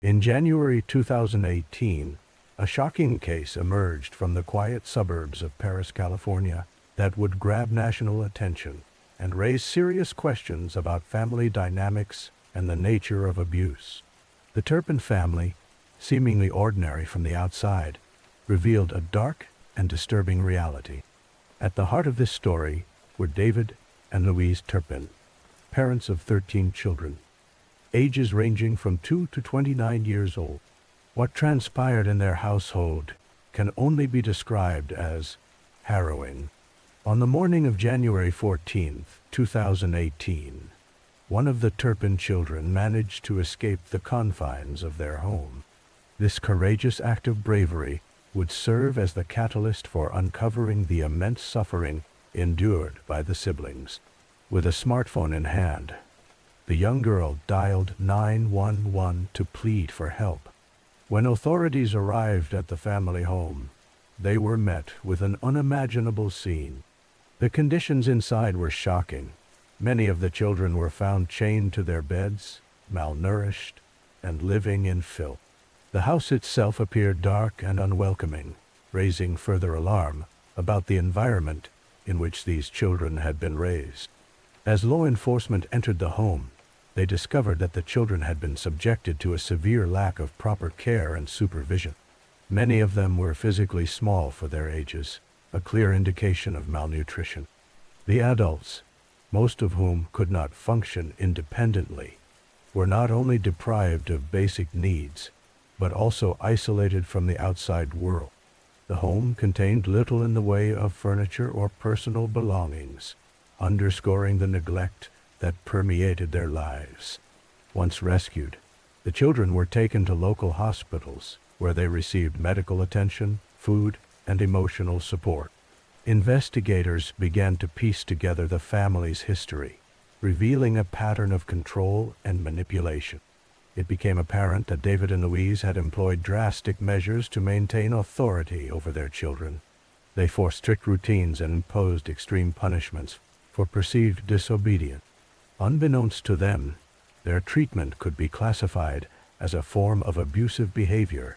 In January 2018, a shocking case emerged from the quiet suburbs of Paris, California, that would grab national attention and raise serious questions about family dynamics and the nature of abuse. The Turpin family, seemingly ordinary from the outside, revealed a dark and disturbing reality. At the heart of this story were David and Louise Turpin, parents of 13 children, ages ranging from 2 to 29 years old. What transpired in their household can only be described as harrowing. On the morning of January 14, 2018, one of the Turpin children managed to escape the confines of their home. This courageous act of bravery would serve as the catalyst for uncovering the immense suffering endured by the siblings. With a smartphone in hand, the young girl dialed 911 to plead for help. When authorities arrived at the family home, they were met with an unimaginable scene. The conditions inside were shocking. Many of the children were found chained to their beds, malnourished, and living in filth. The house itself appeared dark and unwelcoming, raising further alarm about the environment in which these children had been raised. As law enforcement entered the home, they discovered that the children had been subjected to a severe lack of proper care and supervision. Many of them were physically small for their ages, a clear indication of malnutrition. The adults, most of whom could not function independently, were not only deprived of basic needs, but also isolated from the outside world. The home contained little in the way of furniture or personal belongings, underscoring the neglect that permeated their lives. Once rescued, the children were taken to local hospitals, where they received medical attention, food, and emotional support. Investigators began to piece together the family's history, revealing a pattern of control and manipulation. It became apparent that David and Louise had employed drastic measures to maintain authority over their children. They forced strict routines and imposed extreme punishments for perceived disobedience. Unbeknownst to them, their treatment could be classified as a form of abusive behavior,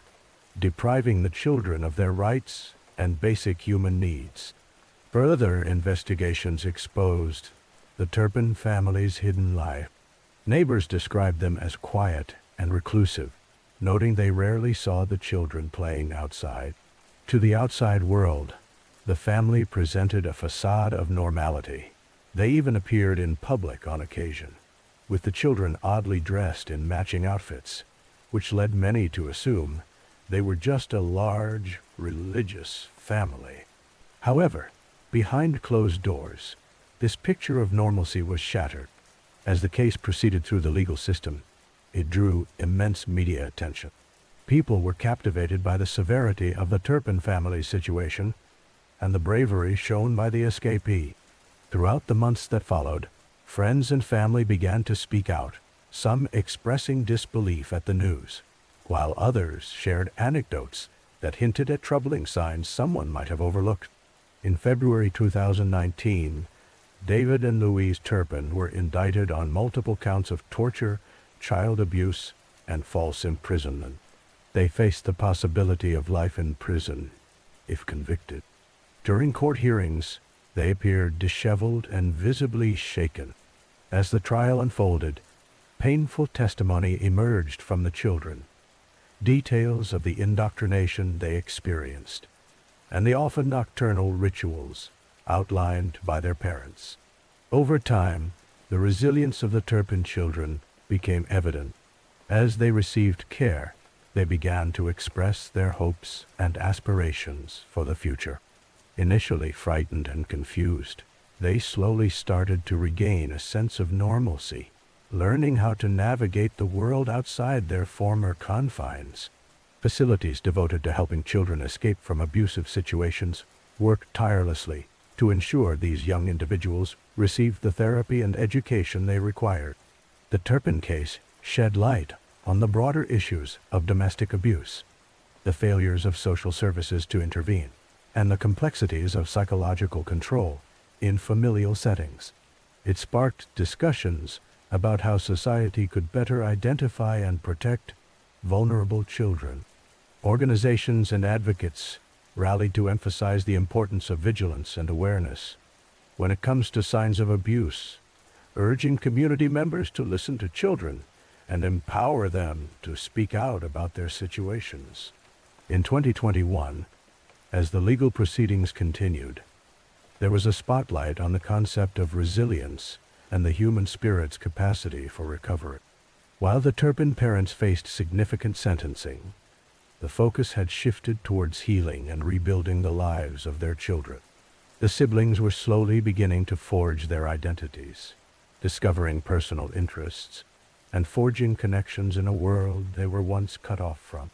depriving the children of their rights and basic human needs. Further investigations exposed the Turpin family's hidden life. Neighbors described them as quiet and reclusive, noting they rarely saw the children playing outside. To the outside world, the family presented a facade of normality. They even appeared in public on occasion, with the children oddly dressed in matching outfits, which led many to assume they were just a large, religious family. However, behind closed doors, this picture of normalcy was shattered. As the case proceeded through the legal system, it drew immense media attention. People were captivated by the severity of the Turpin family's situation and the bravery shown by the escapee. Throughout the months that followed, friends and family began to speak out, some expressing disbelief at the news, while others shared anecdotes that hinted at troubling signs someone might have overlooked. In February 2019, David and Louise Turpin were indicted on multiple counts of torture, child abuse, and false imprisonment. They faced the possibility of life in prison, if convicted. During court hearings, they appeared disheveled and visibly shaken. As the trial unfolded, painful testimony emerged from the children, details of the indoctrination they experienced, and the often nocturnal rituals outlined by their parents. Over time, the resilience of the Turpin children became evident. As they received care, they began to express their hopes and aspirations for the future. Initially frightened and confused, they slowly started to regain a sense of normalcy, learning how to navigate the world outside their former confines. Facilities devoted to helping children escape from abusive situations worked tirelessly to ensure these young individuals received the therapy and education they required. The Turpin case shed light on the broader issues of domestic abuse, the failures of social services to intervene, and the complexities of psychological control in familial settings. It sparked discussions about how society could better identify and protect vulnerable children. Organizations and advocates rallied to emphasize the importance of vigilance and awareness when it comes to signs of abuse, urging community members to listen to children and empower them to speak out about their situations. In 2021, as the legal proceedings continued, there was a spotlight on the concept of resilience and the human spirit's capacity for recovery. While the Turpin parents faced significant sentencing, the focus had shifted towards healing and rebuilding the lives of their children. The siblings were slowly beginning to forge their identities, discovering personal interests, and forging connections in a world they were once cut off from.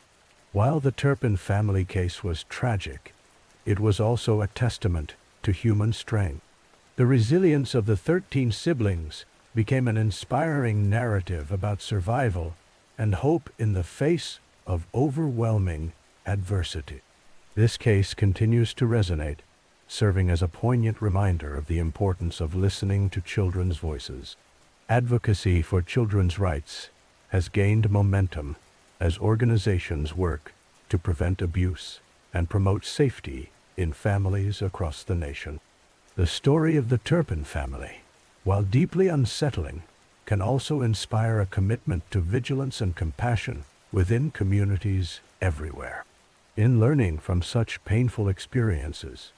While the Turpin family case was tragic, it was also a testament to human strength. The resilience of the 13 siblings became an inspiring narrative about survival and hope in the face of overwhelming adversity. This case continues to resonate, serving as a poignant reminder of the importance of listening to children's voices. Advocacy for children's rights has gained momentum as organizations work to prevent abuse and promote safety in families across the nation. The story of the Turpin family, while deeply unsettling, can also inspire a commitment to vigilance and compassion within communities everywhere. In learning from such painful experiences,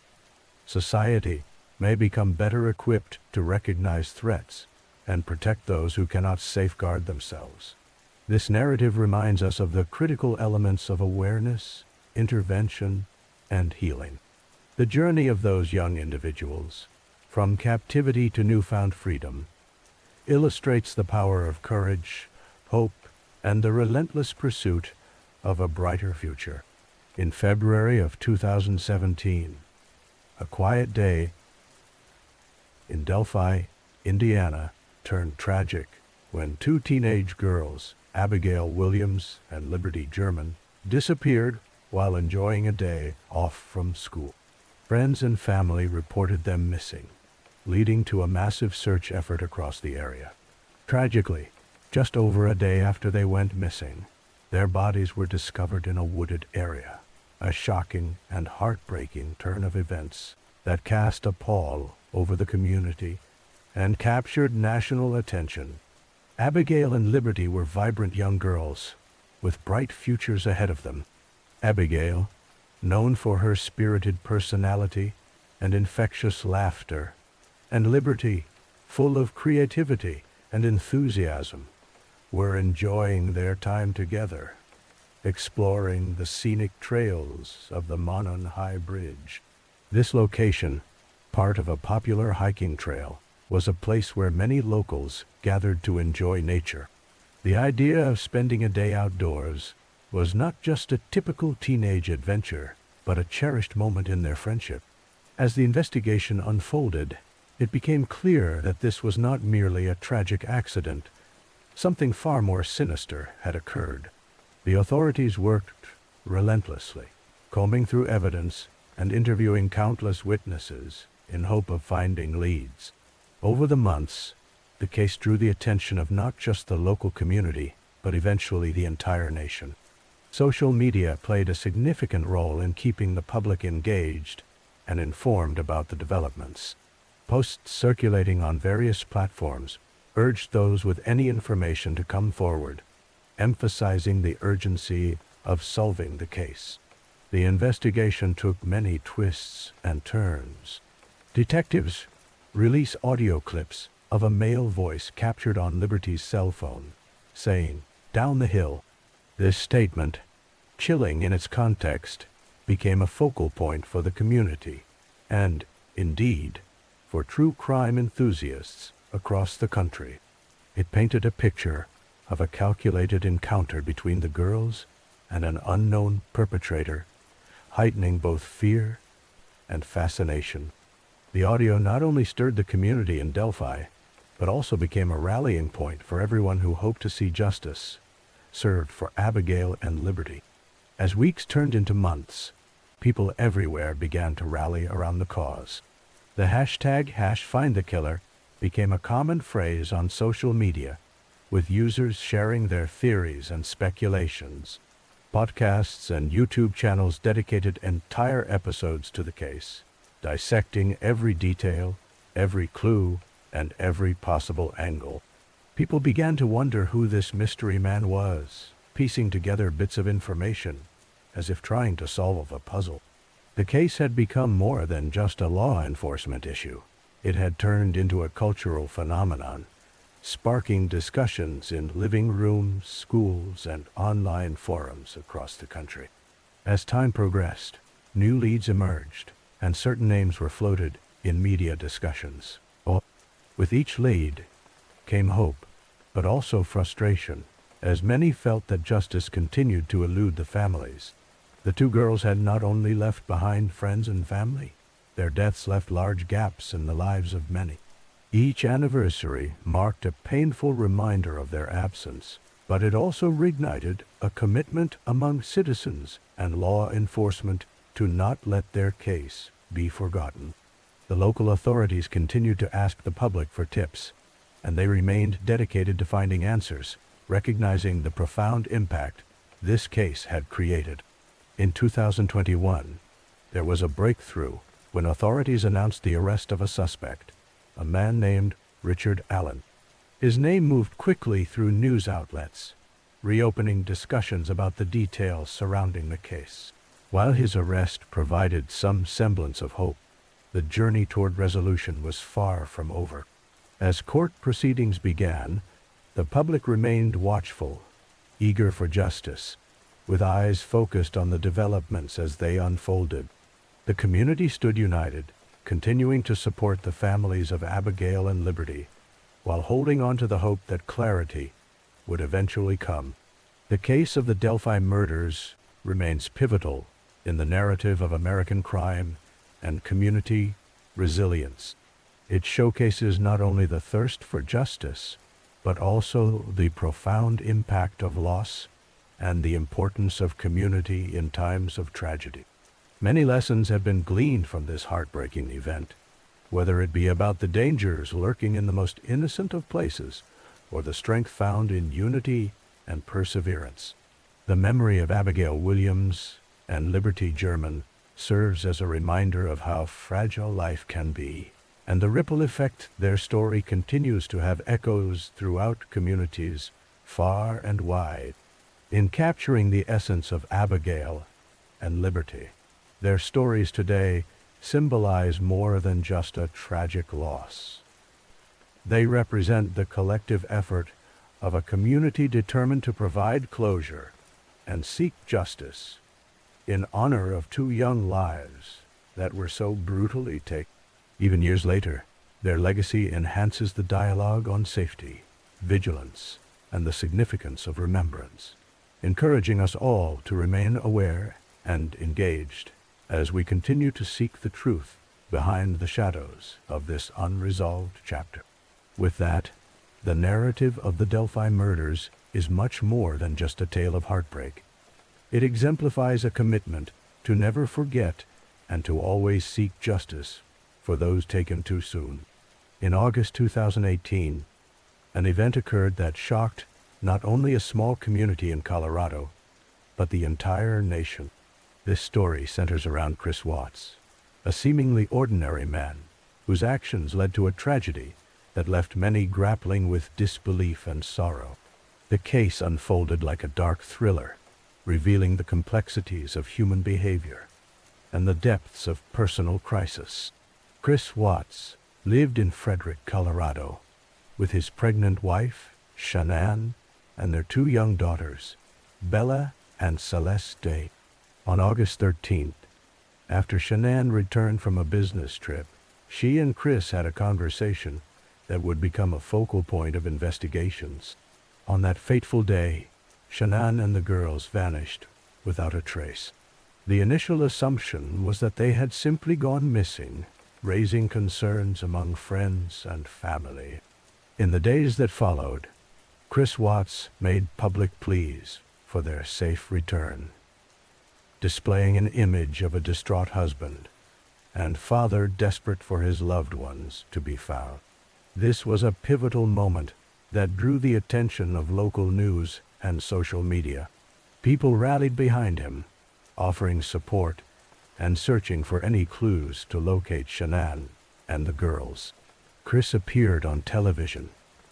society may become better equipped to recognize threats and protect those who cannot safeguard themselves. This narrative reminds us of the critical elements of awareness, intervention, and healing. The journey of those young individuals, from captivity to newfound freedom, illustrates the power of courage, hope, and the relentless pursuit of a brighter future. In February of 2017, a quiet day in Delphi, Indiana, turned tragic when 2 teenage girls, Abigail Williams and Liberty German, disappeared while enjoying a day off from school. Friends and family reported them missing, leading to a massive search effort across the area. Tragically, just over a day after they went missing, their bodies were discovered in a wooded area, a shocking and heartbreaking turn of events that cast a pall over the community and captured national attention. Abigail and Liberty were vibrant young girls with bright futures ahead of them. Abigail, known for her spirited personality and infectious laughter, and Liberty, full of creativity and enthusiasm, were enjoying their time together, exploring the scenic trails of the Monon High Bridge. This location, part of a popular hiking trail, was a place where many locals gathered to enjoy nature. The idea of spending a day outdoors was not just a typical teenage adventure, but a cherished moment in their friendship. As the investigation unfolded, it became clear that this was not merely a tragic accident. Something far more sinister had occurred. The authorities worked relentlessly, combing through evidence and interviewing countless witnesses in hope of finding leads. Over the months, the case drew the attention of not just the local community, but eventually the entire nation. Social media played a significant role in keeping the public engaged and informed about the developments. Posts circulating on various platforms urged those with any information to come forward, emphasizing the urgency of solving the case. The investigation took many twists and turns. Detectives released audio clips of a male voice captured on Liberty's cell phone, saying, "Down the hill." This statement, chilling in its context, became a focal point for the community, and, indeed, for true crime enthusiasts across the country. It painted a picture of a calculated encounter between the girls and an unknown perpetrator, heightening both fear and fascination. The audio not only stirred the community in Delphi, but also became a rallying point for everyone who hoped to see justice served for Abigail and Liberty. As weeks turned into months, people everywhere began to rally around the cause. The hashtag #FindTheKiller became a common phrase on social media, with users sharing their theories and speculations. Podcasts and YouTube channels dedicated entire episodes to the case, dissecting every detail, every clue, and every possible angle. People began to wonder who this mystery man was, piecing together bits of information, as if trying to solve a puzzle. The case had become more than just a law enforcement issue. It had turned into a cultural phenomenon, sparking discussions in living rooms, schools, and online forums across the country. As time progressed, new leads emerged, and certain names were floated in media discussions. With each lead came hope, but also frustration, as many felt that justice continued to elude the families. The two girls had not only left behind friends and family, their deaths left large gaps in the lives of many. Each anniversary marked a painful reminder of their absence, but it also reignited a commitment among citizens and law enforcement to not let their case be forgotten. The local authorities continued to ask the public for tips, and they remained dedicated to finding answers, recognizing the profound impact this case had created. In 2021, there was a breakthrough when authorities announced the arrest of a suspect, a man named Richard Allen. His name moved quickly through news outlets, reopening discussions about the details surrounding the case. While his arrest provided some semblance of hope, the journey toward resolution was far from over. As court proceedings began, the public remained watchful, eager for justice, with eyes focused on the developments as they unfolded. The community stood united, continuing to support the families of Abigail and Liberty, while holding on to the hope that clarity would eventually come. The case of the Delphi murders remains pivotal in the narrative of American crime and community resilience. It showcases not only the thirst for justice, but also the profound impact of loss and the importance of community in times of tragedy. Many lessons have been gleaned from this heartbreaking event, whether it be about the dangers lurking in the most innocent of places or the strength found in unity and perseverance. The memory of Abigail Williams and Liberty German serves as a reminder of how fragile life can be, and the ripple effect their story continues to have echoes throughout communities far and wide. In capturing the essence of Abigail and Liberty, their stories today symbolize more than just a tragic loss. They represent the collective effort of a community determined to provide closure and seek justice in honor of two young lives that were so brutally taken. Even years later, their legacy enhances the dialogue on safety, vigilance, and the significance of remembrance, encouraging us all to remain aware and engaged as we continue to seek the truth behind the shadows of this unresolved chapter. With that, the narrative of the Delphi murders is much more than just a tale of heartbreak. It exemplifies a commitment to never forget and to always seek justice for those taken too soon. In August 2018, an event occurred that shocked not only a small community in Colorado, but the entire nation. This story centers around Chris Watts, a seemingly ordinary man whose actions led to a tragedy that left many grappling with disbelief and sorrow. The case unfolded like a dark thriller, revealing the complexities of human behavior and the depths of personal crisis. Chris Watts lived in Frederick, Colorado, with his pregnant wife, Shanann, and their two young daughters, Bella and Celeste. On August 13th, after Shanann returned from a business trip, she and Chris had a conversation that would become a focal point of investigations. On that fateful day, Shanann and the girls vanished without a trace. The initial assumption was that they had simply gone missing, raising concerns among friends and family. In the days that followed, Chris Watts made public pleas for their safe return, displaying an image of a distraught husband and father desperate for his loved ones to be found. This was a pivotal moment that drew the attention of local news and social media. People rallied behind him, offering support and searching for any clues to locate Shanann and the girls. Chris appeared on television,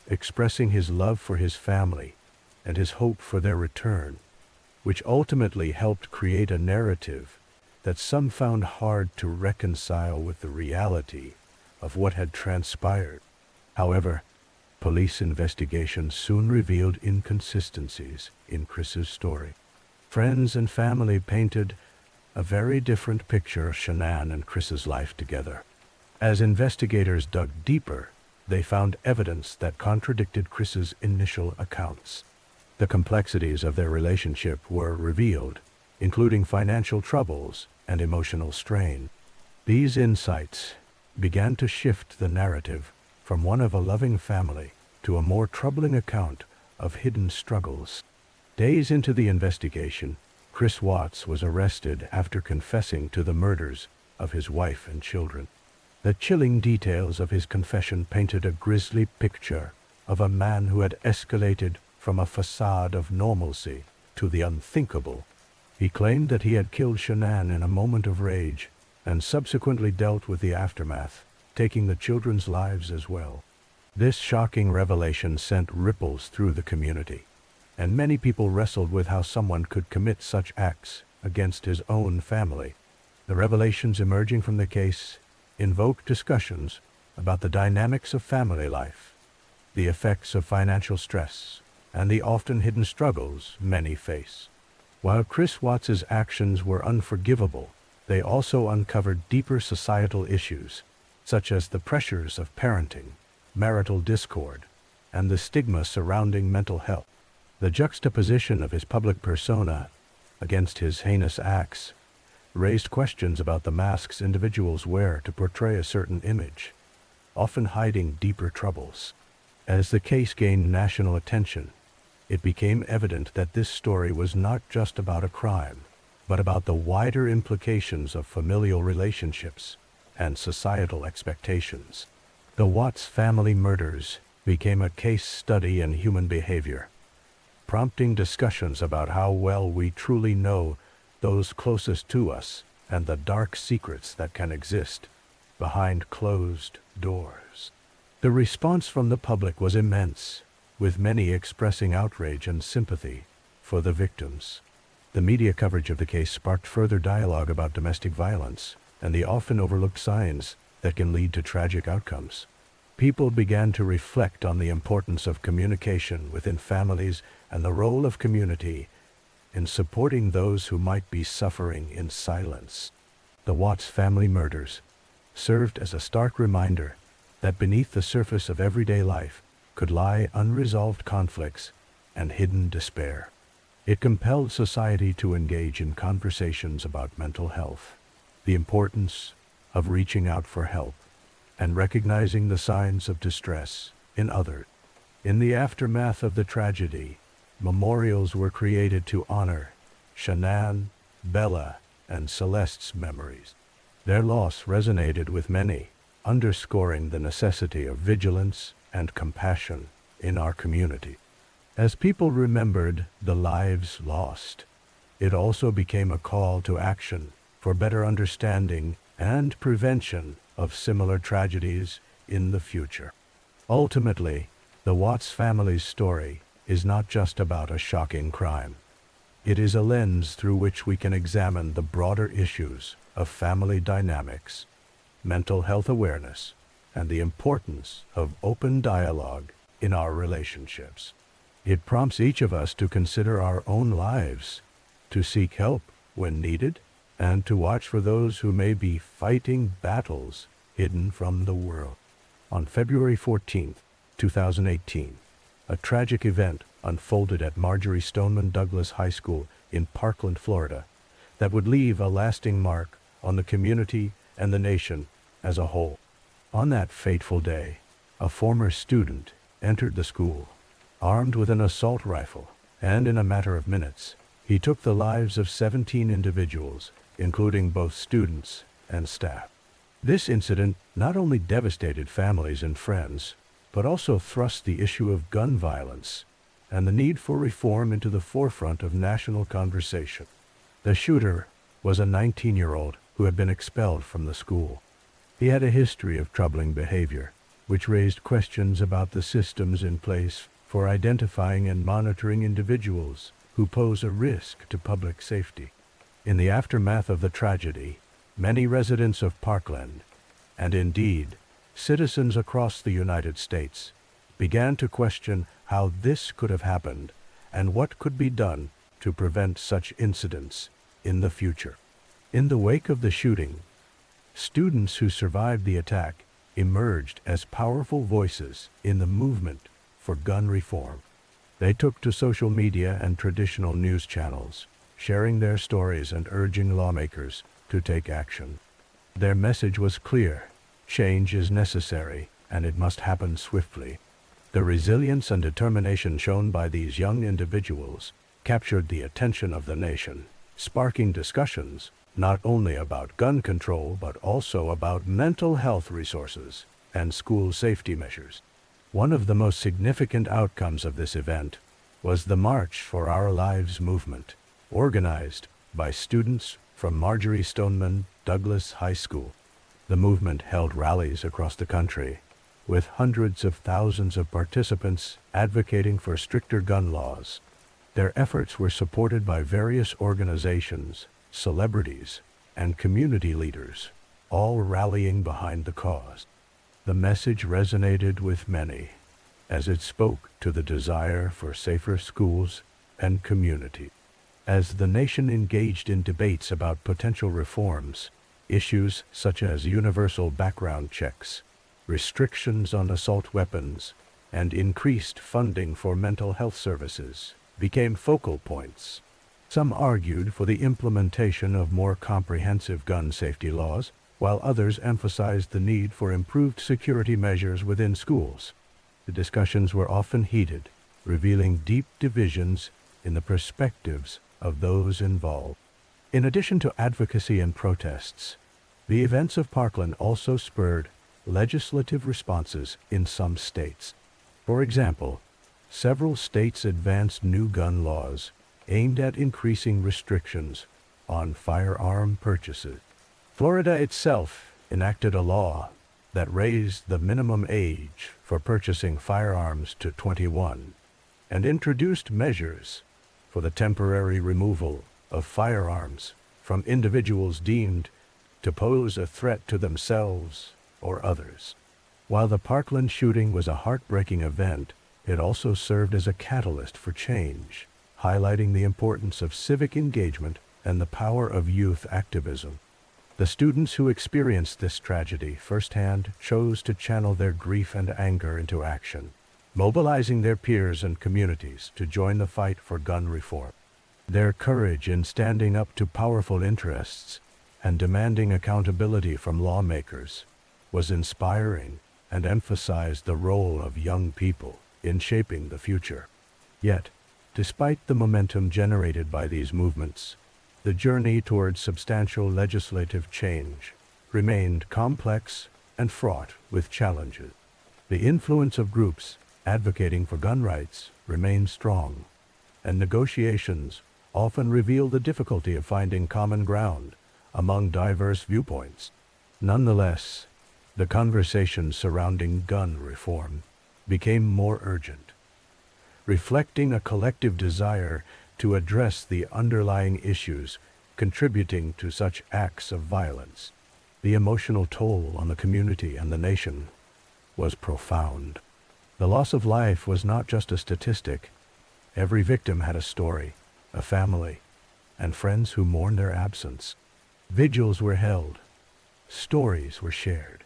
expressing his love for his family and his hope for their return, which ultimately helped create a narrative that some found hard to reconcile with the reality of what had transpired. However, police investigations soon revealed inconsistencies in Chris's story. Friends and family painted a very different picture of Shanann and Chris's life together. As investigators dug deeper, they found evidence that contradicted Chris's initial accounts. The complexities of their relationship were revealed, including financial troubles and emotional strain. These insights began to shift the narrative from one of a loving family to a more troubling account of hidden struggles. Days into the investigation, Chris Watts was arrested after confessing to the murders of his wife and children. The chilling details of his confession painted a grisly picture of a man who had escalated from a facade of normalcy to the unthinkable. He claimed that he had killed Shanann in a moment of rage and subsequently dealt with the aftermath, taking the children's lives as well. This shocking revelation sent ripples through the community, and many people wrestled with how someone could commit such acts against his own family. The revelations emerging from the case invoked discussions about the dynamics of family life, the effects of financial stress, and the often hidden struggles many face. While Chris Watts's actions were unforgivable, they also uncovered deeper societal issues, such as the pressures of parenting, marital discord, and the stigma surrounding mental health. The juxtaposition of his public persona against his heinous acts raised questions about the masks individuals wear to portray a certain image, often hiding deeper troubles. As the case gained national attention, it became evident that this story was not just about a crime, but about the wider implications of familial relationships and societal expectations. The Watts family murders became a case study in human behavior, prompting discussions about how well we truly know those closest to us and the dark secrets that can exist behind closed doors. The response from the public was immense, with many expressing outrage and sympathy for the victims. The media coverage of the case sparked further dialogue about domestic violence and the often overlooked signs that can lead to tragic outcomes. People began to reflect on the importance of communication within families and the role of community in supporting those who might be suffering in silence. The Watts family murders served as a stark reminder that beneath the surface of everyday life could lie unresolved conflicts and hidden despair. It compelled society to engage in conversations about mental health, the importance of reaching out for help, and recognizing the signs of distress in others. In the aftermath of the tragedy, memorials were created to honor Shanann, Bella, and Celeste's memories. Their loss resonated with many, underscoring the necessity of vigilance and compassion in our community. As people remembered the lives lost, it also became a call to action for better understanding and prevention of similar tragedies in the future. Ultimately, the Watts family's story is not just about a shocking crime. It is a lens through which we can examine the broader issues of family dynamics, mental health awareness, and the importance of open dialogue in our relationships. It prompts each of us to consider our own lives, to seek help when needed, and to watch for those who may be fighting battles hidden from the world. On February 14, 2018, a tragic event unfolded at Marjorie Stoneman Douglas High School in Parkland, Florida, that would leave a lasting mark on the community and the nation as a whole. On that fateful day, a former student entered the school, armed with an assault rifle, and in a matter of minutes, he took the lives of 17 individuals, including both students and staff. This incident not only devastated families and friends, but also thrust the issue of gun violence and the need for reform into the forefront of national conversation. The shooter was a 19-year-old who had been expelled from the school. He had a history of troubling behavior, which raised questions about the systems in place for identifying and monitoring individuals who pose a risk to public safety. In the aftermath of the tragedy, many residents of Parkland, and indeed citizens across the United States, began to question how this could have happened and what could be done to prevent such incidents in the future. In the wake of the shooting, students who survived the attack emerged as powerful voices in the movement for gun reform. They took to social media and traditional news channels, sharing their stories and urging lawmakers to take action. Their message was clear: change is necessary, and it must happen swiftly. The resilience and determination shown by these young individuals captured the attention of the nation, sparking discussions not only about gun control but also about mental health resources and school safety measures. One of the most significant outcomes of this event was the March for Our Lives movement, organized by students from Marjory Stoneman Douglas High School. The movement held rallies across the country, with hundreds of thousands of participants advocating for stricter gun laws. Their efforts were supported by various organizations, celebrities, and community leaders, all rallying behind the cause. The message resonated with many, as it spoke to the desire for safer schools and community. As the nation engaged in debates about potential reforms, issues such as universal background checks, restrictions on assault weapons, and increased funding for mental health services became focal points. Some argued for the implementation of more comprehensive gun safety laws, while others emphasized the need for improved security measures within schools. The discussions were often heated, revealing deep divisions in the perspectives of those involved. In addition to advocacy and protests, the events of Parkland also spurred legislative responses in some states. For example, several states advanced new gun laws aimed at increasing restrictions on firearm purchases. Florida itself enacted a law that raised the minimum age for purchasing firearms to 21 and introduced measures for the temporary removal of firearms from individuals deemed to pose a threat to themselves or others. While the Parkland shooting was a heartbreaking event, it also served as a catalyst for change, highlighting the importance of civic engagement and the power of youth activism. The students who experienced this tragedy firsthand chose to channel their grief and anger into action, mobilizing their peers and communities to join the fight for gun reform. Their courage in standing up to powerful interests and demanding accountability from lawmakers was inspiring and emphasized the role of young people in shaping the future. Yet, despite the momentum generated by these movements, the journey towards substantial legislative change remained complex and fraught with challenges. The influence of groups advocating for gun rights remained strong, and negotiations often reveal the difficulty of finding common ground among diverse viewpoints. Nonetheless, the conversation surrounding gun reform became more urgent, reflecting a collective desire to address the underlying issues contributing to such acts of violence. The emotional toll on the community and the nation was profound. The loss of life was not just a statistic. Every victim had a story, a family, and friends who mourned their absence. Vigils were held, stories were shared,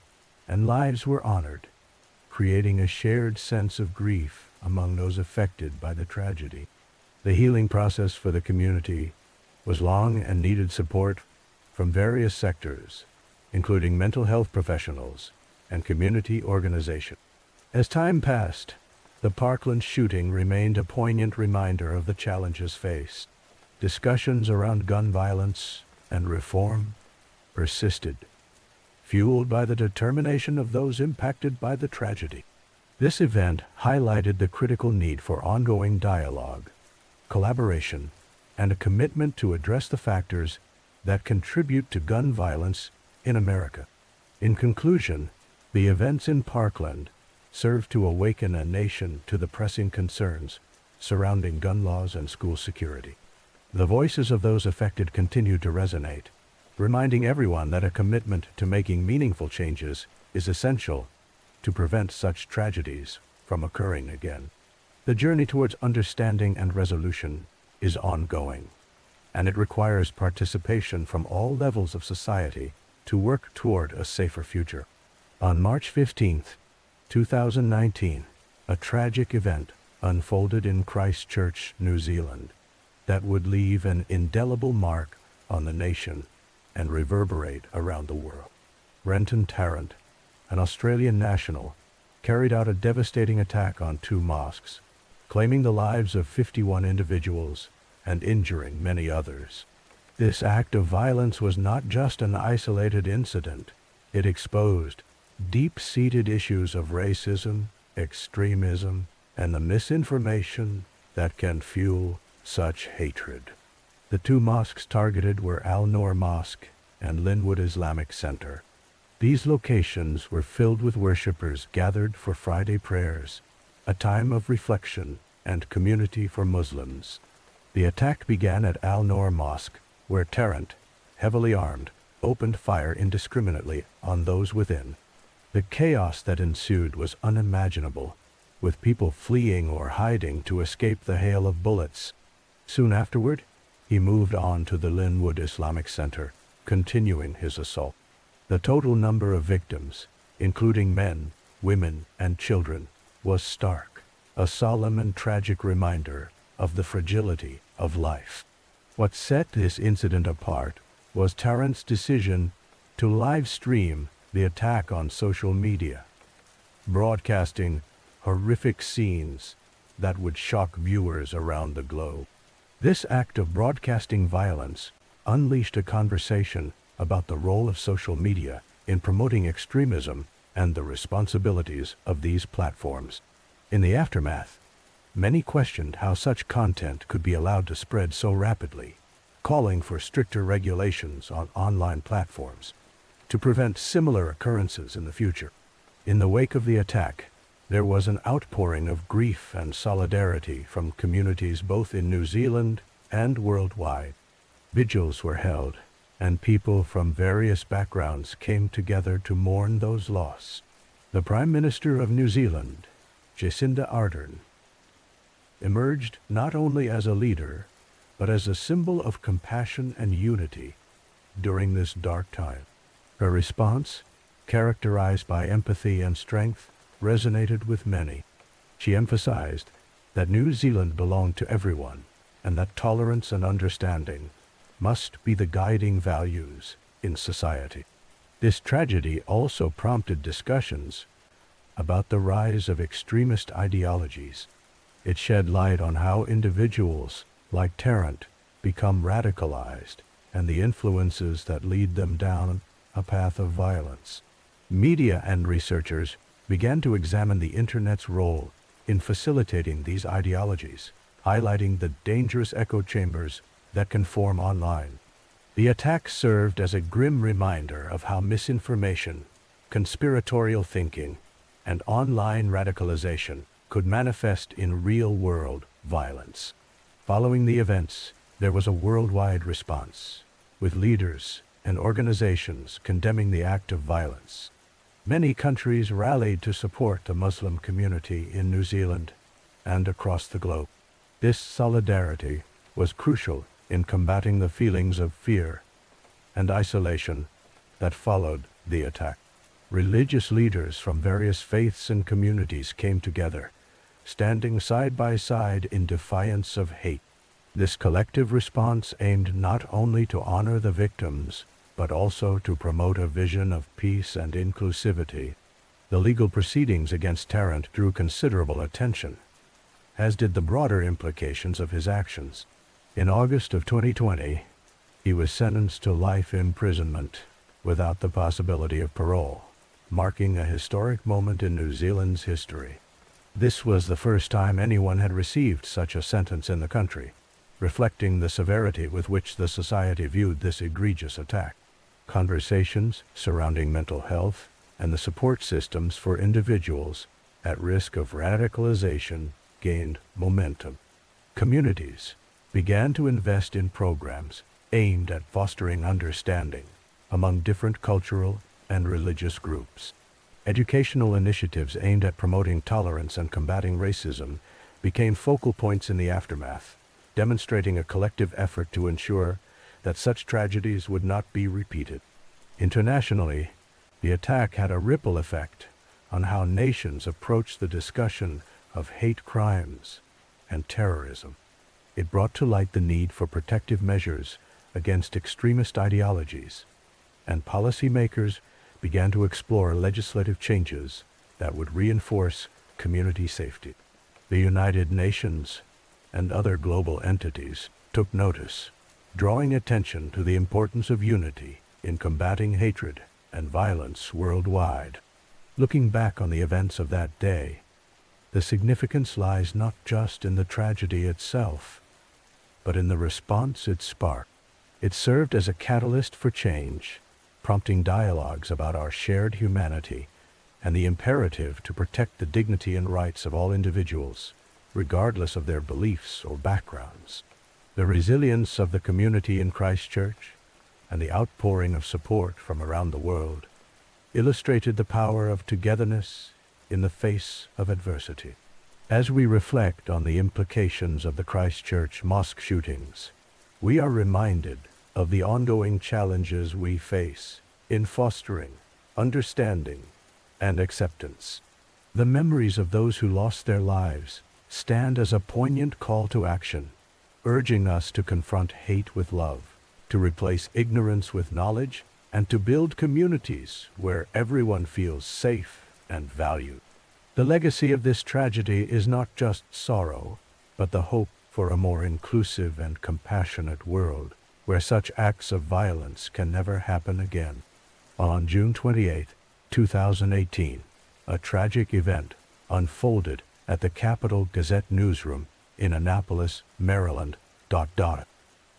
and lives were honored, creating a shared sense of grief among those affected by the tragedy. The healing process for the community was long and needed support from various sectors, including mental health professionals and community organizations. As time passed, the Parkland shooting remained a poignant reminder of the challenges faced. Discussions around gun violence and reform persisted, fueled by the determination of those impacted by the tragedy. This event highlighted the critical need for ongoing dialogue, collaboration, and a commitment to address the factors that contribute to gun violence in America. In conclusion, the events in Parkland served to awaken a nation to the pressing concerns surrounding gun laws and school security. The voices of those affected continue to resonate, reminding everyone that a commitment to making meaningful changes is essential to prevent such tragedies from occurring again. The journey towards understanding and resolution is ongoing, and it requires participation from all levels of society to work toward a safer future. On March 15, 2019, a tragic event unfolded in Christchurch, New Zealand, that would leave an indelible mark on the nation and reverberate around the world. Renton Tarrant, an Australian national, carried out a devastating attack on 2 mosques, claiming the lives of 51 individuals and injuring many others. This act of violence was not just an isolated incident. It exposed deep-seated issues of racism, extremism, and the misinformation that can fuel such hatred. The 2 mosques targeted were Al-Noor Mosque and Linwood Islamic Center. These locations were filled with worshippers gathered for Friday prayers, a time of reflection and community for Muslims. The attack began at Al-Noor Mosque, where Tarrant, heavily armed, opened fire indiscriminately on those within. The chaos that ensued was unimaginable, with people fleeing or hiding to escape the hail of bullets. Soon afterward, he moved on to the Linwood Islamic Center, continuing his assault. The total number of victims, including men, women, and children, was stark, a solemn and tragic reminder of the fragility of life. What set this incident apart was Tarrant's decision to live stream the attack on social media, broadcasting horrific scenes that would shock viewers around the globe. This act of broadcasting violence unleashed a conversation about the role of social media in promoting extremism and the responsibilities of these platforms. In the aftermath, many questioned how such content could be allowed to spread so rapidly, calling for stricter regulations on online platforms to prevent similar occurrences in the future. In the wake of the attack, there was an outpouring of grief and solidarity from communities both in New Zealand and worldwide. Vigils were held, and people from various backgrounds came together to mourn those lost. The Prime Minister of New Zealand, Jacinda Ardern, emerged not only as a leader, but as a symbol of compassion and unity during this dark time. Her response, characterized by empathy and strength, resonated with many. She emphasized that New Zealand belonged to everyone, and that tolerance and understanding must be the guiding values in society. This tragedy also prompted discussions about the rise of extremist ideologies. It shed light on how individuals like Tarrant become radicalized and the influences that lead them down a path of violence. Media and researchers began to examine the Internet's role in facilitating these ideologies, highlighting the dangerous echo chambers that can form online. The attack served as a grim reminder of how misinformation, conspiratorial thinking, and online radicalization could manifest in real-world violence. Following the events, there was a worldwide response, with leaders and organizations condemning the act of violence. Many countries rallied to support the Muslim community in New Zealand and across the globe. This solidarity was crucial in combating the feelings of fear and isolation that followed the attack. Religious leaders from various faiths and communities came together, standing side by side in defiance of hate. This collective response aimed not only to honor the victims, but also to promote a vision of peace and inclusivity. The legal proceedings against Tarrant drew considerable attention, as did the broader implications of his actions. In August of 2020, he was sentenced to life imprisonment without the possibility of parole, marking a historic moment in New Zealand's history. This was the first time anyone had received such a sentence in the country, reflecting the severity with which the society viewed this egregious attack. Conversations surrounding mental health and the support systems for individuals at risk of radicalization gained momentum. Communities began to invest in programs aimed at fostering understanding among different cultural and religious groups. Educational initiatives aimed at promoting tolerance and combating racism became focal points in the aftermath, demonstrating a collective effort to ensure that such tragedies would not be repeated. Internationally, the attack had a ripple effect on how nations approached the discussion of hate crimes and terrorism. It brought to light the need for protective measures against extremist ideologies, and policymakers began to explore legislative changes that would reinforce community safety. The United Nations and other global entities took notice, drawing attention to the importance of unity in combating hatred and violence worldwide. Looking back on the events of that day, the significance lies not just in the tragedy itself, but in the response it sparked. It served as a catalyst for change, prompting dialogues about our shared humanity and the imperative to protect the dignity and rights of all individuals, regardless of their beliefs or backgrounds. The resilience of the community in Christchurch and the outpouring of support from around the world illustrated the power of togetherness in the face of adversity. As we reflect on the implications of the Christchurch mosque shootings, we are reminded of the ongoing challenges we face in fostering understanding and acceptance. The memories of those who lost their lives stand as a poignant call to action, urging us to confront hate with love, to replace ignorance with knowledge, and to build communities where everyone feels safe and valued. The legacy of this tragedy is not just sorrow, but the hope for a more inclusive and compassionate world, where such acts of violence can never happen again. On June 28, 2018, a tragic event unfolded at the Capitol Gazette newsroom in Annapolis, Maryland.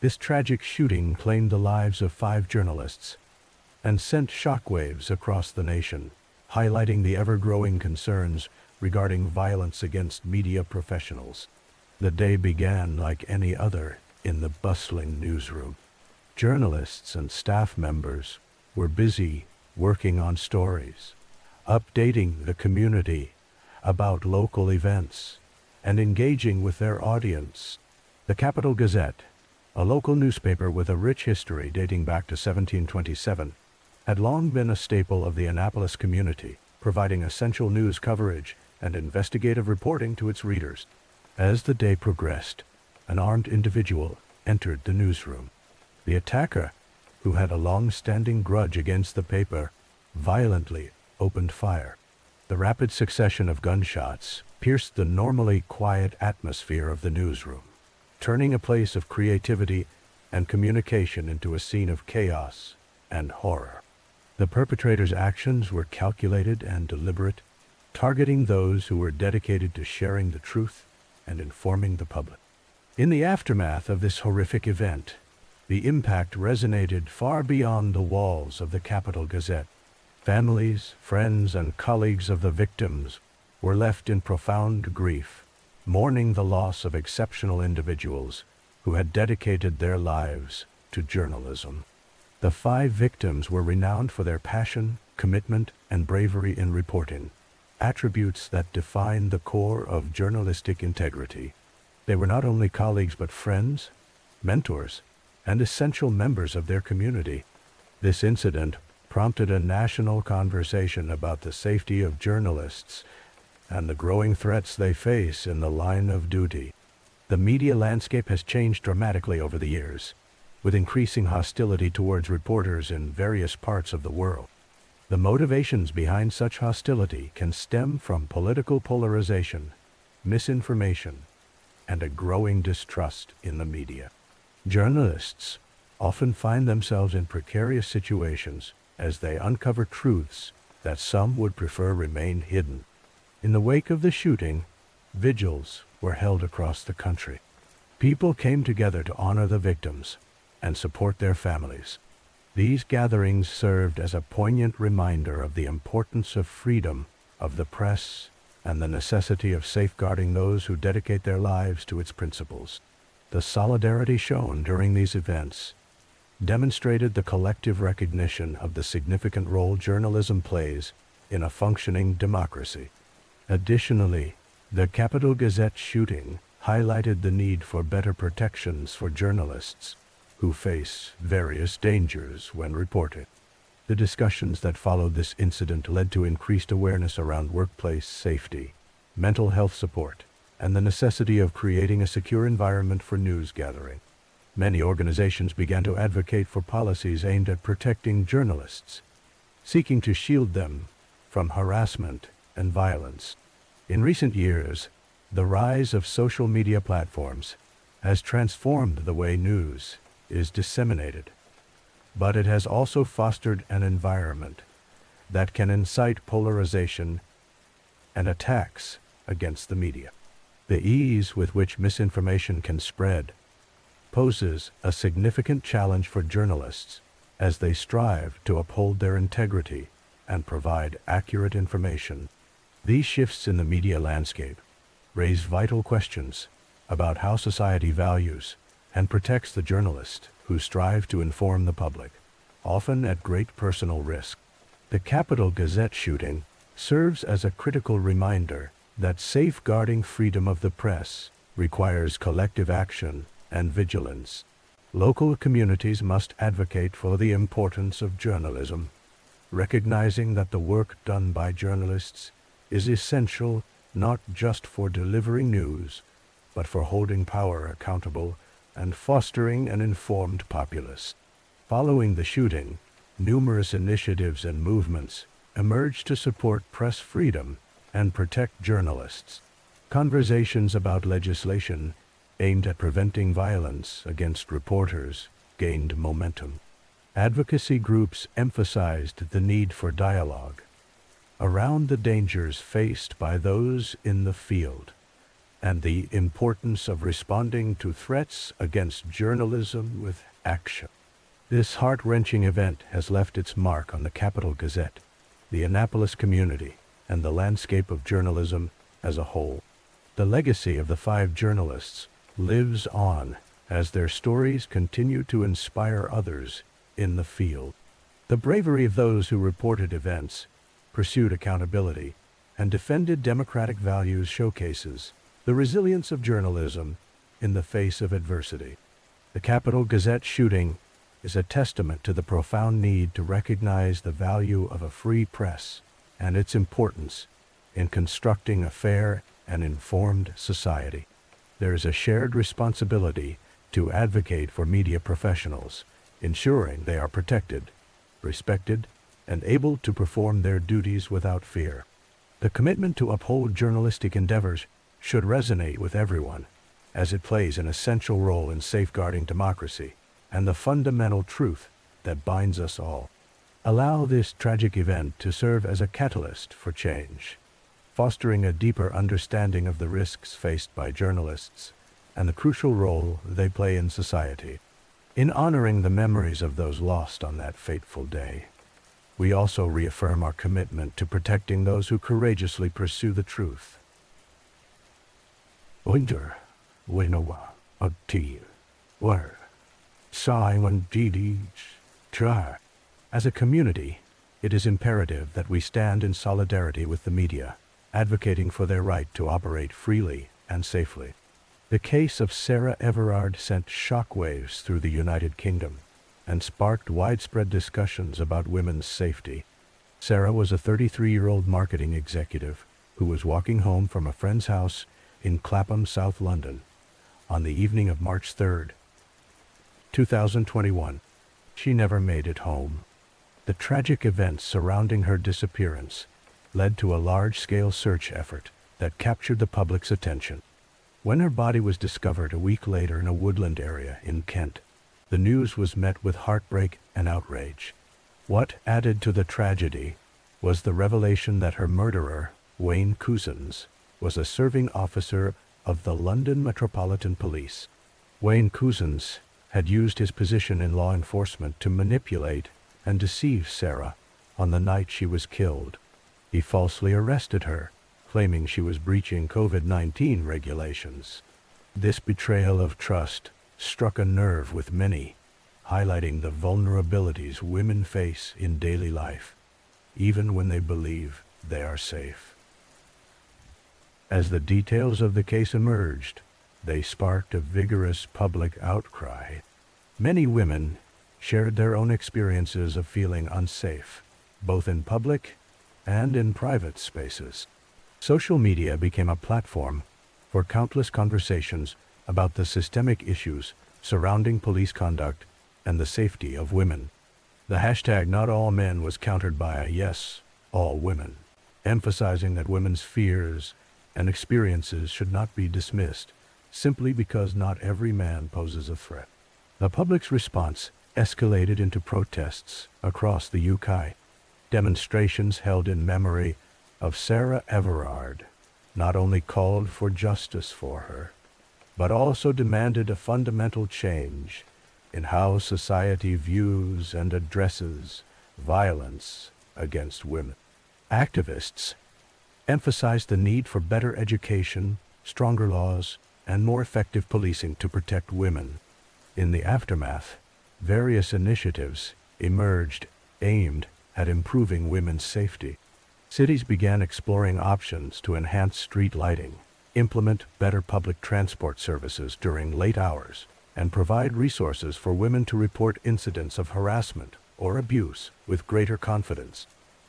This tragic shooting claimed the lives of 5 journalists and sent shockwaves across the nation, highlighting the ever-growing concerns regarding violence against media professionals. The day began like any other in the bustling newsroom. Journalists and staff members were busy working on stories, updating the community about local events, and engaging with their audience. The Capitol Gazette, a local newspaper with a rich history dating back to 1727, had long been a staple of the Annapolis community, providing essential news coverage and investigative reporting to its readers. As the day progressed, an armed individual entered the newsroom. The attacker, who had a long-standing grudge against the paper, violently opened fire. The rapid succession of gunshots pierced the normally quiet atmosphere of the newsroom, turning a place of creativity and communication into a scene of chaos and horror. The perpetrator's actions were calculated and deliberate, targeting those who were dedicated to sharing the truth and informing the public. In the aftermath of this horrific event, the impact resonated far beyond the walls of the Capitol Gazette. Families, friends, and colleagues of the victims were left in profound grief, mourning the loss of exceptional individuals who had dedicated their lives to journalism. The 5 victims were renowned for their passion, commitment, and bravery in reporting, attributes that define the core of journalistic integrity. They were not only colleagues but friends, mentors, and essential members of their community. This incident prompted a national conversation about the safety of journalists and the growing threats they face in the line of duty. The media landscape has changed dramatically over the years, with increasing hostility towards reporters in various parts of the world. The motivations behind such hostility can stem from political polarization, misinformation, and a growing distrust in the media. Journalists often find themselves in precarious situations as they uncover truths that some would prefer remain hidden. In the wake of the shooting, vigils were held across the country. People came together to honor the victims and support their families. These gatherings served as a poignant reminder of the importance of freedom of the press and the necessity of safeguarding those who dedicate their lives to its principles. The solidarity shown during these events demonstrated the collective recognition of the significant role journalism plays in a functioning democracy. Additionally, the Capitol Gazette shooting highlighted the need for better protections for journalists who face various dangers when reporting. The discussions that followed this incident led to increased awareness around workplace safety, mental health support, and the necessity of creating a secure environment for news gathering. Many organizations began to advocate for policies aimed at protecting journalists, seeking to shield them from harassment and violence. In recent years, the rise of social media platforms has transformed the way news is disseminated, but it has also fostered an environment that can incite polarization and attacks against the media. The ease with which misinformation can spread poses a significant challenge for journalists as they strive to uphold their integrity and provide accurate information. These shifts in the media landscape raise vital questions about how society values and protects the journalist who strive to inform the public, often at great personal risk. The Capitol Gazette shooting serves as a critical reminder that safeguarding freedom of the press requires collective action and vigilance. Local communities must advocate for the importance of journalism, recognizing that the work done by journalists is essential not just for delivering news, but for holding power accountable and fostering an informed populace. Following the shooting, numerous initiatives and movements emerged to support press freedom and protect journalists. Conversations about legislation aimed at preventing violence against reporters gained momentum. Advocacy groups emphasized the need for dialogue around the dangers faced by those in the field and the importance of responding to threats against journalism with action. This heart-wrenching event has left its mark on the Capitol Gazette, the Annapolis community, and the landscape of journalism as a whole. The legacy of the 5 journalists lives on as their stories continue to inspire others in the field. The bravery of those who reported events, pursued accountability, and defended democratic values showcases the resilience of journalism in the face of adversity. The Capitol Gazette shooting is a testament to the profound need to recognize the value of a free press and its importance in constructing a fair and informed society. There is a shared responsibility to advocate for media professionals, ensuring they are protected, respected, and able to perform their duties without fear. The commitment to uphold journalistic endeavors should resonate with everyone, as it plays an essential role in safeguarding democracy and the fundamental truth that binds us all. Allow this tragic event to serve as a catalyst for change, fostering a deeper understanding of the risks faced by journalists and the crucial role they play in society. In honoring the memories of those lost on that fateful day, we also reaffirm our commitment to protecting those who courageously pursue the truth. Winter, Winowa, Agtir, Word, Simon Didich, Try. As a community, it is imperative that we stand in solidarity with the media, advocating for their right to operate freely and safely. The case of Sarah Everard sent shockwaves through the United Kingdom and sparked widespread discussions about women's safety. Sarah was a 33-year-old marketing executive who was walking home from a friend's house in Clapham, South London, on the evening of March 3, 2021. She never made it home. The tragic events surrounding her disappearance led to a large-scale search effort that captured the public's attention. When her body was discovered a week later in a woodland area in Kent, the news was met with heartbreak and outrage. What added to the tragedy was the revelation that her murderer Wayne Couzens, was a serving officer of the London Metropolitan Police. Wayne Couzens had used his position in law enforcement to manipulate and deceive Sarah on the night she was killed. He falsely arrested her, claiming she was breaching COVID-19 regulations. This betrayal of trust struck a nerve with many, highlighting the vulnerabilities women face in daily life, even when they believe they are safe. As the details of the case emerged, they sparked a vigorous public outcry. Many women shared their own experiences of feeling unsafe, both in public and in private spaces. Social media became a platform for countless conversations about the systemic issues surrounding police conduct and the safety of women. The hashtag #NotAllMen was countered by a yes, all women, emphasizing that women's fears and experiences should not be dismissed simply because not every man poses a threat. The public's response escalated into protests across the UK. Demonstrations held in memory of Sarah Everard not only called for justice for her, but also demanded a fundamental change in how society views and addresses violence against women. Activists emphasized the need for better education, stronger laws, and more effective policing to protect women. In the aftermath, various initiatives emerged aimed at improving women's safety. Cities began exploring options to enhance street lighting, implement better public transport services during late hours, and provide resources for women to report incidents of harassment or abuse with greater confidence.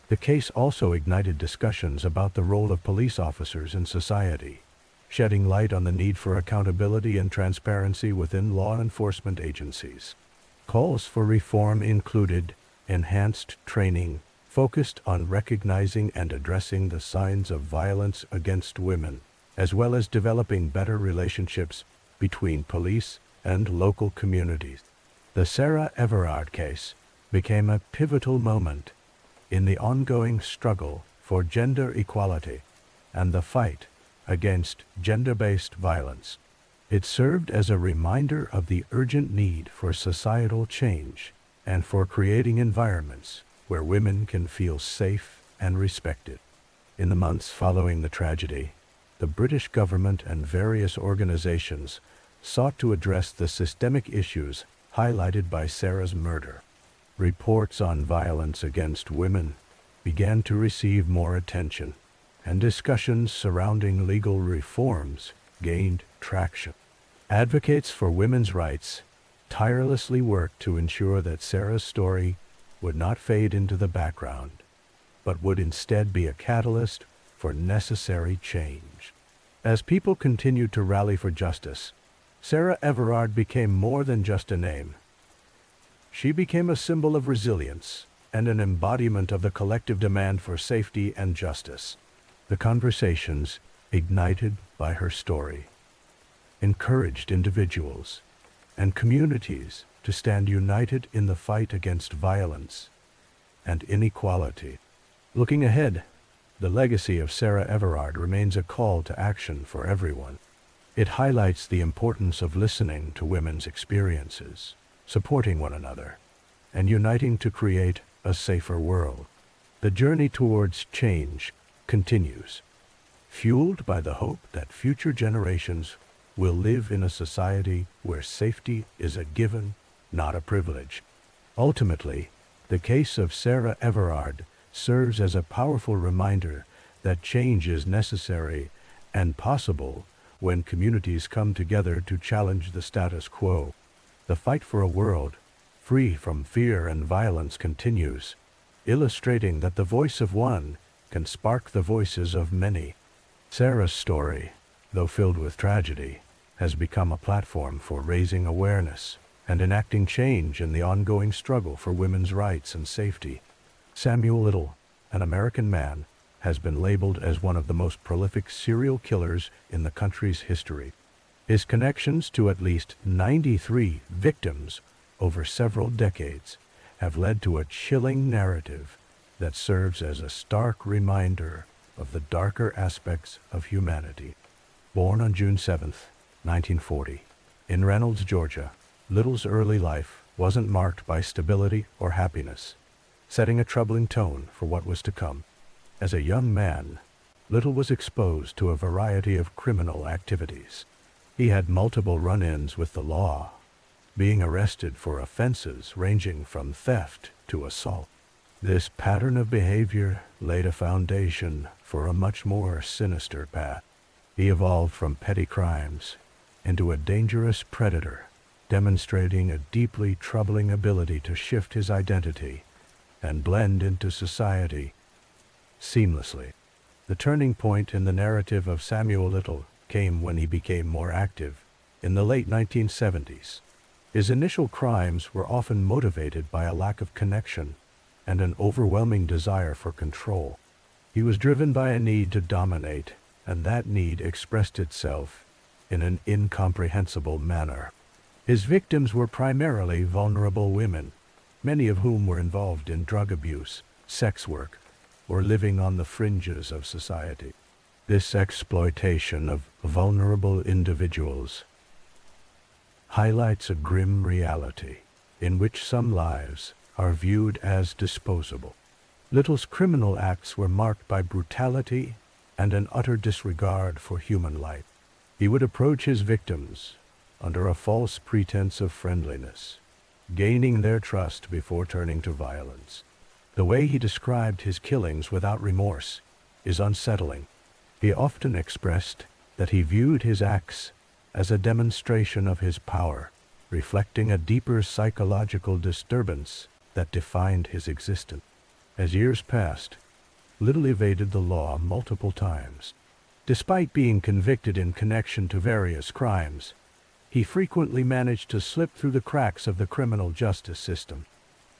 The case also ignited discussions about the role of police officers in society, shedding light on the need for accountability and transparency within law enforcement agencies. Calls for reform included enhanced training focused on recognizing and addressing the signs of violence against women, as well as developing better relationships between police and local communities. The Sarah Everard case became a pivotal moment in the ongoing struggle for gender equality and the fight against gender-based violence. It served as a reminder of the urgent need for societal change and for creating environments where women can feel safe and respected. In the months following the tragedy, the British government and various organizations sought to address the systemic issues highlighted by Sarah's murder. Reports on violence against women began to receive more attention, and discussions surrounding legal reforms gained traction. Advocates for women's rights tirelessly worked to ensure that Sarah's story would not fade into the background, but would instead be a catalyst for necessary change. As people continued to rally for justice, Sarah Everard became more than just a name. She became a symbol of resilience and an embodiment of the collective demand for safety and justice. The conversations ignited by her story encouraged individuals and communities to stand united in the fight against violence and inequality. Looking ahead, the legacy of Sarah Everard remains a call to action for everyone. It highlights the importance of listening to women's experiences, supporting one another, and uniting to create a safer world. The journey towards change continues, fueled by the hope that future generations will live in a society where safety is a given, not a privilege. Ultimately, the case of Sarah Everard serves as a powerful reminder that change is necessary and possible when communities come together to challenge the status quo. The fight for a world free from fear and violence continues, illustrating that the voice of one can spark the voices of many. Sarah's story, though filled with tragedy, has become a platform for raising awareness and enacting change in the ongoing struggle for women's rights and safety. Samuel Little, an American man, has been labeled as one of the most prolific serial killers in the country's history. His connections to at least 93 victims over several decades have led to a chilling narrative that serves as a stark reminder of the darker aspects of humanity. Born on June 7, 1940, in Reynolds, Georgia, Little's early life wasn't marked by stability or happiness, setting a troubling tone for what was to come. As a young man, Little was exposed to a variety of criminal activities. He had multiple run-ins with the law, being arrested for offenses ranging from theft to assault. This pattern of behavior laid a foundation for a much more sinister path. He evolved from petty crimes into a dangerous predator, demonstrating a deeply troubling ability to shift his identity and blend into society seamlessly. The turning point in the narrative of Samuel Little came when he became more active in the late 1970s. His initial crimes were often motivated by a lack of connection and an overwhelming desire for control. He was driven by a need to dominate, and that need expressed itself in an incomprehensible manner. His victims were primarily vulnerable women, many of whom were involved in drug abuse, sex work, or living on the fringes of society. This exploitation of vulnerable individuals highlights a grim reality in which some lives are viewed as disposable. Little's criminal acts were marked by brutality and an utter disregard for human life. He would approach his victims under a false pretense of friendliness, gaining their trust before turning to violence. The way he described his killings without remorse is unsettling. He often expressed that he viewed his acts as a demonstration of his power, reflecting a deeper psychological disturbance that defined his existence. As years passed, Little evaded the law multiple times. Despite being convicted in connection to various crimes, he frequently managed to slip through the cracks of the criminal justice system.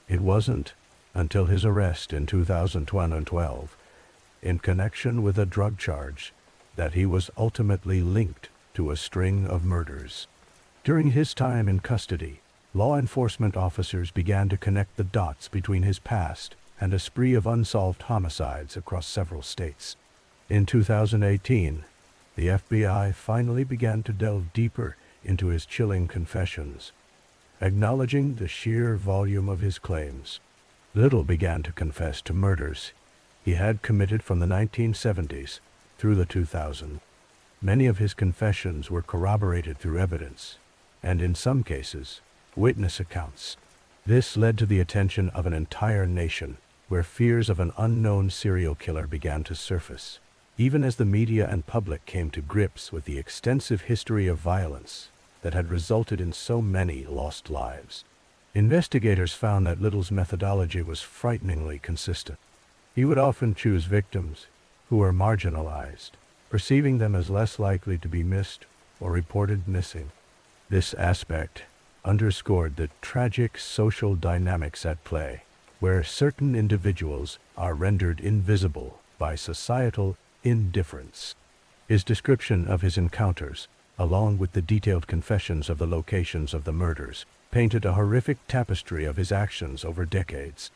It wasn't until his arrest in 2012, in connection with a drug charge, that he was ultimately linked to a string of murders. During his time in custody, law enforcement officers began to connect the dots between his past and a spree of unsolved homicides across several states. In 2018, the FBI finally began to delve deeper into his chilling confessions. Acknowledging the sheer volume of his claims, Little began to confess to murders he had committed from the 1970s through the 2000s. Many of his confessions were corroborated through evidence, and in some cases, witness accounts. This led to the attention of an entire nation, where fears of an unknown serial killer began to surface. Even as the media and public came to grips with the extensive history of violence that had resulted in so many lost lives, investigators found that Little's methodology was frighteningly consistent. He would often choose victims who were marginalized, perceiving them as less likely to be missed or reported missing. This aspect underscored the tragic social dynamics at play, where certain individuals are rendered invisible by societal indifference. His description of his encounters, along with the detailed confessions of the locations of the murders, painted a horrific tapestry of his actions over decades.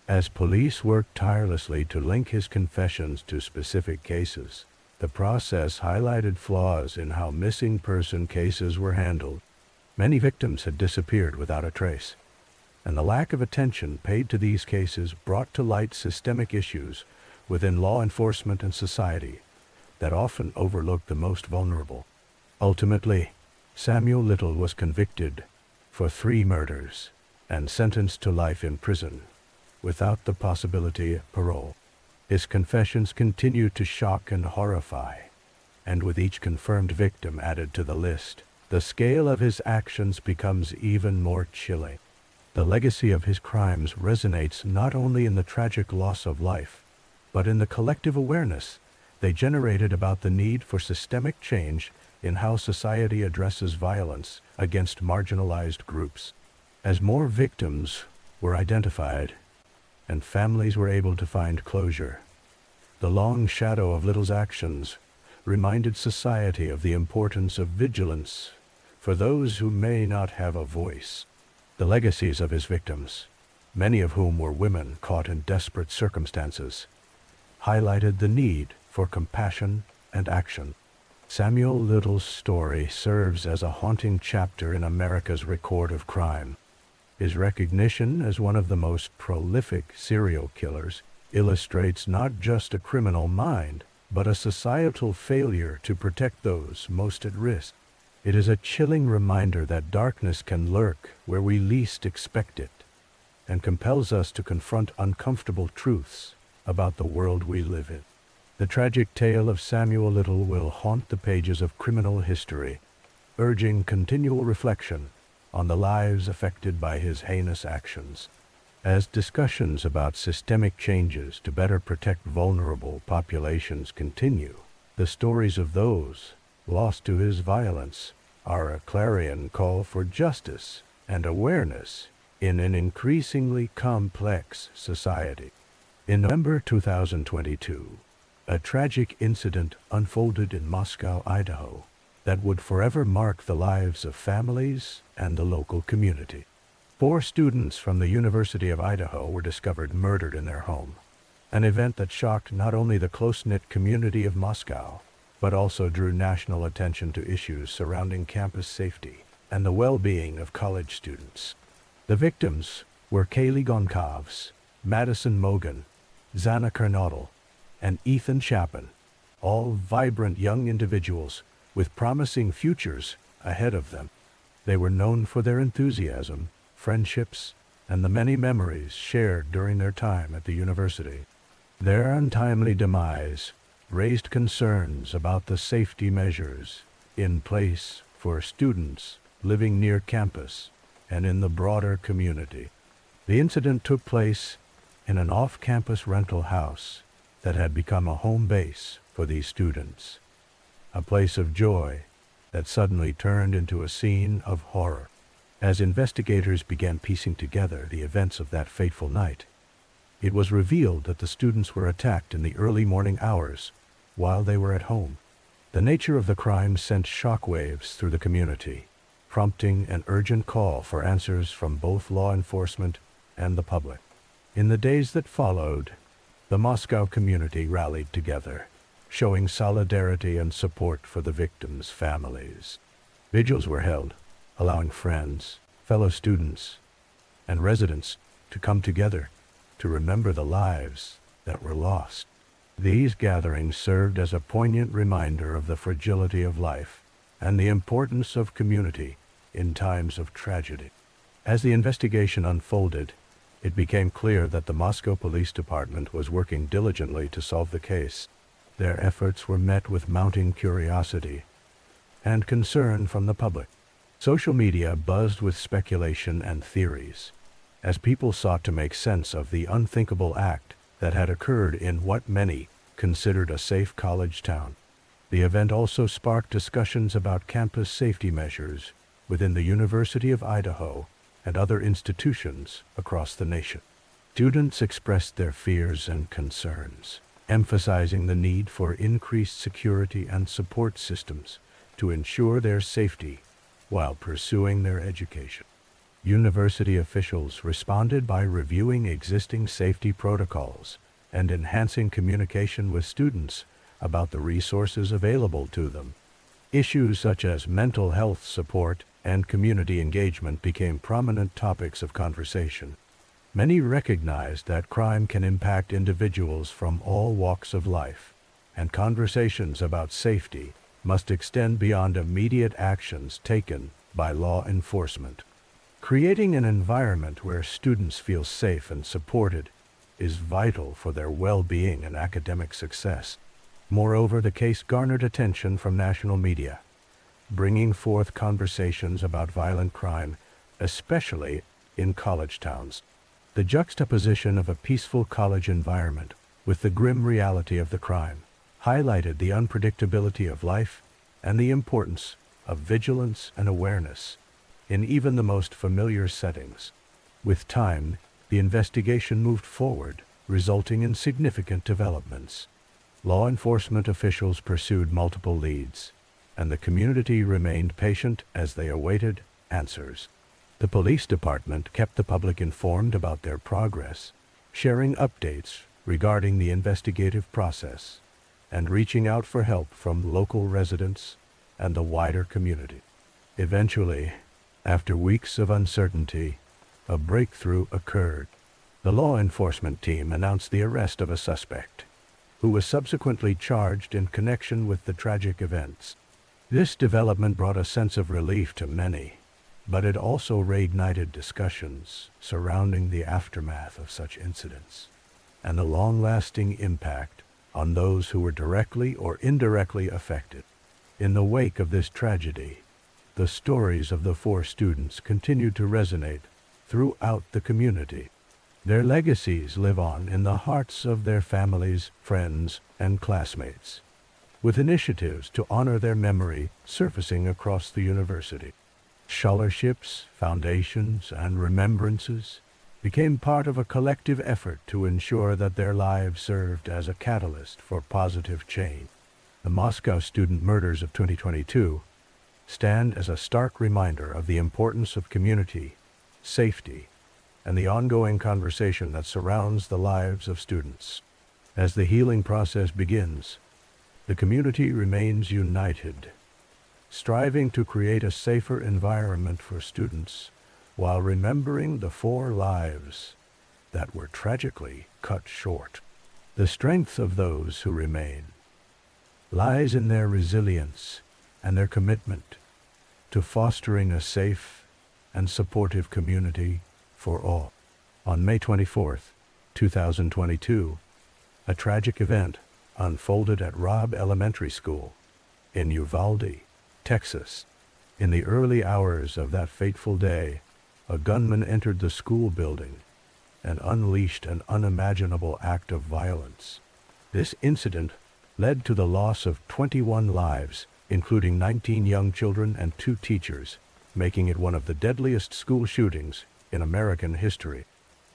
As police worked tirelessly to link his confessions to specific cases, the process highlighted flaws in how missing person cases were handled. Many victims had disappeared without a trace, and the lack of attention paid to these cases brought to light systemic issues within law enforcement and society that often overlooked the most vulnerable. Ultimately, Samuel Little was convicted for 3 murders and sentenced to life in prison, without the possibility of parole. His confessions continued to shock and horrify, and with each confirmed victim added to the list, the scale of his actions becomes even more chilling. The legacy of his crimes resonates not only in the tragic loss of life, but in the collective awareness they generated about the need for systemic change in how society addresses violence against marginalized groups. As more victims were identified and families were able to find closure, the long shadow of Little's actions reminded society of the importance of vigilance for those who may not have a voice. The legacies of his victims, many of whom were women caught in desperate circumstances, highlighted the need for compassion and action. Samuel Little's story serves as a haunting chapter in America's record of crime. His recognition as one of the most prolific serial killers illustrates not just a criminal mind, but a societal failure to protect those most at risk. It is a chilling reminder that darkness can lurk where we least expect it, and compels us to confront uncomfortable truths about the world we live in. The tragic tale of Samuel Little will haunt the pages of criminal history, urging continual reflection on the lives affected by his heinous actions. As discussions about systemic changes to better protect vulnerable populations continue, the stories of those lost to his violence are a clarion call for justice and awareness in an increasingly complex society. In November 2022, a tragic incident unfolded in Moscow, Idaho, that would forever mark the lives of families and the local community. 4 students from the University of Idaho were discovered murdered in their home, an event that shocked not only the close-knit community of Moscow, but also drew national attention to issues surrounding campus safety and the well-being of college students. The victims were Kaylee Gonkovs, Madison Mogan, Xana Kernodle, and Ethan Chapin, all vibrant young individuals with promising futures ahead of them. They were known for their enthusiasm, friendships, and the many memories shared during their time at the university. Their untimely demise raised concerns about the safety measures in place for students living near campus and in the broader community. The incident took place in an off-campus rental house that had become a home base for these students, a place of joy that suddenly turned into a scene of horror. As investigators began piecing together the events of that fateful night, it was revealed that the students were attacked in the early morning hours while they were at home. The nature of the crime sent shockwaves through the community, prompting an urgent call for answers from both law enforcement and the public. In the days that followed, the Moscow community rallied together, showing solidarity and support for the victims' families. Vigils were held, allowing friends, fellow students, and residents to come together to remember the lives that were lost. These gatherings served as a poignant reminder of the fragility of life and the importance of community in times of tragedy. As the investigation unfolded, it became clear that the Moscow Police Department was working diligently to solve the case. Their efforts were met with mounting curiosity and concern from the public. Social media buzzed with speculation and theories, as people sought to make sense of the unthinkable act that had occurred in what many considered a safe college town. The event also sparked discussions about campus safety measures within the University of Idaho and other institutions across the nation. Students expressed their fears and concerns, emphasizing the need for increased security and support systems to ensure their safety while pursuing their education. University officials responded by reviewing existing safety protocols and enhancing communication with students about the resources available to them. Issues such as mental health support and community engagement became prominent topics of conversation. Many recognized that crime can impact individuals from all walks of life, and conversations about safety must extend beyond immediate actions taken by law enforcement. Creating an environment where students feel safe and supported is vital for their well-being and academic success. Moreover, the case garnered attention from national media, bringing forth conversations about violent crime, especially in college towns. The juxtaposition of a peaceful college environment with the grim reality of the crime highlighted the unpredictability of life and the importance of vigilance and awareness in even the most familiar settings. With time, the investigation moved forward, resulting in significant developments. Law enforcement officials pursued multiple leads, and the community remained patient as they awaited answers. The police department kept the public informed about their progress, sharing updates regarding the investigative process and reaching out for help from local residents and the wider community. Eventually, after weeks of uncertainty, a breakthrough occurred. The law enforcement team announced the arrest of a suspect, who was subsequently charged in connection with the tragic events. This development brought a sense of relief to many, but it also reignited discussions surrounding the aftermath of such incidents and the long-lasting impact on those who were directly or indirectly affected. In the wake of this tragedy, the stories of the four students continued to resonate throughout the community. Their legacies live on in the hearts of their families, friends, and classmates, with initiatives to honor their memory surfacing across the university. Scholarships, foundations, and remembrances became part of a collective effort to ensure that their lives served as a catalyst for positive change. The Moscow student murders of 2022 stand as a stark reminder of the importance of community, safety, and the ongoing conversation that surrounds the lives of students. As the healing process begins, the community remains united, striving to create a safer environment for students while remembering the four lives that were tragically cut short. The strength of those who remain lies in their resilience and their commitment to fostering a safe and supportive community for all. On May 24th, 2022, a tragic event unfolded at Robb Elementary School in Uvalde, Texas. In the early hours of that fateful day, a gunman entered the school building and unleashed an unimaginable act of violence. This incident led to the loss of 21 lives, including 19 young children and 2 teachers, making it one of the deadliest school shootings in American history.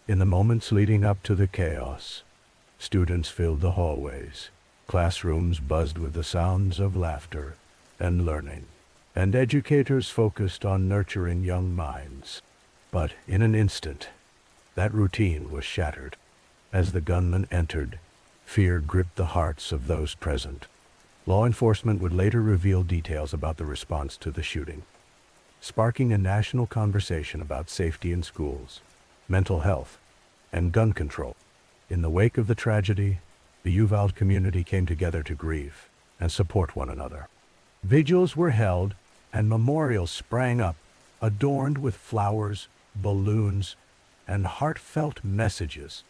In the moments leading up to the chaos, students filled the hallways, classrooms buzzed with the sounds of laughter and learning, and educators focused on nurturing young minds. But in an instant, that routine was shattered. As the gunman entered, fear gripped the hearts of those present. Law enforcement would later reveal details about the response to the shooting, sparking a national conversation about safety in schools, mental health, and gun control. In the wake of the tragedy, the Uvalde community came together to grieve and support one another. Vigils were held and memorials sprang up, adorned with flowers, balloons, and heartfelt messages.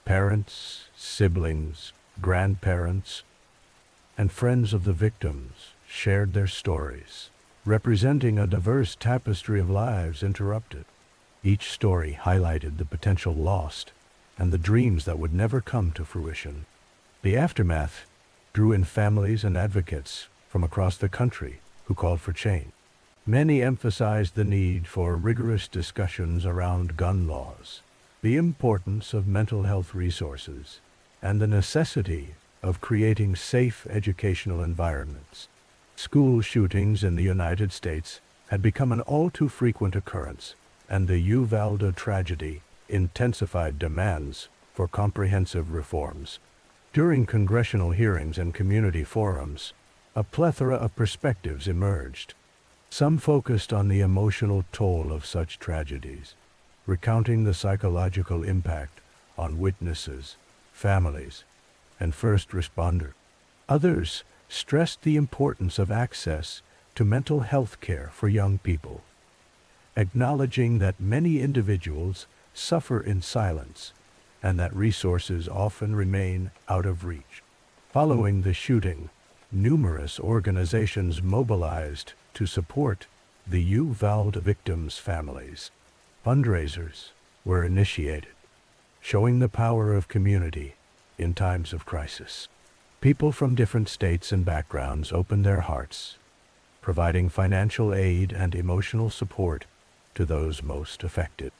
Parents, siblings, grandparents, and friends of the victims shared their stories, representing a diverse tapestry of lives interrupted. Each story highlighted the potential lost and the dreams that would never come to fruition. The aftermath drew in families and advocates from across the country who called for change. Many emphasized the need for rigorous discussions around gun laws, the importance of mental health resources, and the necessity of creating safe educational environments. School shootings in the United States had become an all-too-frequent occurrence, and the Uvalde tragedy intensified demands for comprehensive reforms. During congressional hearings and community forums, a plethora of perspectives emerged. Some focused on the emotional toll of such tragedies, recounting the psychological impact on witnesses, families, and first responders. Others stressed the importance of access to mental health care for young people, acknowledging that many individuals suffer in silence and that resources often remain out of reach. Following the shooting, numerous organizations mobilized to support the Uvalde victims' families. Fundraisers were initiated, showing the power of community in times of crisis. People from different states and backgrounds opened their hearts, providing financial aid and emotional support to those most affected.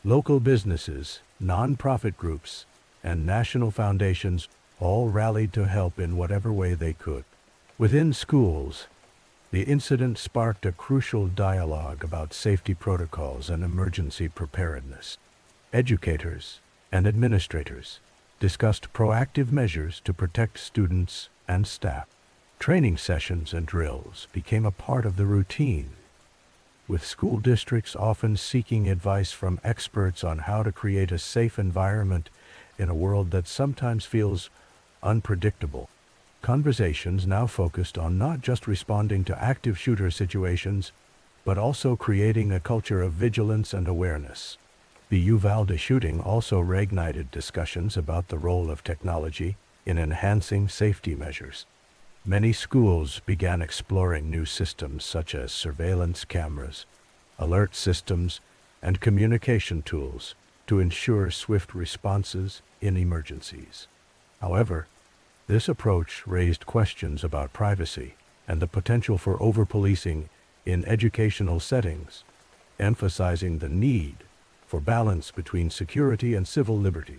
Local businesses, nonprofit groups, and national foundations all rallied to help in whatever way they could. Within schools, the incident sparked a crucial dialogue about safety protocols and emergency preparedness. Educators and administrators discussed proactive measures to protect students and staff. Training sessions and drills became a part of the routine, with school districts often seeking advice from experts on how to create a safe environment in a world that sometimes feels unpredictable. Conversations now focused on not just responding to active shooter situations, but also creating a culture of vigilance and awareness. The Uvalde shooting also reignited discussions about the role of technology in enhancing safety measures. Many schools began exploring new systems such as surveillance cameras, alert systems, and communication tools to ensure swift responses in emergencies. However, this approach raised questions about privacy and the potential for over-policing in educational settings, emphasizing the need for balance between security and civil liberty.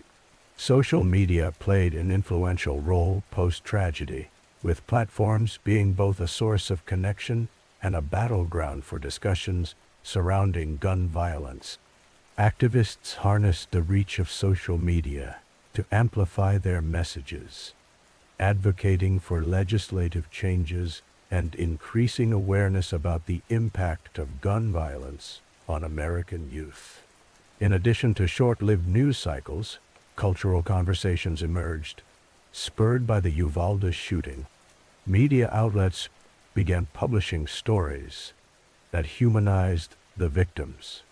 Social media played an influential role post-tragedy, with platforms being both a source of connection and a battleground for discussions surrounding gun violence. Activists harnessed the reach of social media to amplify their messages, advocating for legislative changes and increasing awareness about the impact of gun violence on American youth. In addition to short-lived news cycles, cultural conversations emerged, spurred by the Uvalde shooting. Media outlets began publishing stories that humanized the victims,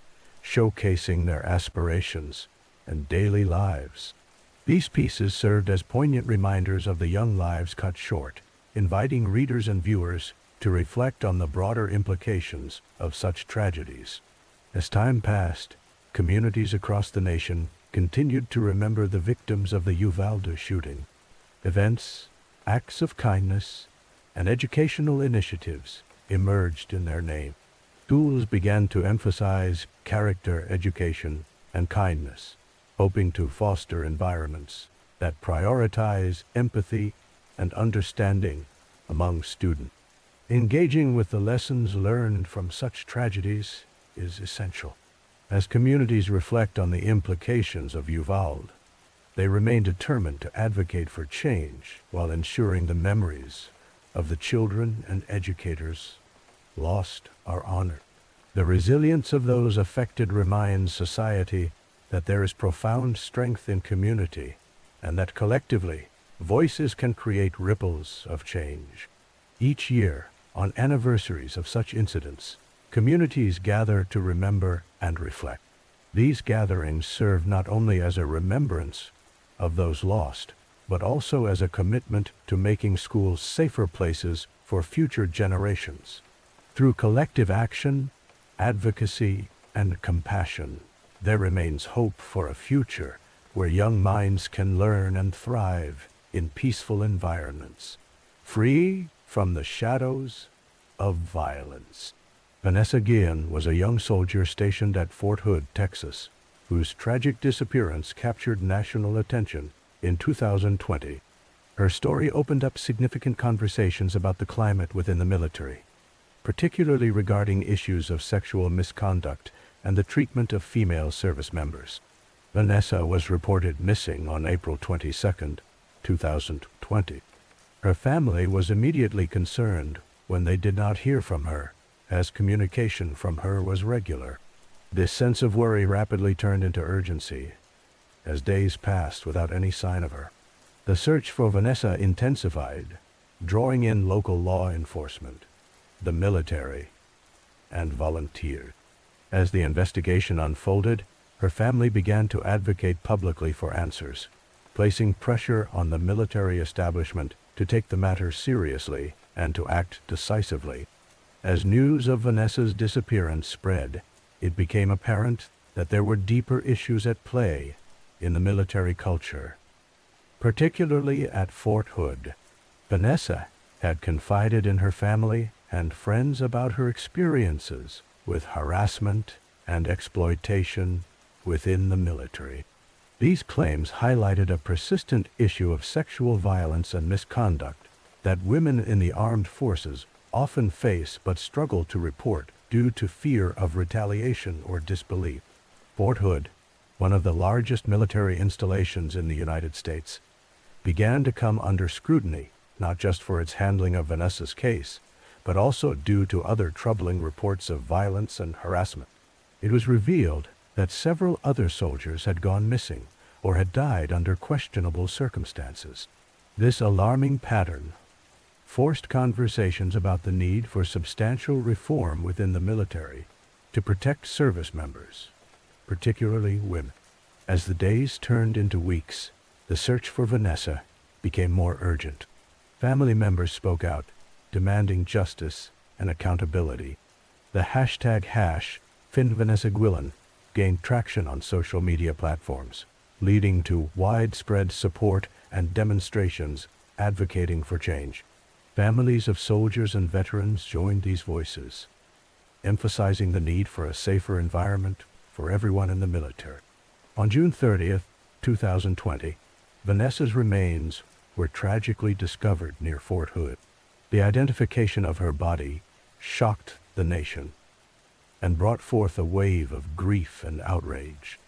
showcasing their aspirations and daily lives. These pieces served as poignant reminders of the young lives cut short, inviting readers and viewers to reflect on the broader implications of such tragedies. As time passed, communities across the nation continued to remember the victims of the Uvalde shooting. Events, acts of kindness, and educational initiatives emerged in their name. Schools began to emphasize character education and kindness, hoping to foster environments that prioritize empathy and understanding among students. Engaging with the lessons learned from such tragedies is essential. As communities reflect on the implications of Uvalde, they remain determined to advocate for change while ensuring the memories of the children and educators lost are honored. The resilience of those affected reminds society that there is profound strength in community and that collectively, voices can create ripples of change. Each year, on anniversaries of such incidents, communities gather to remember and reflect. These gatherings serve not only as a remembrance of those lost, but also as a commitment to making schools safer places for future generations. Through collective action, advocacy, and compassion, there remains hope for a future where young minds can learn and thrive in peaceful environments, free from the shadows of violence. Vanessa Guillen was a young soldier stationed at Fort Hood, Texas, whose tragic disappearance captured national attention in 2020. Her story opened up significant conversations about the climate within the military, particularly regarding issues of sexual misconduct and the treatment of female service members. Vanessa was reported missing on April 22, 2020. Her family was immediately concerned when they did not hear from her, as communication from her was regular. This sense of worry rapidly turned into urgency as days passed without any sign of her. The search for Vanessa intensified, drawing in local law enforcement, the military, and volunteers. As the investigation unfolded, her family began to advocate publicly for answers, placing pressure on the military establishment to take the matter seriously and to act decisively. As news of Vanessa's disappearance spread, it became apparent that there were deeper issues at play in the military culture, particularly at Fort Hood. Vanessa had confided in her family and friends about her experiences with harassment and exploitation within the military. These claims highlighted a persistent issue of sexual violence and misconduct that women in the armed forces often face but struggle to report due to fear of retaliation or disbelief. Fort Hood, one of the largest military installations in the United States, began to come under scrutiny not just for its handling of Vanessa's case, but also due to other troubling reports of violence and harassment. It was revealed that several other soldiers had gone missing or had died under questionable circumstances. This alarming pattern forced conversations about the need for substantial reform within the military to protect service members, particularly women. As the days turned into weeks, the search for Vanessa became more urgent. Family members spoke out, demanding justice and accountability. The hashtag #FindVanessaGuillen gained traction on social media platforms, leading to widespread support and demonstrations advocating for change. Families of soldiers and veterans joined these voices, emphasizing the need for a safer environment for everyone in the military. On June 30th, 2020, Vanessa's remains were tragically discovered near Fort Hood. The identification of her body shocked the nation and brought forth a wave of grief and outrage.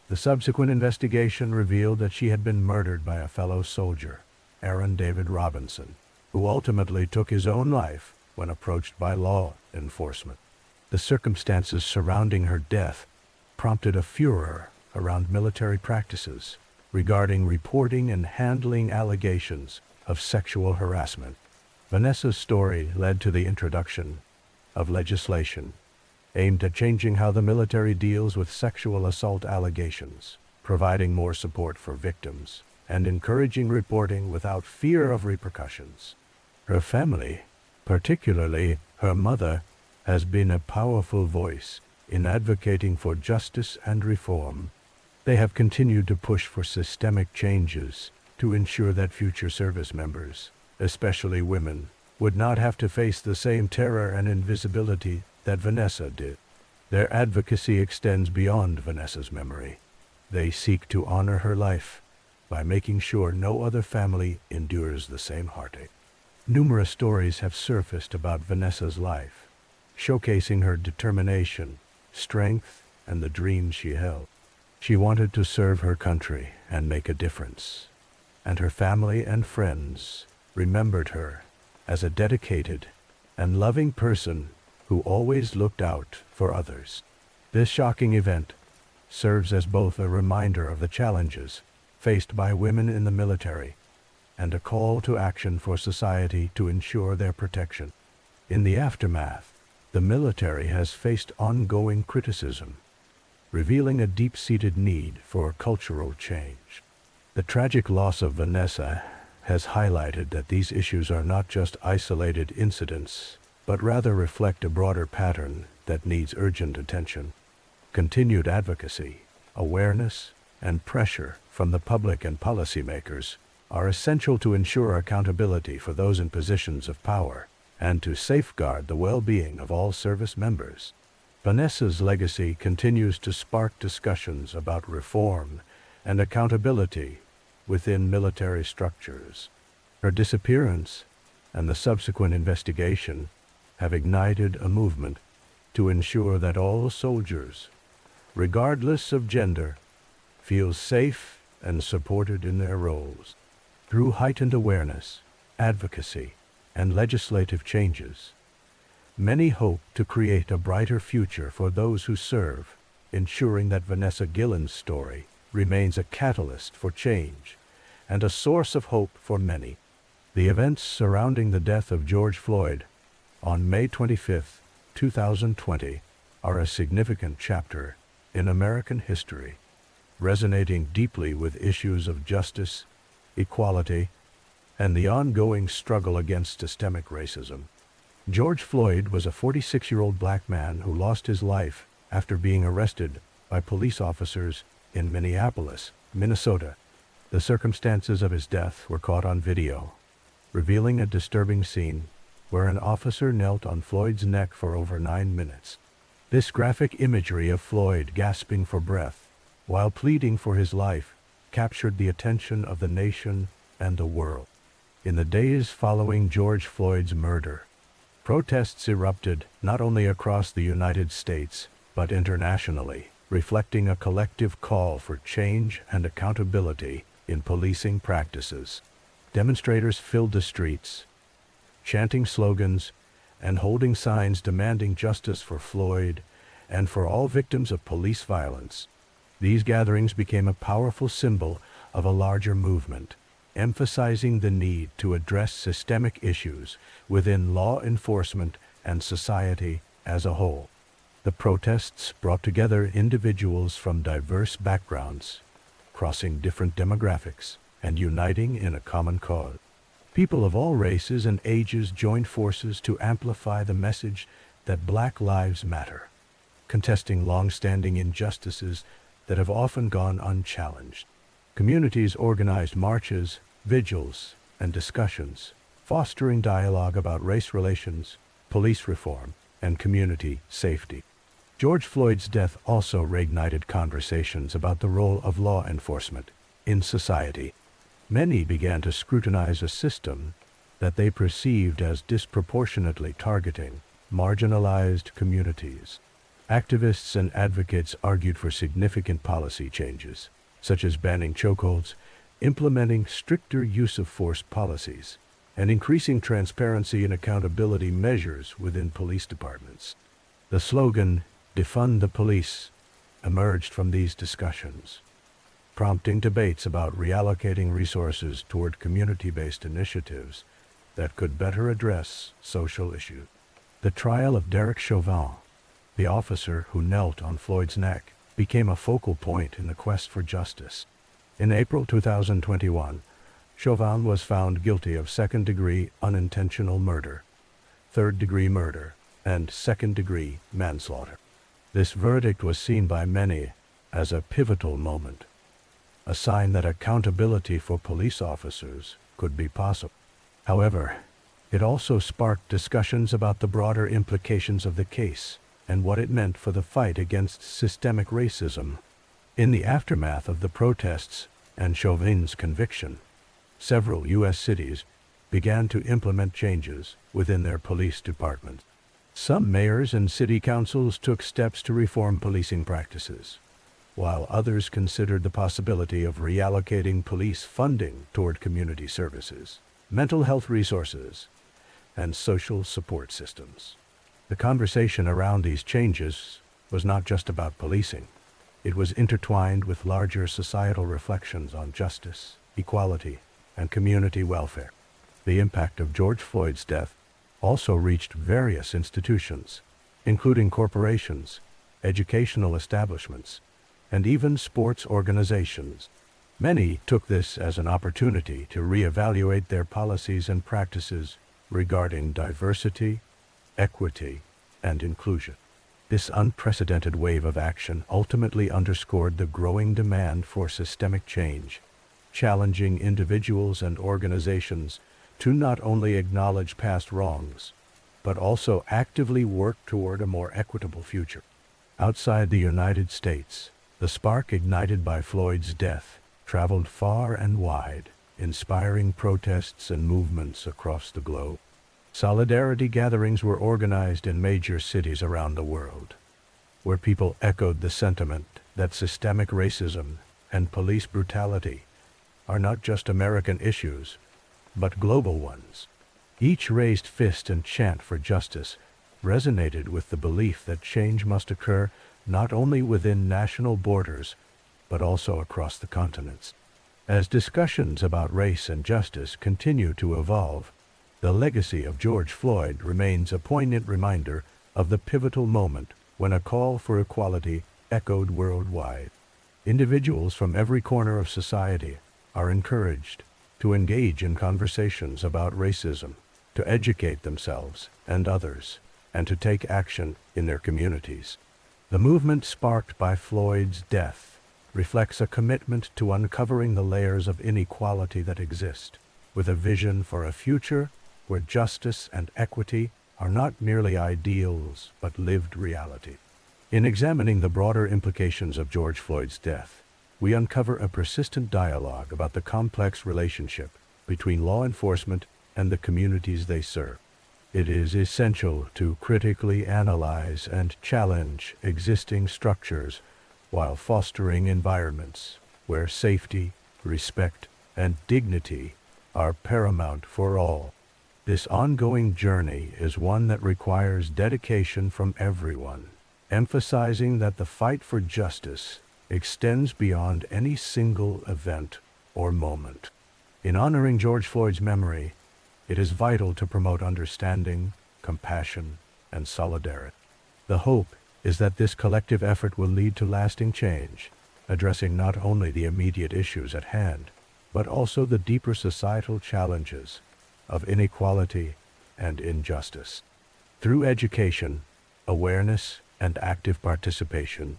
The subsequent investigation revealed that she had been murdered by a fellow soldier, Aaron David Robinson, who ultimately took his own life when approached by law enforcement. The circumstances surrounding her death prompted a furor around military practices regarding reporting and handling allegations of sexual harassment. Vanessa's story led to the introduction of legislation aimed at changing how the military deals with sexual assault allegations, providing more support for victims, and encouraging reporting without fear of repercussions. Her family, particularly her mother, has been a powerful voice in advocating for justice and reform. They have continued to push for systemic changes to ensure that future service members, especially women, would not have to face the same terror and invisibility that Vanessa did. Their advocacy extends beyond Vanessa's memory. They seek to honor her life by making sure no other family endures the same heartache. Numerous stories have surfaced about Vanessa's life, showcasing her determination, strength, and the dreams she held. She wanted to serve her country and make a difference, and her family and friends remembered her as a dedicated and loving person who always looked out for others. This shocking event serves as both a reminder of the challenges faced by women in the military and a call to action for society to ensure their protection. In the aftermath, the military has faced ongoing criticism, revealing a deep-seated need for cultural change. The tragic loss of Vanessa has highlighted that these issues are not just isolated incidents, but rather reflect a broader pattern that needs urgent attention. Continued advocacy, awareness, and pressure from the public and policymakers are essential to ensure accountability for those in positions of power and to safeguard the well-being of all service members. Vanessa's legacy continues to spark discussions about reform and accountability within military structures. Her disappearance and the subsequent investigation have ignited a movement to ensure that all soldiers, regardless of gender, feel safe and supported in their roles. Through heightened awareness, advocacy, and legislative changes, many hope to create a brighter future for those who serve, ensuring that Vanessa Guillen's story remains a catalyst for change and a source of hope for many. The events surrounding the death of George Floyd on May 25, 2020, are a significant chapter in American history, resonating deeply with issues of justice, equality, and the ongoing struggle against systemic racism. George Floyd was a 46-year-old black man who lost his life after being arrested by police officers in Minneapolis, Minnesota. The circumstances of his death were caught on video, revealing a disturbing scene where an officer knelt on Floyd's neck for over 9 minutes. This graphic imagery of Floyd gasping for breath while pleading for his life captured the attention of the nation and the world. In the days following George Floyd's murder, protests erupted not only across the United States, but internationally, reflecting a collective call for change and accountability in policing practices. Demonstrators filled the streets, chanting slogans and holding signs demanding justice for Floyd and for all victims of police violence. These gatherings became a powerful symbol of a larger movement, emphasizing the need to address systemic issues within law enforcement and society as a whole. The protests brought together individuals from diverse backgrounds, crossing different demographics and uniting in a common cause. People of all races and ages joined forces to amplify the message that Black Lives Matter, contesting long-standing injustices that have often gone unchallenged. Communities organized marches, vigils, and discussions, fostering dialogue about race relations, police reform, and community safety. George Floyd's death also reignited conversations about the role of law enforcement in society. Many began to scrutinize a system that they perceived as disproportionately targeting marginalized communities. Activists and advocates argued for significant policy changes, such as banning chokeholds, implementing stricter use of force policies, and increasing transparency and accountability measures within police departments. The slogan, "Defund the Police," emerged from these discussions, prompting debates about reallocating resources toward community-based initiatives that could better address social issues. The trial of Derek Chauvin, the officer who knelt on Floyd's neck, became a focal point in the quest for justice. In April 2021, Chauvin was found guilty of second-degree unintentional murder, third-degree murder, and second-degree manslaughter. This verdict was seen by many as a pivotal moment, a sign that accountability for police officers could be possible. However, it also sparked discussions about the broader implications of the case and what it meant for the fight against systemic racism. In the aftermath of the protests and Chauvin's conviction, several U.S. cities began to implement changes within their police departments. Some mayors and city councils took steps to reform policing practices, while others considered the possibility of reallocating police funding toward community services, mental health resources, and social support systems. The conversation around these changes was not just about policing. It was intertwined with larger societal reflections on justice, equality, and community welfare. The impact of George Floyd's death also reached various institutions, including corporations, educational establishments, and even sports organizations. Many took this as an opportunity to reevaluate their policies and practices regarding diversity, equity, and inclusion. This unprecedented wave of action ultimately underscored the growing demand for systemic change, challenging individuals and organizations to not only acknowledge past wrongs, but also actively work toward a more equitable future. Outside the United States, the spark ignited by Floyd's death traveled far and wide, inspiring protests and movements across the globe. Solidarity gatherings were organized in major cities around the world, where people echoed the sentiment that systemic racism and police brutality are not just American issues, but global ones. Each raised fist and chant for justice resonated with the belief that change must occur not only within national borders, but also across the continents. As discussions about race and justice continue to evolve, the legacy of George Floyd remains a poignant reminder of the pivotal moment when a call for equality echoed worldwide. Individuals from every corner of society are encouraged to engage in conversations about racism, to educate themselves and others, and to take action in their communities. The movement sparked by Floyd's death reflects a commitment to uncovering the layers of inequality that exist, with a vision for a future where justice and equity are not merely ideals but lived reality. In examining the broader implications of George Floyd's death, we uncover a persistent dialogue about the complex relationship between law enforcement and the communities they serve. It is essential to critically analyze and challenge existing structures while fostering environments where safety, respect, and dignity are paramount for all. This ongoing journey is one that requires dedication from everyone, emphasizing that the fight for justice extends beyond any single event or moment. In honoring George Floyd's memory, it is vital to promote understanding, compassion, and solidarity. The hope is that this collective effort will lead to lasting change, addressing not only the immediate issues at hand, but also the deeper societal challenges of inequality and injustice. Through education, awareness, and active participation,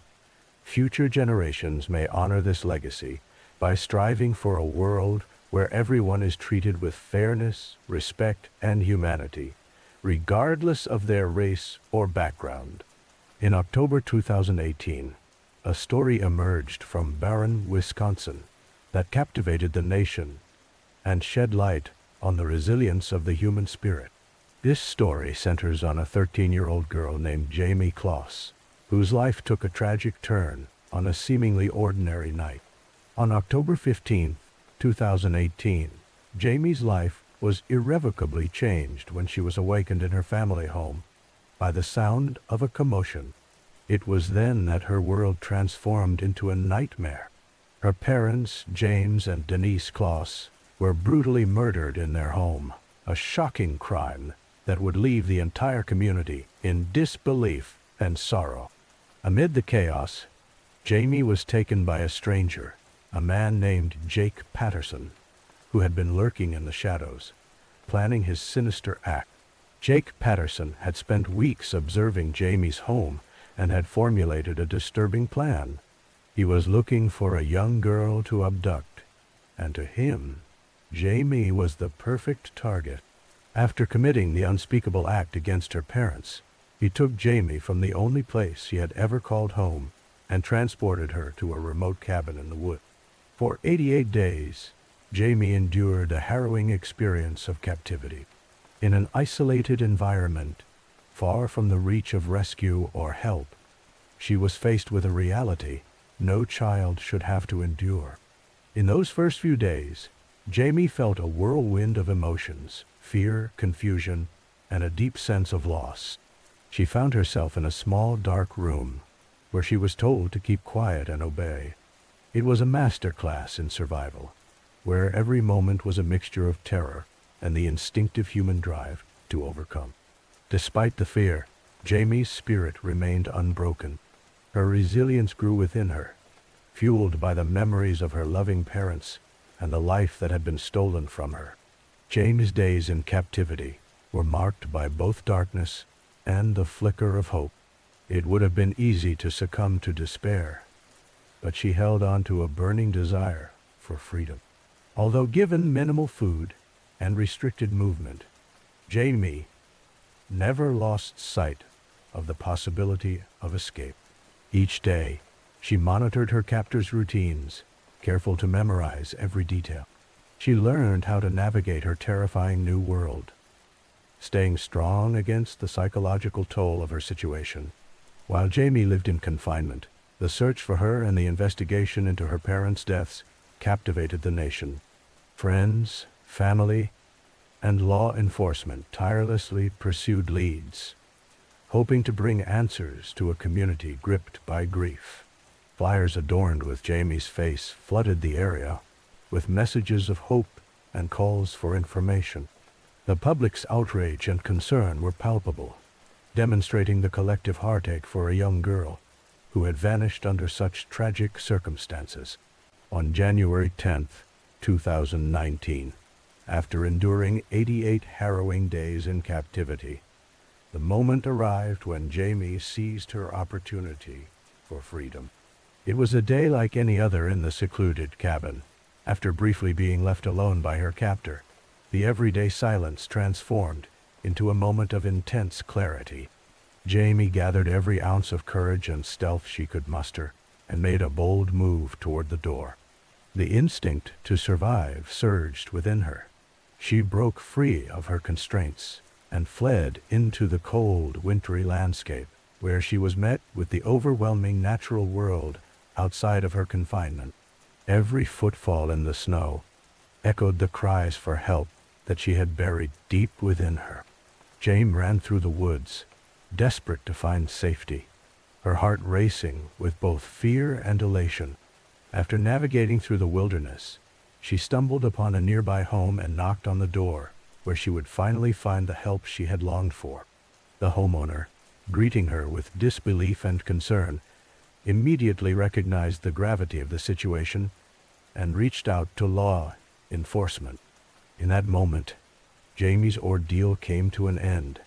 future generations may honor this legacy by striving for a world where everyone is treated with fairness, respect, and humanity, regardless of their race or background. In October 2018, a story emerged from Barron, Wisconsin, that captivated the nation and shed light on the resilience of the human spirit. This story centers on a 13-year-old girl named Jayme Kloss, whose life took a tragic turn on a seemingly ordinary night. On October 15, 2018, Jayme's life was irrevocably changed when she was awakened in her family home by the sound of a commotion. It was then that her world transformed into a nightmare. Her parents, James and Denise Kloss, were brutally murdered in their home, a shocking crime that would leave the entire community in disbelief and sorrow. Amid the chaos, Jayme was taken by a stranger, a man named Jake Patterson, who had been lurking in the shadows, planning his sinister act. Jake Patterson had spent weeks observing Jayme's home and had formulated a disturbing plan. He was looking for a young girl to abduct, and to him, Jayme was the perfect target. After committing the unspeakable act against her parents, he took Jayme from the only place she had ever called home and transported her to a remote cabin in the woods. For 88 days, Jayme endured a harrowing experience of captivity. In an isolated environment, far from the reach of rescue or help, she was faced with a reality no child should have to endure. In those first few days, Jayme felt a whirlwind of emotions, fear, confusion, and a deep sense of loss. She found herself in a small, dark room, where she was told to keep quiet and obey. It was a master class in survival, where every moment was a mixture of terror and the instinctive human drive to overcome. Despite the fear, Jayme's spirit remained unbroken. Her resilience grew within her, fueled by the memories of her loving parents and the life that had been stolen from her. Jayme's days in captivity were marked by both darkness and the flicker of hope. It would have been easy to succumb to despair, but she held on to a burning desire for freedom. Although given minimal food and restricted movement, Jayme never lost sight of the possibility of escape. Each day, she monitored her captor's routines, careful to memorize every detail. She learned how to navigate her terrifying new world, staying strong against the psychological toll of her situation. While Jayme lived in confinement, the search for her and the investigation into her parents' deaths captivated the nation. Friends, family, and law enforcement tirelessly pursued leads, hoping to bring answers to a community gripped by grief. Flyers adorned with Jayme's face flooded the area, with messages of hope and calls for information. The public's outrage and concern were palpable, demonstrating the collective heartache for a young girl who had vanished under such tragic circumstances. On January 10, 2019, after enduring 88 harrowing days in captivity, the moment arrived when Jayme seized her opportunity for freedom. It was a day like any other in the secluded cabin. After briefly being left alone by her captor, the everyday silence transformed into a moment of intense clarity. Jayme gathered every ounce of courage and stealth she could muster and made a bold move toward the door. The instinct to survive surged within her. She broke free of her constraints and fled into the cold, wintry landscape, where she was met with the overwhelming natural world outside of her confinement. Every footfall in the snow, echoed the cries for help that she had buried deep within her. Jayme ran through the woods, desperate to find safety, her heart racing with both fear and elation. After navigating through the wilderness, she stumbled upon a nearby home and knocked on the door, where she would finally find the help she had longed for. The homeowner, greeting her with disbelief and concern, immediately recognized the gravity of the situation and reached out to law enforcement. In that moment, Jayme's ordeal came to an end,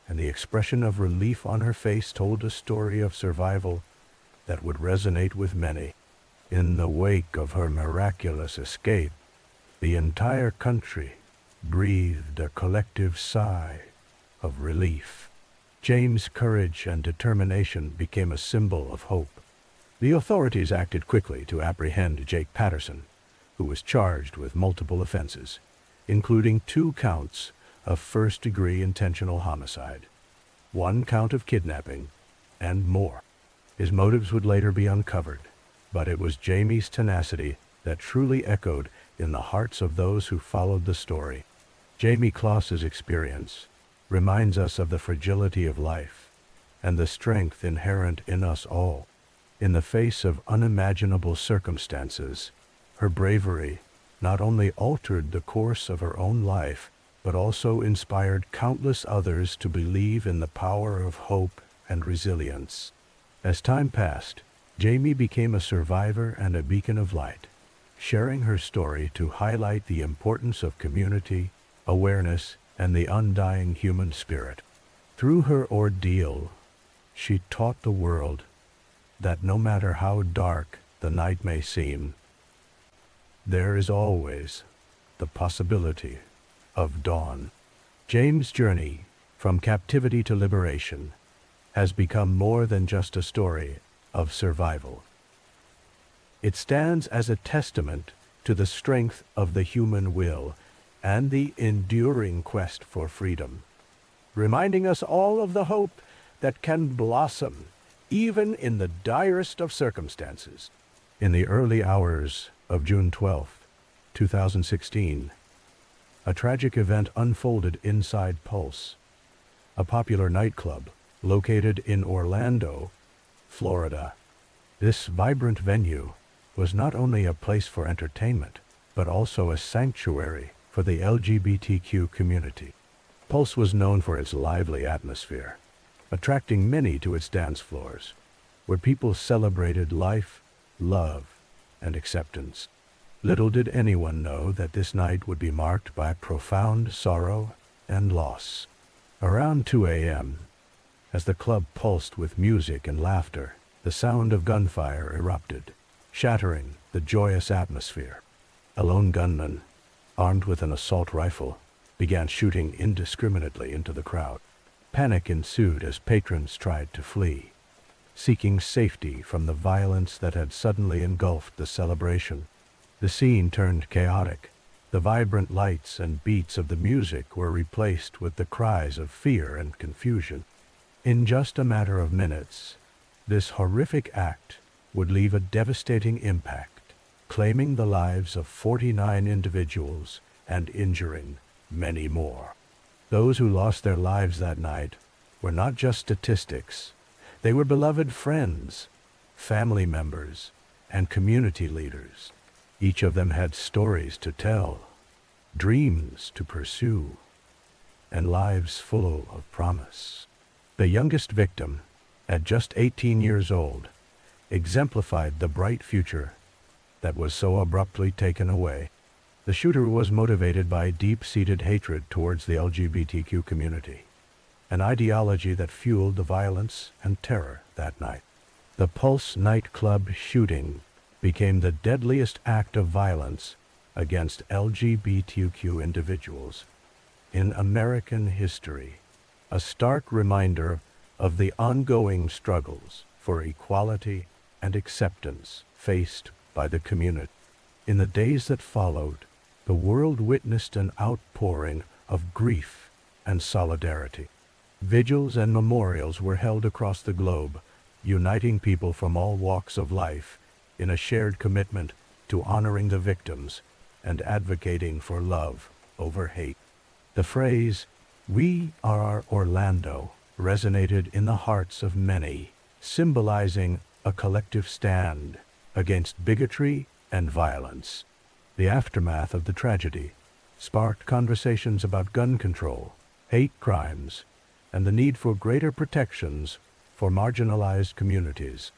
and the expression of relief on her face told a story of survival that would resonate with many. In the wake of her miraculous escape, the entire country breathed a collective sigh of relief. Jayme's courage and determination became a symbol of hope. The authorities acted quickly to apprehend Jake Patterson, who was charged with multiple offenses, including 2 counts of first-degree intentional homicide, 1 count of kidnapping, and more. His motives would later be uncovered, but it was Jayme's tenacity that truly echoed in the hearts of those who followed the story. Jayme Closs's experience reminds us of the fragility of life and the strength inherent in us all. In the face of unimaginable circumstances, her bravery not only altered the course of her own life, but also inspired countless others to believe in the power of hope and resilience. As time passed, Jayme became a survivor and a beacon of light, sharing her story to highlight the importance of community, awareness, and the undying human spirit. Through her ordeal, she taught the world that no matter how dark the night may seem, there is always the possibility of dawn. Jayme's journey from captivity to liberation has become more than just a story of survival. It stands as a testament to the strength of the human will and the enduring quest for freedom, reminding us all of the hope that can blossom even in the direst of circumstances. In the early hours of June 12, 2016, a tragic event unfolded inside Pulse, a popular nightclub located in Orlando, Florida. This vibrant venue was not only a place for entertainment, but also a sanctuary for the LGBTQ community. Pulse was known for its lively atmosphere, attracting many to its dance floors, where people celebrated life, love, and acceptance. Little did anyone know that this night would be marked by profound sorrow and loss. Around 2 a.m., as the club pulsed with music and laughter, the sound of gunfire erupted, shattering the joyous atmosphere. A lone gunman, armed with an assault rifle, began shooting indiscriminately into the crowd. Panic ensued as patrons tried to flee, seeking safety from the violence that had suddenly engulfed the celebration. The scene turned chaotic. The vibrant lights and beats of the music were replaced with the cries of fear and confusion. In just a matter of minutes, this horrific act would leave a devastating impact, claiming the lives of 49 individuals and injuring many more. Those who lost their lives that night were not just statistics. They were beloved friends, family members, and community leaders. Each of them had stories to tell, dreams to pursue, and lives full of promise. The youngest victim, at just 18 years old, exemplified the bright future that was so abruptly taken away. The shooter was motivated by deep-seated hatred towards the LGBTQ community, an ideology that fueled the violence and terror that night. The Pulse nightclub shooting became the deadliest act of violence against LGBTQ individuals in American history, a stark reminder of the ongoing struggles for equality and acceptance faced by the community. In the days that followed, the world witnessed an outpouring of grief and solidarity. Vigils and memorials were held across the globe, uniting people from all walks of life in a shared commitment to honoring the victims and advocating for love over hate. The phrase, "We are Orlando," resonated in the hearts of many, symbolizing a collective stand against bigotry and violence. The aftermath of the tragedy sparked conversations about gun control, hate crimes, and the need for greater protections for marginalized communities.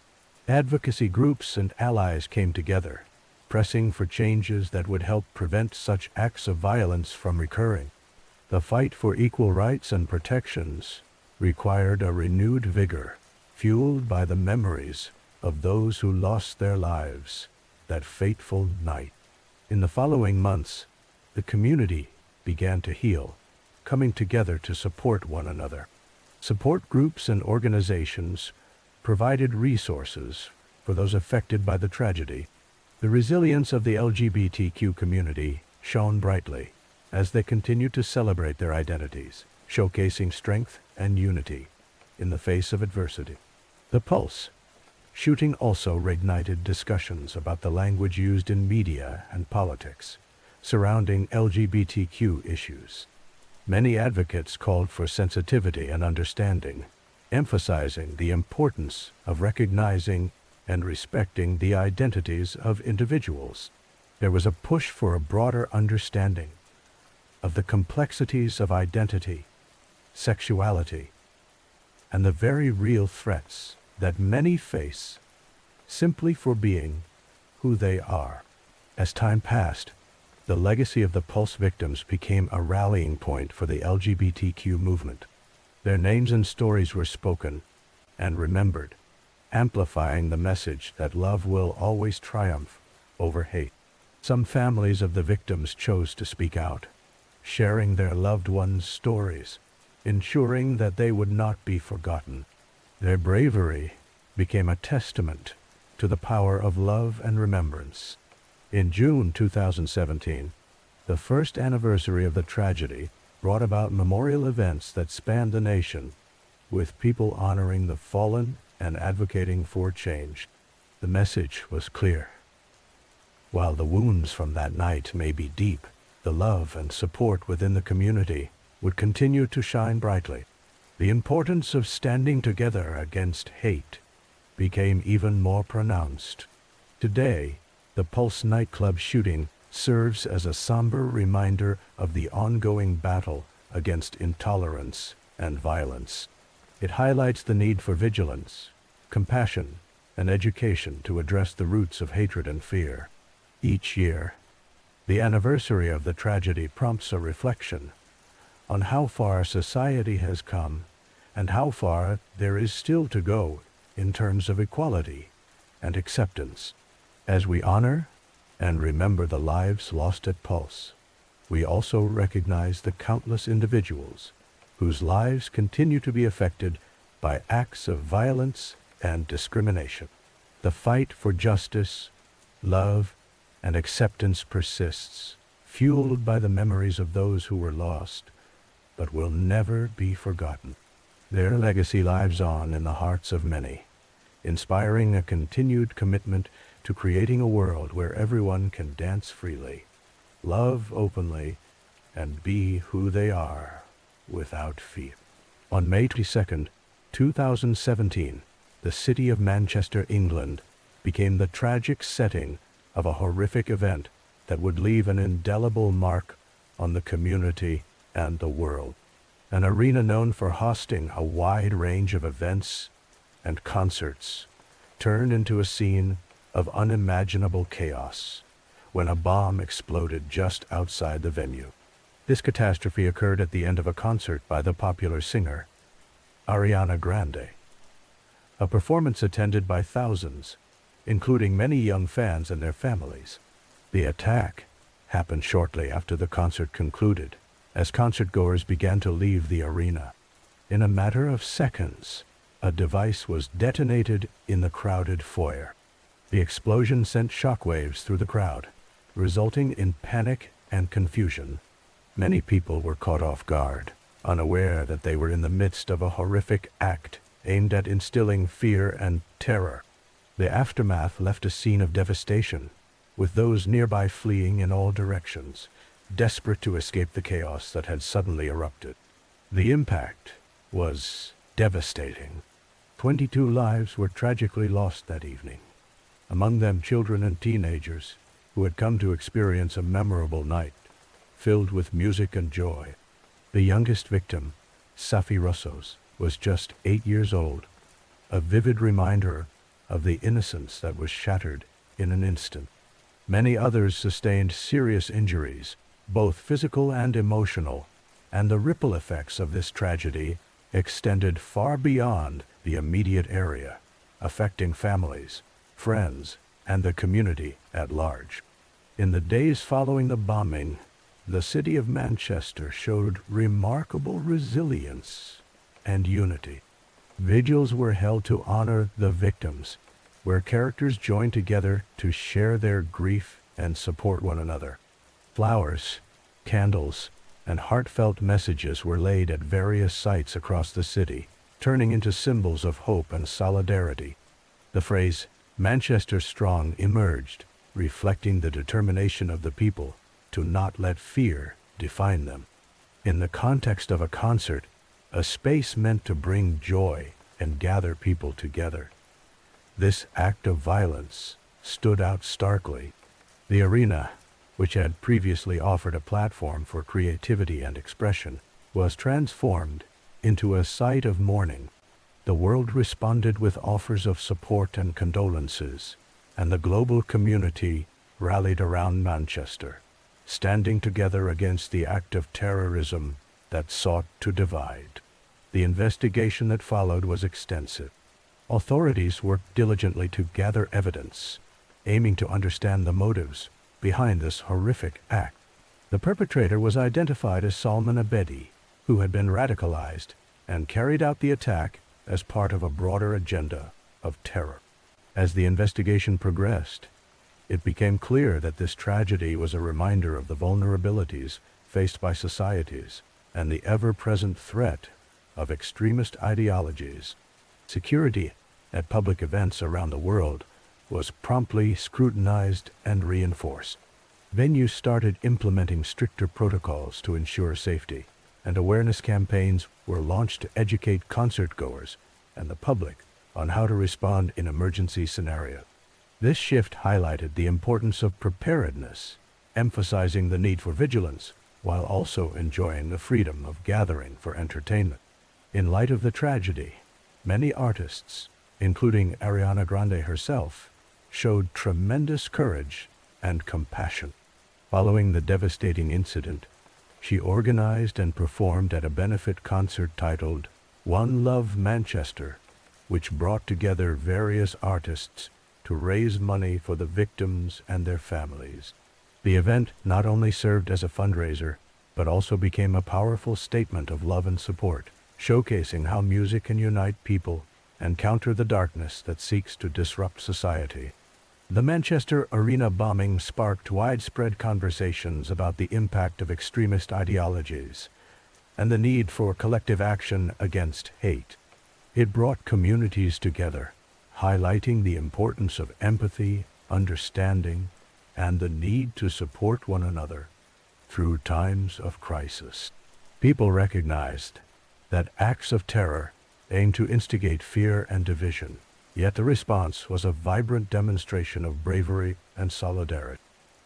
Advocacy groups and allies came together, pressing for changes that would help prevent such acts of violence from recurring. The fight for equal rights and protections required a renewed vigor, fueled by the memories of those who lost their lives that fateful night. In the following months, the community began to heal, coming together to support one another. Support groups and organizations provided resources for those affected by the tragedy. The resilience of the LGBTQ community shone brightly as they continued to celebrate their identities, showcasing strength and unity in the face of adversity. The Pulse shooting also reignited discussions about the language used in media and politics surrounding LGBTQ issues. Many advocates called for sensitivity and understanding, emphasizing the importance of recognizing and respecting the identities of individuals. There was a push for a broader understanding of the complexities of identity, sexuality, and the very real threats that many face simply for being who they are. As time passed, the legacy of the Pulse victims became a rallying point for the LGBTQ movement. Their names and stories were spoken and remembered, amplifying the message that love will always triumph over hate. Some families of the victims chose to speak out, sharing their loved ones' stories, ensuring that they would not be forgotten. Their bravery became a testament to the power of love and remembrance. In June 2017, the first anniversary of the tragedy brought about memorial events that spanned the nation, with people honoring the fallen and advocating for change. The message was clear. While the wounds from that night may be deep, the love and support within the community would continue to shine brightly. The importance of standing together against hate became even more pronounced. Today, the Pulse nightclub shooting serves as a somber reminder of the ongoing battle against intolerance and violence. It highlights the need for vigilance, compassion, and education to address the roots of hatred and fear. Each year, the anniversary of the tragedy prompts a reflection on how far society has come and how far there is still to go in terms of equality and acceptance. As we honor and remember the lives lost at Pulse, we also recognize the countless individuals whose lives continue to be affected by acts of violence and discrimination. The fight for justice, love, and acceptance persists, fueled by the memories of those who were lost, but will never be forgotten. Their legacy lives on in the hearts of many, inspiring a continued commitment to creating a world where everyone can dance freely, love openly, and be who they are without fear. On May 22, 2017, the city of Manchester, England, became the tragic setting of a horrific event that would leave an indelible mark on the community and the world. An arena known for hosting a wide range of events and concerts turned into a scene of unimaginable chaos when a bomb exploded just outside the venue. This catastrophe occurred at the end of a concert by the popular singer Ariana Grande, a performance attended by thousands, including many young fans and their families. The attack happened shortly after the concert concluded, as concertgoers began to leave the arena. In a matter of seconds, a device was detonated in the crowded foyer. The explosion sent shockwaves through the crowd, resulting in panic and confusion. Many people were caught off guard, unaware that they were in the midst of a horrific act aimed at instilling fear and terror. The aftermath left a scene of devastation, with those nearby fleeing in all directions, desperate to escape the chaos that had suddenly erupted. The impact was devastating. 22 lives were tragically lost that evening, among them children and teenagers who had come to experience a memorable night filled with music and joy. The youngest victim, Safi Russos, was just 8 years old, a vivid reminder of the innocence that was shattered in an instant. Many others sustained serious injuries, both physical and emotional, and the ripple effects of this tragedy extended far beyond the immediate area, affecting families, friends, and the community at large. In the days following the bombing, the city of Manchester showed remarkable resilience and unity. Vigils were held to honor the victims, where characters joined together to share their grief and support one another. Flowers, candles, and heartfelt messages were laid at various sites across the city, turning into symbols of hope and solidarity. The phrase, "Manchester Strong," emerged, reflecting the determination of the people to not let fear define them. In the context of a concert, a space meant to bring joy and gather people together, this act of violence stood out starkly. The arena, which had previously offered a platform for creativity and expression, was transformed into a site of mourning. The world responded with offers of support and condolences, and the global community rallied around Manchester, standing together against the act of terrorism that sought to divide. The investigation that followed was extensive. Authorities worked diligently to gather evidence, aiming to understand the motives behind this horrific act. The perpetrator was identified as Salman Abedi, who had been radicalized and carried out the attack as part of a broader agenda of terror. As the investigation progressed, it became clear that this tragedy was a reminder of the vulnerabilities faced by societies and the ever-present threat of extremist ideologies. Security at public events around the world was promptly scrutinized and reinforced. Venues started implementing stricter protocols to ensure safety, and awareness campaigns were launched to educate concertgoers and the public on how to respond in emergency scenarios. This shift highlighted the importance of preparedness, emphasizing the need for vigilance while also enjoying the freedom of gathering for entertainment. In light of the tragedy, many artists, including Ariana Grande herself, showed tremendous courage and compassion. Following the devastating incident, she organized and performed at a benefit concert titled One Love Manchester, which brought together various artists to raise money for the victims and their families. The event not only served as a fundraiser, but also became a powerful statement of love and support, showcasing how music can unite people and counter the darkness that seeks to disrupt society. The Manchester Arena bombing sparked widespread conversations about the impact of extremist ideologies and the need for collective action against hate. It brought communities together, highlighting the importance of empathy, understanding, and the need to support one another through times of crisis. People recognized that acts of terror aim to instigate fear and division, yet the response was a vibrant demonstration of bravery and solidarity.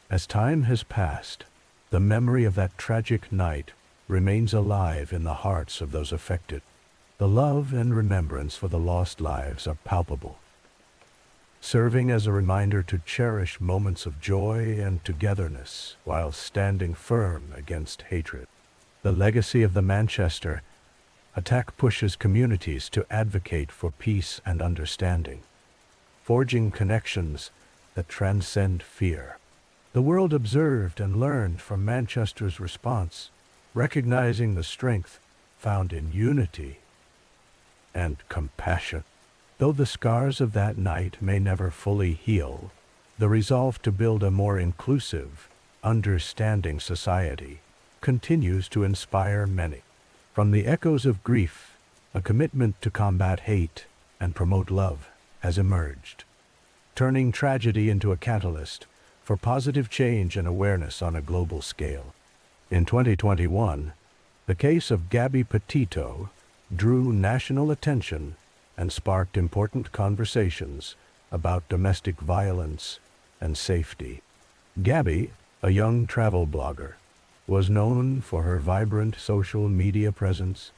As time has passed, the memory of that tragic night remains alive in the hearts of those affected. The love and remembrance for the lost lives are palpable, serving as a reminder to cherish moments of joy and togetherness while standing firm against hatred. The legacy of the Manchester attack pushes communities to advocate for peace and understanding, forging connections that transcend fear. The world observed and learned from Manchester's response, recognizing the strength found in unity and compassion. Though the scars of that night may never fully heal, the resolve to build a more inclusive, understanding society continues to inspire many. From the echoes of grief, a commitment to combat hate and promote love has emerged, turning tragedy into a catalyst for positive change and awareness on a global scale. In 2021, the case of Gabby Petito drew national attention and sparked important conversations about domestic violence and safety. Gabby, a young travel blogger, was known for her vibrant social media presence,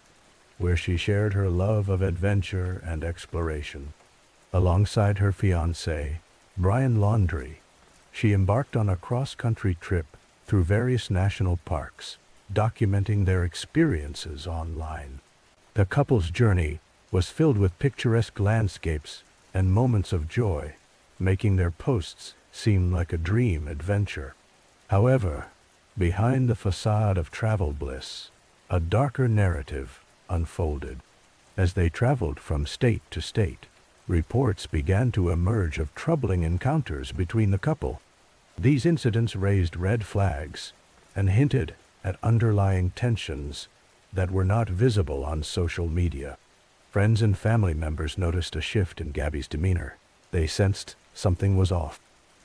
where she shared her love of adventure and exploration. Alongside her fiancé, Brian Laundrie, she embarked on a cross-country trip through various national parks, documenting their experiences online. The couple's journey was filled with picturesque landscapes and moments of joy, making their posts seem like a dream adventure. However, behind the facade of travel bliss, a darker narrative unfolded. As they traveled from state to state, reports began to emerge of troubling encounters between the couple. These incidents raised red flags and hinted at underlying tensions that were not visible on social media. Friends and family members noticed a shift in Gabby's demeanor. They sensed something was off.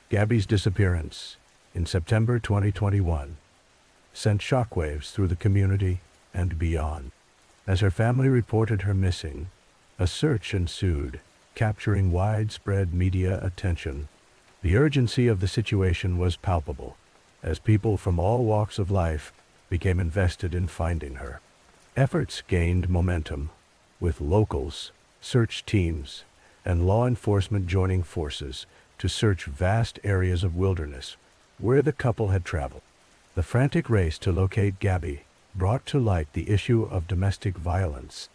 Gabby's disappearance in September 2021 sent shockwaves through the community and beyond. As her family reported her missing, a search ensued, capturing widespread media attention. The urgency of the situation was palpable, as people from all walks of life became invested in finding her. Efforts gained momentum, with locals, search teams, and law enforcement joining forces to search vast areas of wilderness where the couple had traveled. The frantic race to locate Gabby brought to light the issue of domestic violence.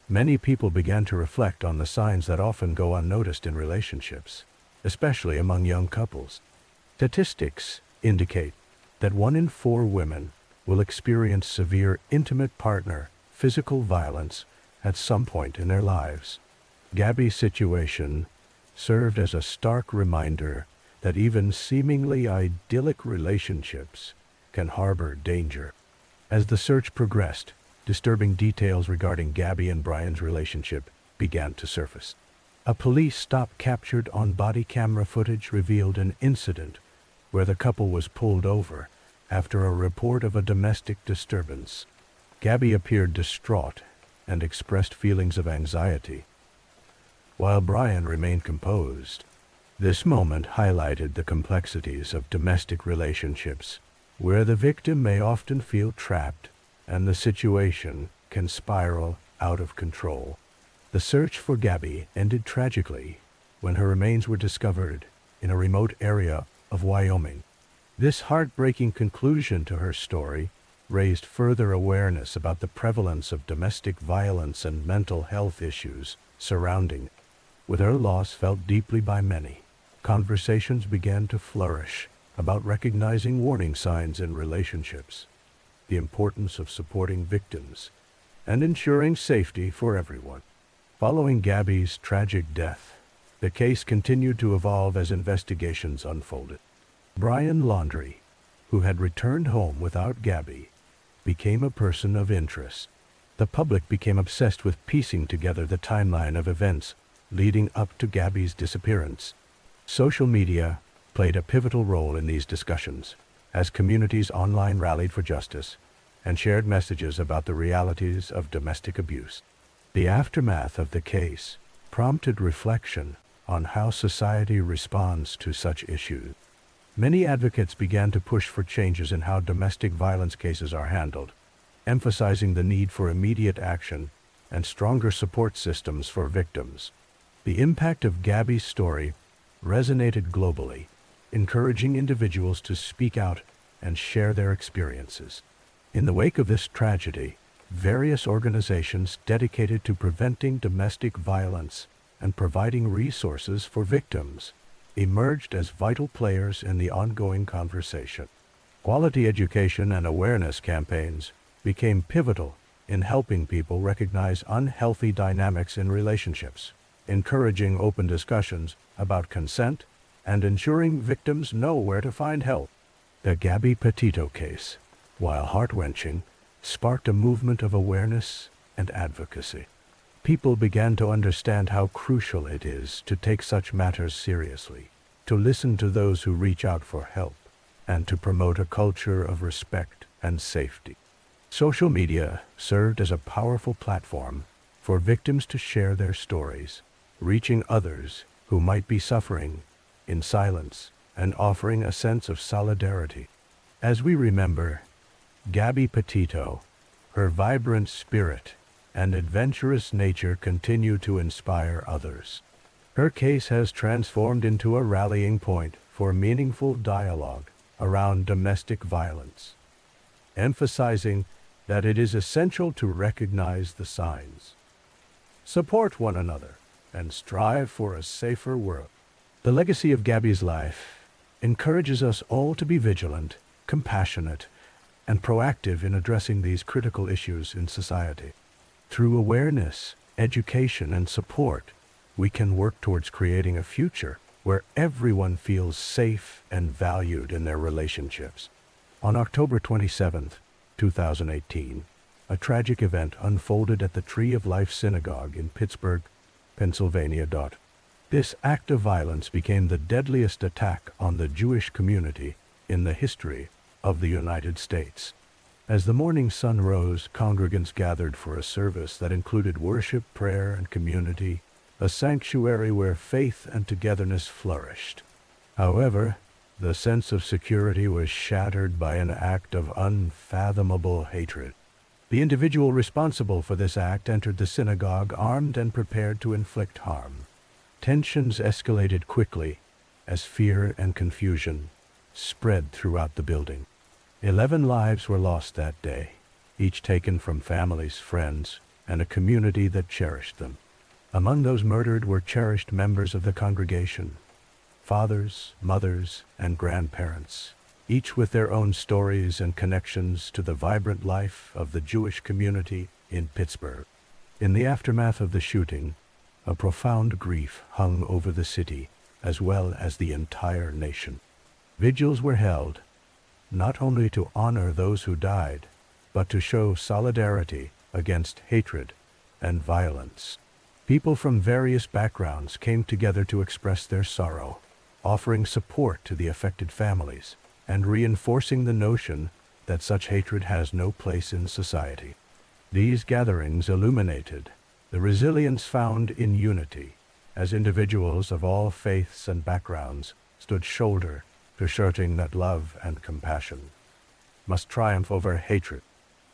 Many people began to reflect on the signs that often go unnoticed in relationships, especially among young couples. Statistics indicate that 1 in 4 women will experience severe intimate partner physical violence at some point in their lives. Gabby's situation served as a stark reminder that even seemingly idyllic relationships can harbor danger. As the search progressed, disturbing details regarding Gabby and Brian's relationship began to surface. A police stop captured on body camera footage revealed an incident where the couple was pulled over after a report of a domestic disturbance. Gabby appeared distraught and expressed feelings of anxiety, while Brian remained composed. This moment highlighted the complexities of domestic relationships, where the victim may often feel trapped and the situation can spiral out of control. The search for Gabby ended tragically when her remains were discovered in a remote area of Wyoming. This heartbreaking conclusion to her story raised further awareness about the prevalence of domestic violence and mental health issues surrounding it. With her loss felt deeply by many, conversations began to flourish about recognizing warning signs in relationships, the importance of supporting victims, and ensuring safety for everyone. Following Gabby's tragic death, the case continued to evolve as investigations unfolded. Brian Laundrie, who had returned home without Gabby, became a person of interest. The public became obsessed with piecing together the timeline of events leading up to Gabby's disappearance. Social media played a pivotal role in these discussions, as communities online rallied for justice and shared messages about the realities of domestic abuse. The aftermath of the case prompted reflection on how society responds to such issues. Many advocates began to push for changes in how domestic violence cases are handled, emphasizing the need for immediate action and stronger support systems for victims. The impact of Gabby's story resonated globally, encouraging individuals to speak out and share their experiences. In the wake of this tragedy, various organizations dedicated to preventing domestic violence and providing resources for victims emerged as vital players in the ongoing conversation. Quality education and awareness campaigns became pivotal in helping people recognize unhealthy dynamics in relationships, encouraging open discussions about consent, and ensuring victims know where to find help. The Gabby Petito case, while heart-wrenching, sparked a movement of awareness and advocacy. People began to understand how crucial it is to take such matters seriously, to listen to those who reach out for help, and to promote a culture of respect and safety. Social media served as a powerful platform for victims to share their stories, reaching others who might be suffering in silence and offering a sense of solidarity. As we remember Gabby Petito, her vibrant spirit and adventurous nature continue to inspire others. Her case has transformed into a rallying point for meaningful dialogue around domestic violence, emphasizing that it is essential to recognize the signs, support one another, and strive for a safer world. The legacy of Gabby's life encourages us all to be vigilant, compassionate, and proactive in addressing these critical issues in society. Through awareness, education, and support, we can work towards creating a future where everyone feels safe and valued in their relationships. On October 27, 2018, a tragic event unfolded at the Tree of Life Synagogue in Pittsburgh, Pennsylvania. This act of violence became the deadliest attack on the Jewish community in the history of the United States. As the morning sun rose, congregants gathered for a service that included worship, prayer, and community, a sanctuary where faith and togetherness flourished. However, the sense of security was shattered by an act of unfathomable hatred. The individual responsible for this act entered the synagogue armed and prepared to inflict harm. Tensions escalated quickly as fear and confusion spread throughout the building. 11 lives were lost that day, each taken from families, friends, and a community that cherished them. Among those murdered were cherished members of the congregation, fathers, mothers, and grandparents, each with their own stories and connections to the vibrant life of the Jewish community in Pittsburgh. In the aftermath of the shooting, a profound grief hung over the city as well as the entire nation. Vigils were held, not only to honor those who died, but to show solidarity against hatred and violence. People from various backgrounds came together to express their sorrow, offering support to the affected families, and reinforcing the notion that such hatred has no place in society. These gatherings illuminated the resilience found in unity, as individuals of all faiths and backgrounds stood shoulder to shoulder that love and compassion must triumph over hatred.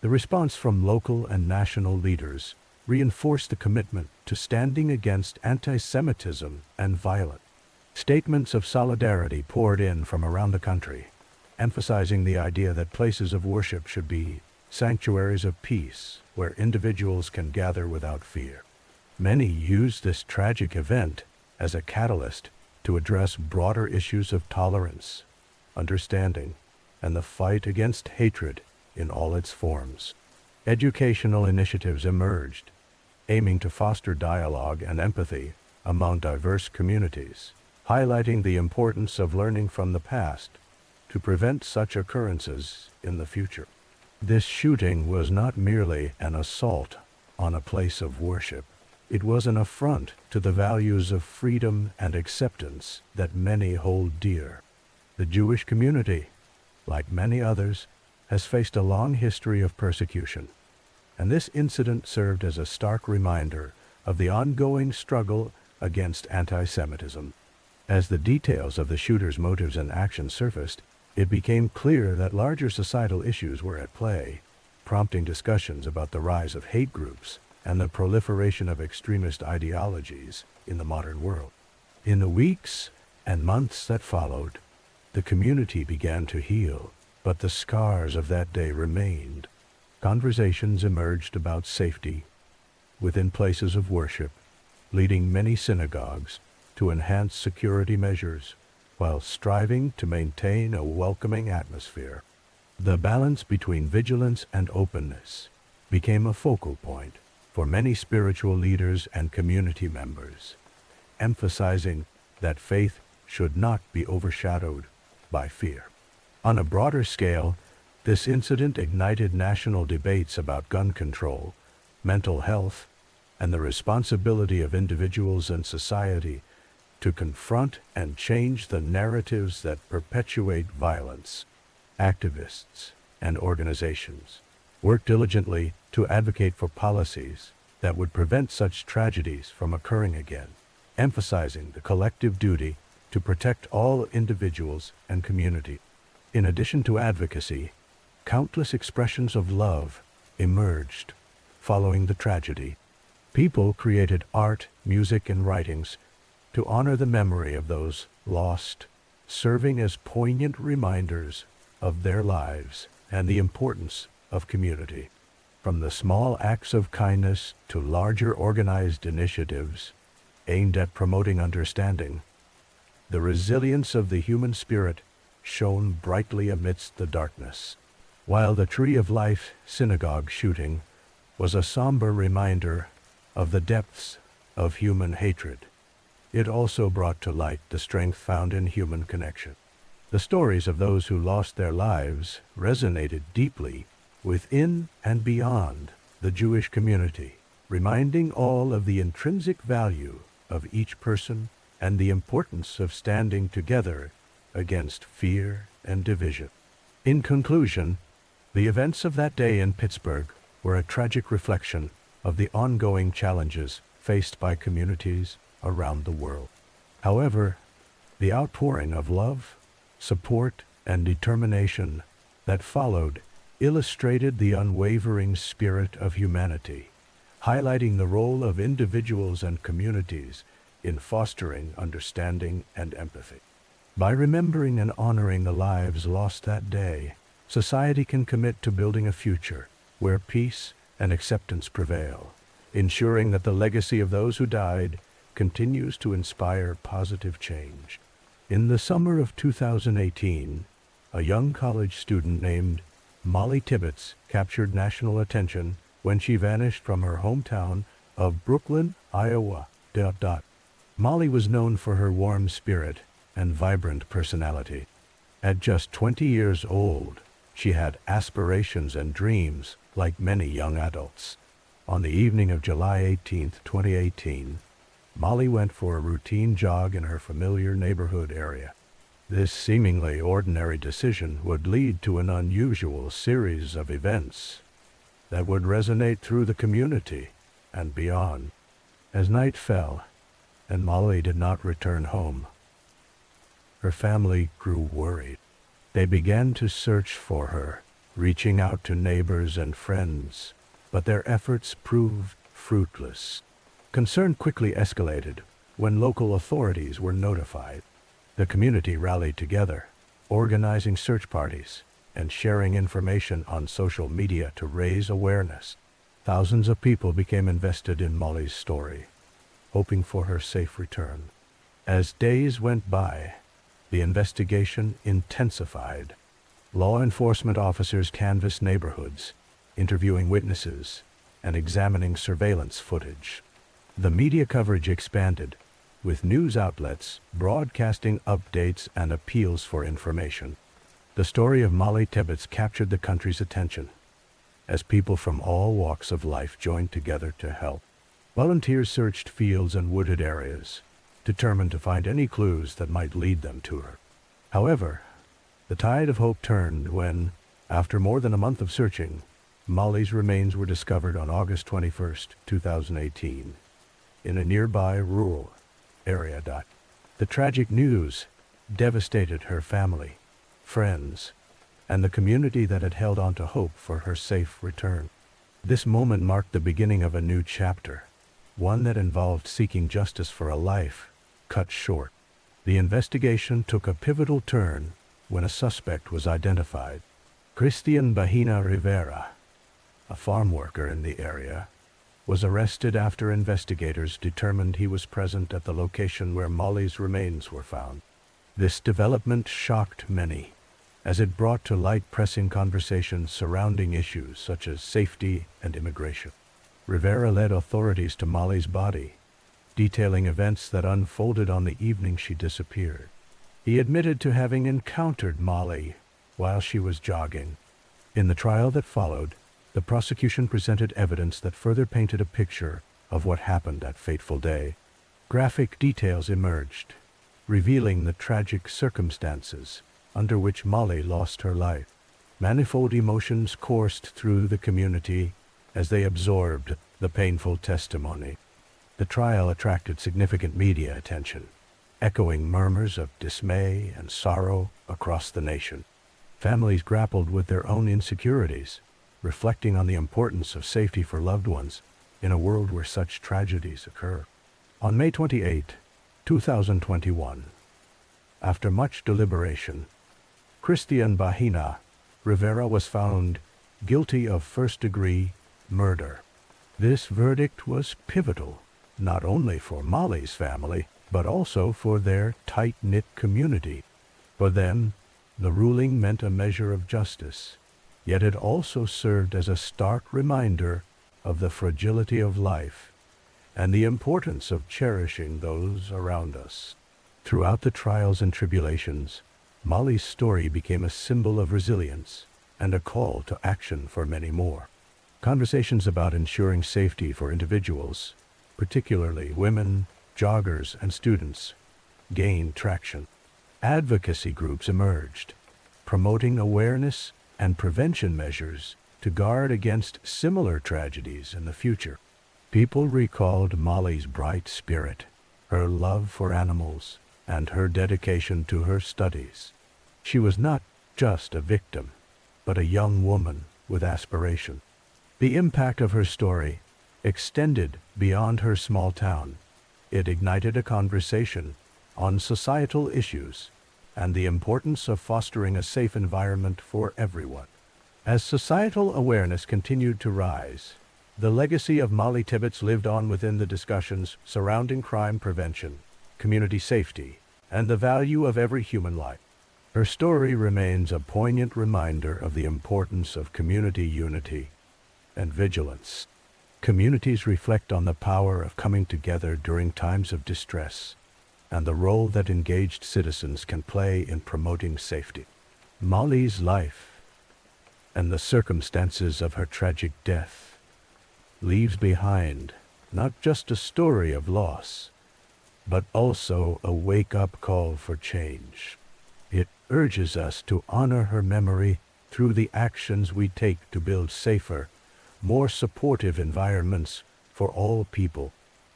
The response from local and national leaders reinforced the commitment to standing against anti-Semitism and violence. Statements of solidarity poured in from around the country, emphasizing the idea that places of worship should be sanctuaries of peace where individuals can gather without fear. Many used this tragic event as a catalyst to address broader issues of tolerance, understanding, and the fight against hatred in all its forms. Educational initiatives emerged, aiming to foster dialogue and empathy among diverse communities, highlighting the importance of learning from the past to prevent such occurrences in the future. This shooting was not merely an assault on a place of worship. It was an affront to the values of freedom and acceptance that many hold dear. The Jewish community, like many others, has faced a long history of persecution, and this incident served as a stark reminder of the ongoing struggle against anti-Semitism. As the details of the shooter's motives and actions surfaced, it became clear that larger societal issues were at play, prompting discussions about the rise of hate groups and the proliferation of extremist ideologies in the modern world. In the weeks and months that followed, the community began to heal, but the scars of that day remained. Conversations emerged about safety within places of worship, leading many synagogues to enhance security measures while striving to maintain a welcoming atmosphere. The balance between vigilance and openness became a focal point for many spiritual leaders and community members, emphasizing that faith should not be overshadowed by fear. On a broader scale, this incident ignited national debates about gun control, mental health, and the responsibility of individuals and society to confront and change the narratives that perpetuate violence. Activists and organizations work diligently to advocate for policies that would prevent such tragedies from occurring again, emphasizing the collective duty to protect all individuals and community. In addition to advocacy, countless expressions of love emerged following the tragedy. People created art, music, and writings to honor the memory of those lost, serving as poignant reminders of their lives and the importance of community. From the small acts of kindness to larger organized initiatives aimed at promoting understanding, the resilience of the human spirit shone brightly amidst the darkness. While the Tree of Life synagogue shooting was a somber reminder of the depths of human hatred, it also brought to light the strength found in human connection. The stories of those who lost their lives resonated deeply within and beyond the Jewish community, reminding all of the intrinsic value of each person and the importance of standing together against fear and division. In conclusion, the events of that day in Pittsburgh were a tragic reflection of the ongoing challenges faced by communities around the world. However, the outpouring of love, support, and determination that followed illustrated the unwavering spirit of humanity, highlighting the role of individuals and communities in fostering understanding and empathy. By remembering and honoring the lives lost that day, society can commit to building a future where peace and acceptance prevail, ensuring that the legacy of those who died continues to inspire positive change. In the summer of 2018, a young college student named Mollie Tibbetts captured national attention when she vanished from her hometown of Brooklyn, Iowa. Mollie was known for her warm spirit and vibrant personality. At just 20 years old, she had aspirations and dreams like many young adults. On the evening of July 18, 2018, Mollie went for a routine jog in her familiar neighborhood area. This seemingly ordinary decision would lead to an unusual series of events that would resonate through the community and beyond. As night fell and Mollie did not return home, her family grew worried. They began to search for her, reaching out to neighbors and friends, but their efforts proved fruitless. Concern quickly escalated when local authorities were notified. The community rallied together, organizing search parties and sharing information on social media to raise awareness. Thousands of people became invested in Mollie's story, hoping for her safe return. As days went by, the investigation intensified. Law enforcement officers canvassed neighborhoods, interviewing witnesses and examining surveillance footage. The media coverage expanded, with news outlets broadcasting updates and appeals for information. The story of Mollie Tibbetts captured the country's attention as people from all walks of life joined together to help. Volunteers searched fields and wooded areas, determined to find any clues that might lead them to her. However, the tide of hope turned when, after more than a month of searching, Mollie's remains were discovered on August 21, 2018, in a nearby rural area. The tragic news devastated her family, friends, and the community that had held on to hope for her safe return. This moment marked the beginning of a new chapter, one that involved seeking justice for a life cut short. The investigation took a pivotal turn when a suspect was identified. Christian Bahina Rivera, a farm worker in the area, was arrested after investigators determined he was present at the location where Mollie's remains were found. This development shocked many, as it brought to light pressing conversations surrounding issues such as safety and immigration. Rivera led authorities to Mollie's body, detailing events that unfolded on the evening she disappeared. He admitted to having encountered Mollie while she was jogging. In the trial that followed, the prosecution presented evidence that further painted a picture of what happened that fateful day. Graphic details emerged, revealing the tragic circumstances under which Mollie lost her life. Manifold emotions coursed through the community as they absorbed the painful testimony. The trial attracted significant media attention, echoing murmurs of dismay and sorrow across the nation. Families grappled with their own insecurities, reflecting on the importance of safety for loved ones in a world where such tragedies occur. On May 28, 2021, after much deliberation, Christian Bahina Rivera was found guilty of first-degree murder. This verdict was pivotal, not only for Mollie's family, but also for their tight-knit community. For them, the ruling meant a measure of justice, yet it also served as a stark reminder of the fragility of life and the importance of cherishing those around us. Throughout the trials and tribulations, Mollie's story became a symbol of resilience and a call to action for many more. Conversations about ensuring safety for individuals, particularly women, joggers, and students, gained traction. Advocacy groups emerged, promoting awareness and prevention measures to guard against similar tragedies in the future. People recalled Mollie's bright spirit, her love for animals, and her dedication to her studies. She was not just a victim, but a young woman with aspiration. The impact of her story extended beyond her small town. It ignited a conversation on societal issues and the importance of fostering a safe environment for everyone. As societal awareness continued to rise, the legacy of Mollie Tibbetts lived on within the discussions surrounding crime prevention, community safety, and the value of every human life. Her story remains a poignant reminder of the importance of community unity and vigilance. Communities reflect on the power of coming together during times of distress and the role that engaged citizens can play in promoting safety. Mollie's life and the circumstances of her tragic death leaves behind not just a story of loss, but also a wake-up call for change. It urges us to honor her memory through the actions we take to build safer, more supportive environments for all people.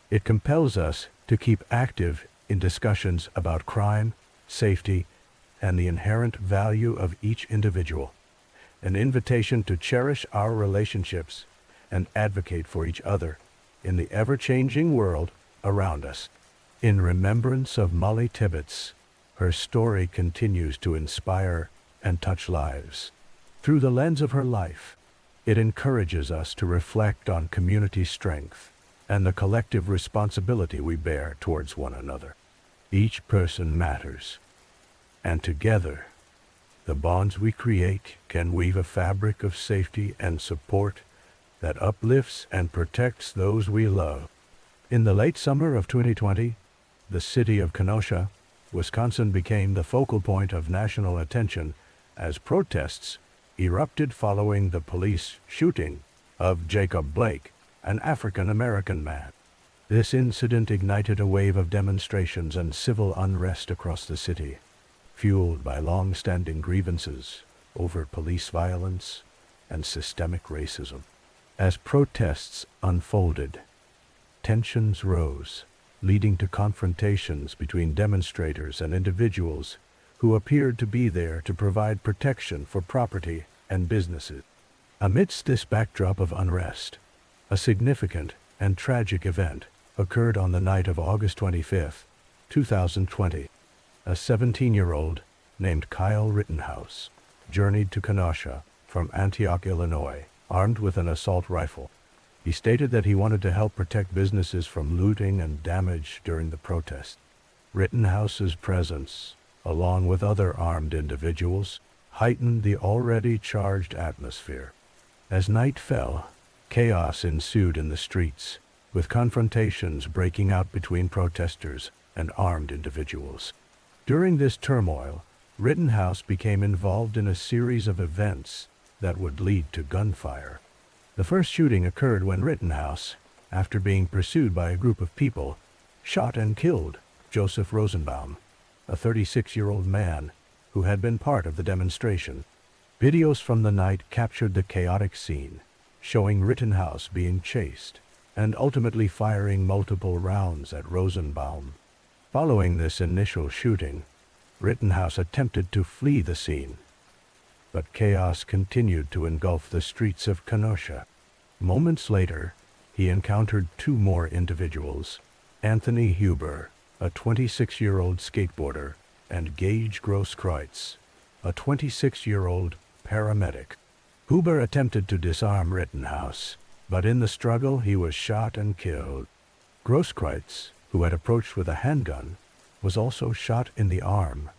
It compels us to keep active in discussions about crime, safety, and the inherent value of each individual. An invitation to cherish our relationships and advocate for each other in the ever-changing world around us. In remembrance of Mollie Tibbetts, her story continues to inspire and touch lives. Through the lens of her life, it encourages us to reflect on community strength and the collective responsibility we bear towards one another. Each person matters, and together, the bonds we create can weave a fabric of safety and support that uplifts and protects those we love. In the late summer of 2020, the city of Kenosha, Wisconsin became the focal point of national attention as protests erupted following the police shooting of Jacob Blake, an African-American man. This incident ignited a wave of demonstrations and civil unrest across the city, fueled by long-standing grievances over police violence and systemic racism. As protests unfolded, tensions rose, leading to confrontations between demonstrators and individuals who appeared to be there to provide protection for property and businesses. Amidst this backdrop of unrest, a significant and tragic event occurred on the night of August 25, 2020. A 17-year-old named Kyle Rittenhouse journeyed to Kenosha from Antioch, Illinois, armed with an assault rifle. He stated that he wanted to help protect businesses from looting and damage during the protest. Rittenhouse's presence, along with other armed individuals, heightened the already charged atmosphere. As night fell, chaos ensued in the streets, with confrontations breaking out between protesters and armed individuals. During this turmoil, Rittenhouse became involved in a series of events that would lead to gunfire. The first shooting occurred when Rittenhouse, after being pursued by a group of people, shot and killed Joseph Rosenbaum, a 36-year-old man who had been part of the demonstration. Videos from the night captured the chaotic scene, showing Rittenhouse being chased and ultimately firing multiple rounds at Rosenbaum. Following this initial shooting, Rittenhouse attempted to flee the scene, but chaos continued to engulf the streets of Kenosha. Moments later, he encountered two more individuals, Anthony Huber, a 26-year-old skateboarder, and Gage Grosskreutz, a 26-year-old paramedic. Huber attempted to disarm Rittenhouse, but in the struggle he was shot and killed. Grosskreutz, who had approached with a handgun, was also shot in the arm,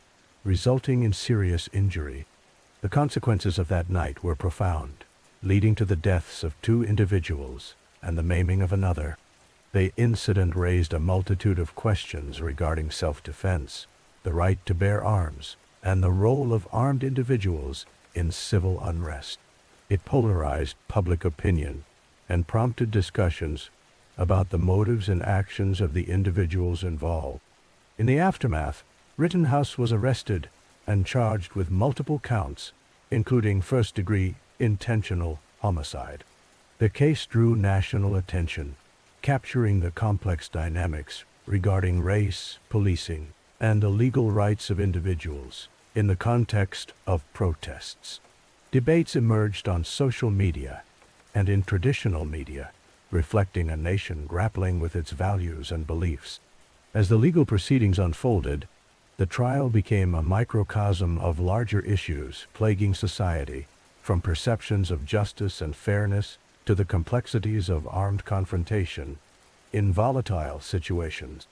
resulting in serious injury. The consequences of that night were profound, leading to the deaths of two individuals and the maiming of another. The incident raised a multitude of questions regarding self-defense, the right to bear arms, and the role of armed individuals in civil unrest. It polarized public opinion and prompted discussions about the motives and actions of the individuals involved. In the aftermath, Rittenhouse was arrested and charged with multiple counts, including first-degree intentional homicide. The case drew national attention, capturing the complex dynamics regarding race, policing, and the legal rights of individuals in the context of protests. Debates emerged on social media and in traditional media, reflecting a nation grappling with its values and beliefs. As the legal proceedings unfolded, the trial became a microcosm of larger issues plaguing society, from perceptions of justice and fairness to the complexities of armed confrontation in volatile situations.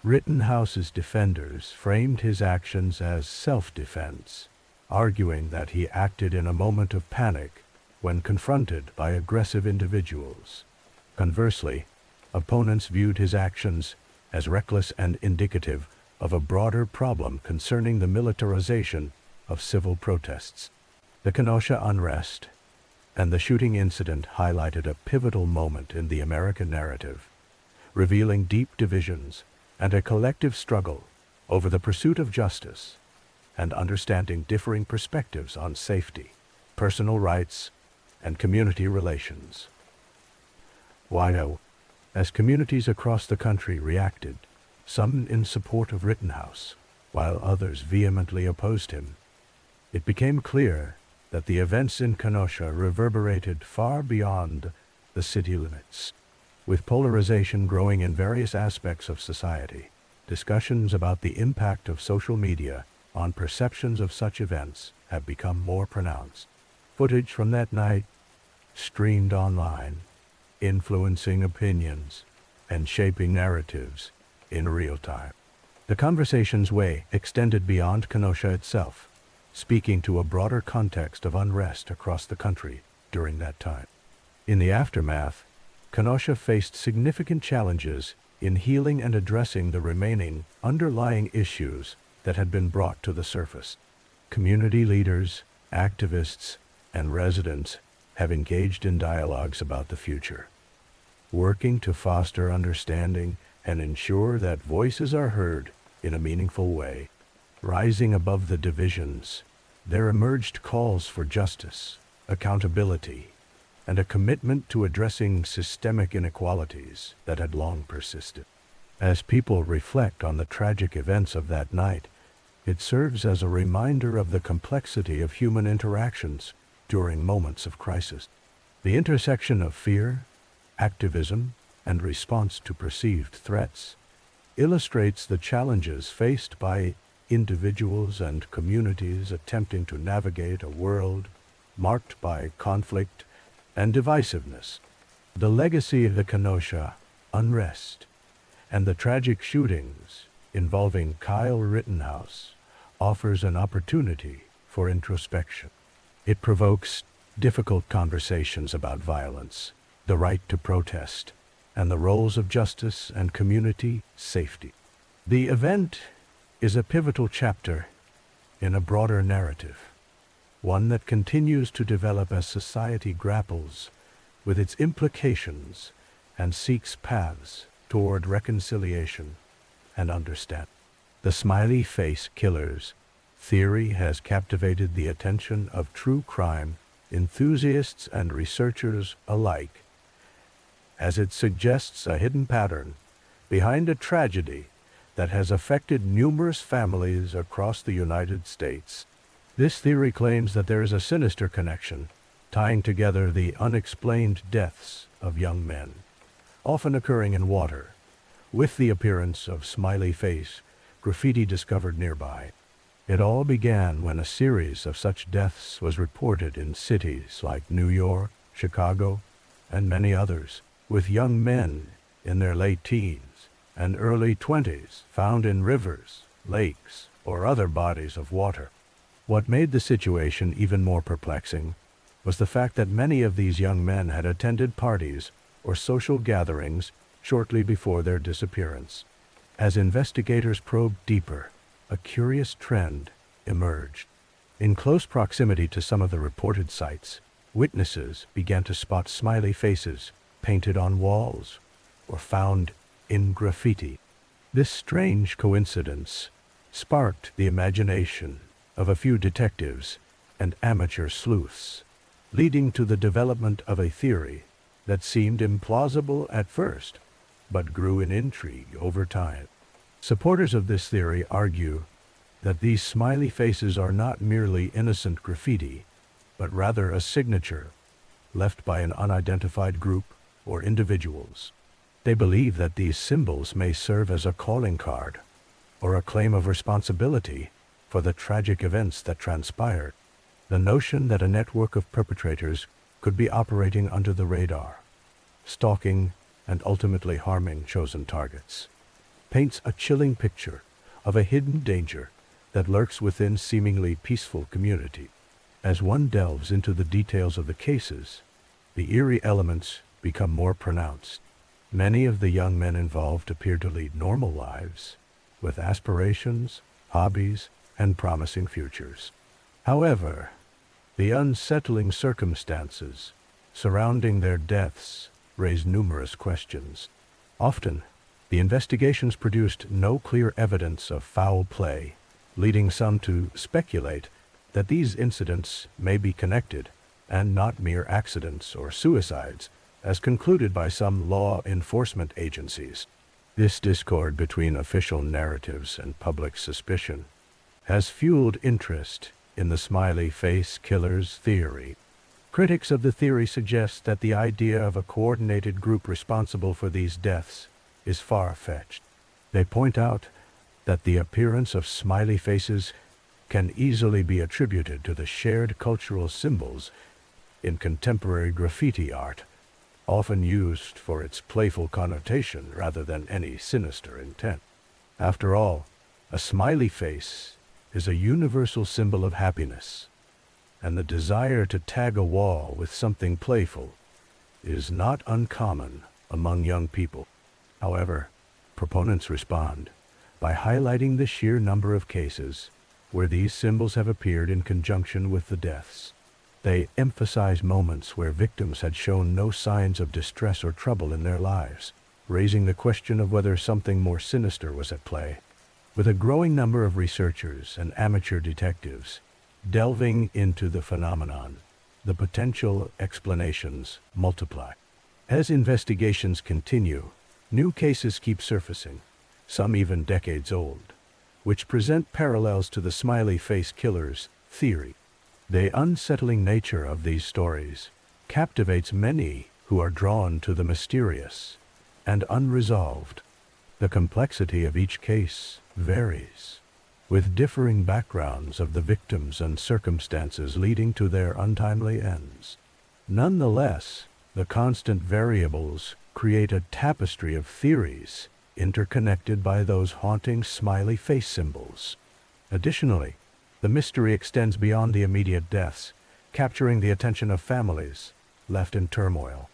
Rittenhouse's defenders framed his actions as self-defense, arguing that he acted in a moment of panic when confronted by aggressive individuals. Conversely, opponents viewed his actions as reckless and indicative of a broader problem concerning the militarization of civil protests. The Kenosha unrest and the shooting incident highlighted a pivotal moment in the American narrative, revealing deep divisions and a collective struggle over the pursuit of justice and understanding differing perspectives on safety, personal rights, and community relations. While, as communities across the country reacted, some in support of Rittenhouse, while others vehemently opposed him, it became clear that the events in Kenosha reverberated far beyond the city limits. With polarization growing in various aspects of society, discussions about the impact of social media on perceptions of such events have become more pronounced. Footage from that night streamed online, influencing opinions and shaping narratives in real time. The conversation's way extended beyond Kenosha itself, speaking to a broader context of unrest across the country during that time. In the aftermath, Kenosha faced significant challenges in healing and addressing the remaining underlying issues that had been brought to the surface. Community leaders, activists, and residents have engaged in dialogues about the future, working to foster understanding and ensure that voices are heard in a meaningful way. Rising above the divisions, there emerged calls for justice, accountability, and a commitment to addressing systemic inequalities that had long persisted. As people reflect on the tragic events of that night, it serves as a reminder of the complexity of human interactions during moments of crisis. The intersection of fear, activism, and response to perceived threats illustrates the challenges faced by individuals and communities attempting to navigate a world marked by conflict and divisiveness. The legacy of the Kenosha unrest and the tragic shootings involving Kyle Rittenhouse offers an opportunity for introspection. It provokes difficult conversations about violence, the right to protest, and the roles of justice and community safety. The event is a pivotal chapter in a broader narrative, one that continues to develop as society grapples with its implications and seeks paths toward reconciliation and understanding. The smiley face killers theory has captivated the attention of true crime enthusiasts and researchers alike, as it suggests a hidden pattern behind a tragedy that has affected numerous families across the United States. This theory claims that there is a sinister connection tying together the unexplained deaths of young men, often occurring in water, with the appearance of smiley face graffiti discovered nearby. It all began when a series of such deaths was reported in cities like New York, Chicago, and many others, with young men in their late teens and early 20s found in rivers, lakes, or other bodies of water. What made the situation even more perplexing was the fact that many of these young men had attended parties or social gatherings shortly before their disappearance. As investigators probed deeper, a curious trend emerged. In close proximity to some of the reported sites, witnesses began to spot smiley faces painted on walls or found in graffiti. This strange coincidence sparked the imagination of a few detectives and amateur sleuths, leading to the development of a theory that seemed implausible at first, but grew in intrigue over time. Supporters of this theory argue that these smiley faces are not merely innocent graffiti, but rather a signature left by an unidentified group or individuals. They believe that these symbols may serve as a calling card or a claim of responsibility for the tragic events that transpired. The notion that a network of perpetrators could be operating under the radar, stalking and ultimately harming chosen targets, paints a chilling picture of a hidden danger that lurks within seemingly peaceful community. As one delves into the details of the cases, the eerie elements become more pronounced. Many of the young men involved appear to lead normal lives, with aspirations, hobbies, and promising futures. However, the unsettling circumstances surrounding their deaths raise numerous questions. Often, the investigations produced no clear evidence of foul play, leading some to speculate that these incidents may be connected and not mere accidents or suicides, as concluded by some law enforcement agencies. This discord between official narratives and public suspicion has fueled interest in the smiley face killer's theory. Critics of the theory suggest that the idea of a coordinated group responsible for these deaths is far-fetched. They point out that the appearance of smiley faces can easily be attributed to the shared cultural symbols in contemporary graffiti art, often used for its playful connotation rather than any sinister intent. After all, a smiley face is a universal symbol of happiness, and the desire to tag a wall with something playful is not uncommon among young people. However, proponents respond by highlighting the sheer number of cases where these symbols have appeared in conjunction with the deaths. They emphasize moments where victims had shown no signs of distress or trouble in their lives, raising the question of whether something more sinister was at play. With a growing number of researchers and amateur detectives delving into the phenomenon, the potential explanations multiply. As investigations continue, new cases keep surfacing, some even decades old, which present parallels to the smiley face killer's theory. The unsettling nature of these stories captivates many who are drawn to the mysterious and unresolved. The complexity of each case varies, with differing backgrounds of the victims and circumstances leading to their untimely ends. Nonetheless, the constant variables create a tapestry of theories interconnected by those haunting smiley face symbols. Additionally, the mystery extends beyond the immediate deaths, capturing the attention of families left in turmoil.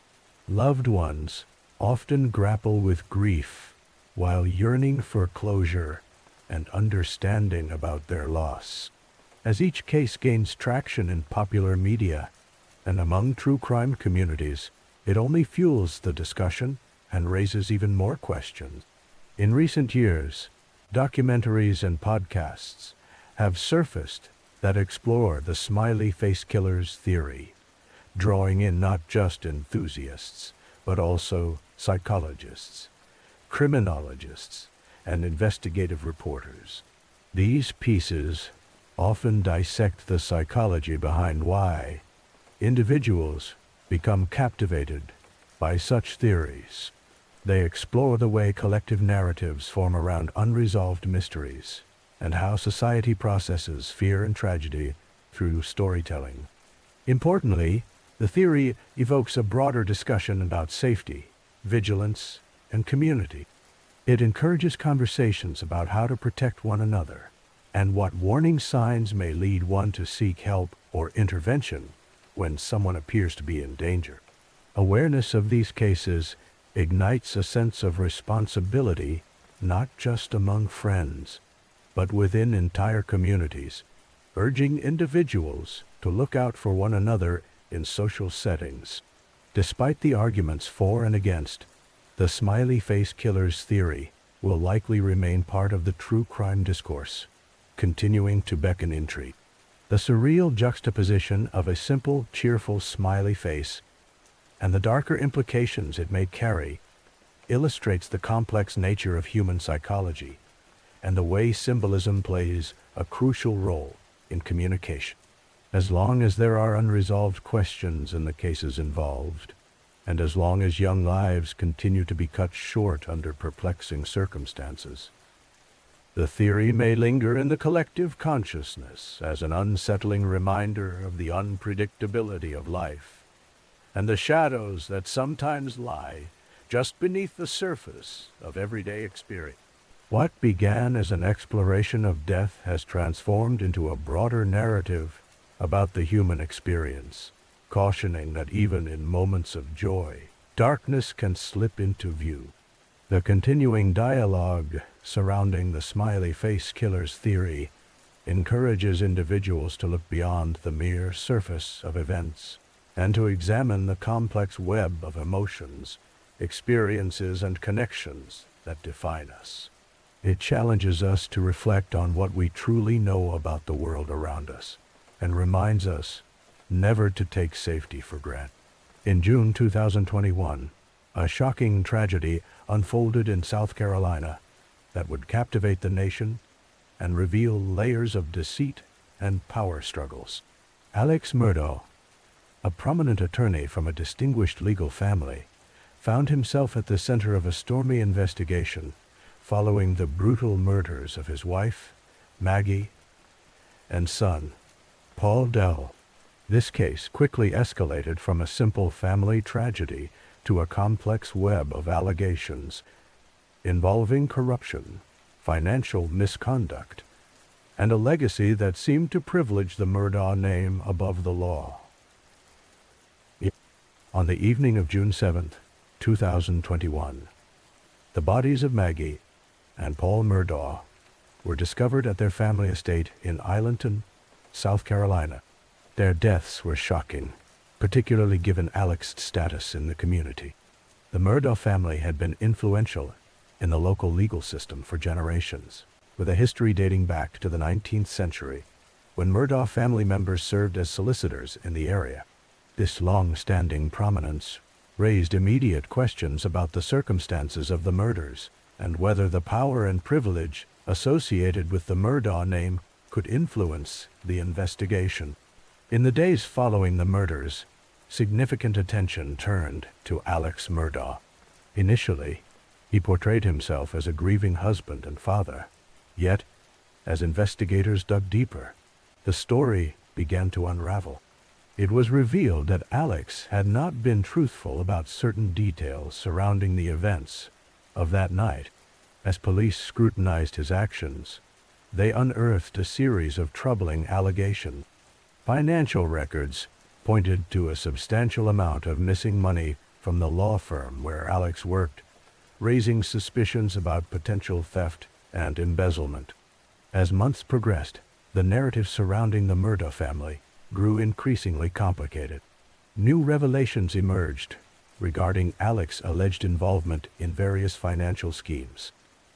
Loved ones often grapple with grief while yearning for closure and understanding about their loss. As each case gains traction in popular media and among true crime communities, it only fuels the discussion and raises even more questions. In recent years, documentaries and podcasts have surfaced that explore the smiley face killer's theory, drawing in not just enthusiasts, but also psychologists, criminologists, and investigative reporters. These pieces often dissect the psychology behind why individuals become captivated by such theories. They explore the way collective narratives form around unresolved mysteries and how society processes fear and tragedy through storytelling. Importantly, the theory evokes a broader discussion about safety, vigilance, and community. It encourages conversations about how to protect one another and what warning signs may lead one to seek help or intervention when someone appears to be in danger. Awareness of these cases ignites a sense of responsibility not just among friends, but within entire communities, urging individuals to look out for one another in social settings. Despite the arguments for and against, the smiley face killer's theory will likely remain part of the true crime discourse, continuing to beckon intrigue. The surreal juxtaposition of a simple, cheerful smiley face and the darker implications it may carry illustrates the complex nature of human psychology and the way symbolism plays a crucial role in communication. As long as there are unresolved questions in the cases involved, and as long as young lives continue to be cut short under perplexing circumstances, the theory may linger in the collective consciousness as an unsettling reminder of the unpredictability of life and the shadows that sometimes lie just beneath the surface of everyday experience. What began as an exploration of death has transformed into a broader narrative about the human experience, cautioning that even in moments of joy, darkness can slip into view. The continuing dialogue surrounding the smiley face killer's theory encourages individuals to look beyond the mere surface of events and to examine the complex web of emotions, experiences, and connections that define us. It challenges us to reflect on what we truly know about the world around us and reminds us never to take safety for granted. In June 2021, a shocking tragedy unfolded in South Carolina that would captivate the nation and reveal layers of deceit and power struggles. Alex Murdaugh, a prominent attorney from a distinguished legal family, found himself at the center of a stormy investigation following the brutal murders of his wife, Maggie, and son, Paul Dell. This case quickly escalated from a simple family tragedy to a complex web of allegations involving corruption, financial misconduct, and a legacy that seemed to privilege the Murdaugh name above the law. On the evening of June 7, 2021, the bodies of Maggie and Paul Murdaugh were discovered at their family estate in Islandton, South Carolina. Their deaths were shocking, particularly given Alex's status in the community. The Murdaugh family had been influential in the local legal system for generations, with a history dating back to the 19th century, when Murdaugh family members served as solicitors in the area. This long-standing prominence raised immediate questions about the circumstances of the murders and whether the power and privilege associated with the Murdaugh name could influence the investigation. In the days following the murders, significant attention turned to Alex Murdaugh. Initially, he portrayed himself as a grieving husband and father. Yet, as investigators dug deeper, the story began to unravel. It was revealed that Alex had not been truthful about certain details surrounding the events of that night. As police scrutinized his actions, they unearthed a series of troubling allegations. Financial records pointed to a substantial amount of missing money from the law firm where Alex worked, raising suspicions about potential theft and embezzlement. As months progressed, the narrative surrounding the Murdaugh family grew increasingly complicated. New revelations emerged, regarding Alex's alleged involvement in various financial schemes.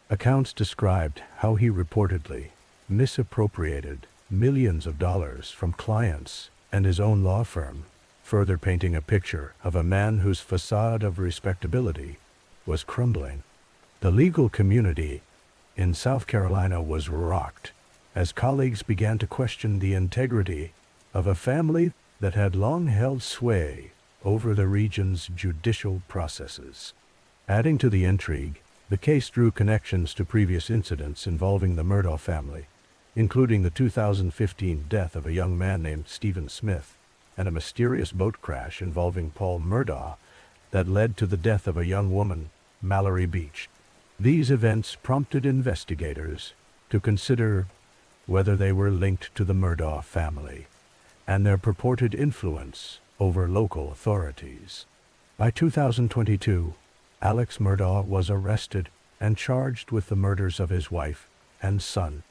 Accounts described how he reportedly misappropriated millions of dollars from clients and his own law firm, further painting a picture of a man whose facade of respectability was crumbling. The legal community in South Carolina was rocked as colleagues began to question the integrity of a family that had long held sway over the region's judicial processes. Adding to the intrigue, the case drew connections to previous incidents involving the Murdaugh family, including the 2015 death of a young man named Stephen Smith and a mysterious boat crash involving Paul Murdaugh that led to the death of a young woman, Mallory Beach. These events prompted investigators to consider whether they were linked to the Murdaugh family and their purported influence over local authorities. By 2022, Alex Murdaugh was arrested and charged with the murders of his wife and son.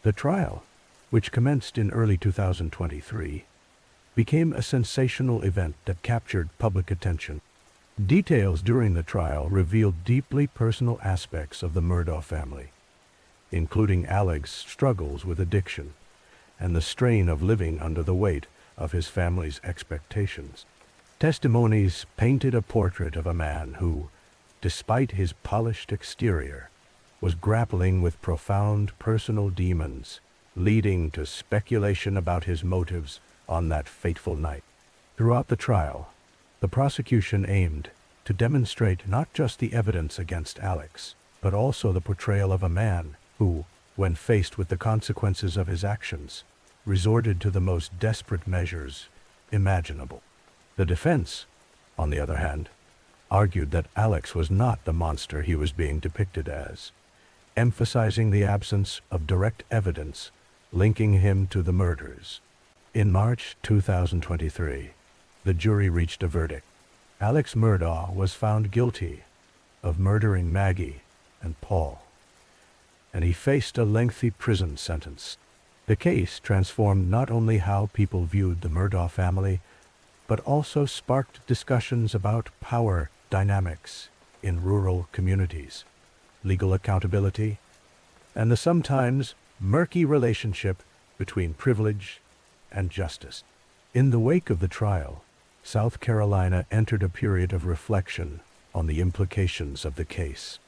The trial, which commenced in early 2023, became a sensational event that captured public attention. Details during the trial revealed deeply personal aspects of the Murdaugh family, including Alex's struggles with addiction and the strain of living under the weight of his family's expectations. Testimonies painted a portrait of a man who, despite his polished exterior, was grappling with profound personal demons, leading to speculation about his motives on that fateful night. Throughout the trial, the prosecution aimed to demonstrate not just the evidence against Alex, but also the portrayal of a man who, when faced with the consequences of his actions, resorted to the most desperate measures imaginable. The defense, on the other hand, argued that Alex was not the monster he was being depicted as, emphasizing the absence of direct evidence linking him to the murders. In March 2023, the jury reached a verdict. Alex Murdaugh was found guilty of murdering Maggie and Paul, and he faced a lengthy prison sentence. The case transformed not only how people viewed the Murdaugh family, but also sparked discussions about power dynamics in rural communities, legal accountability, and the sometimes murky relationship between privilege and justice. In the wake of the trial, South Carolina entered a period of reflection on the implications of the case.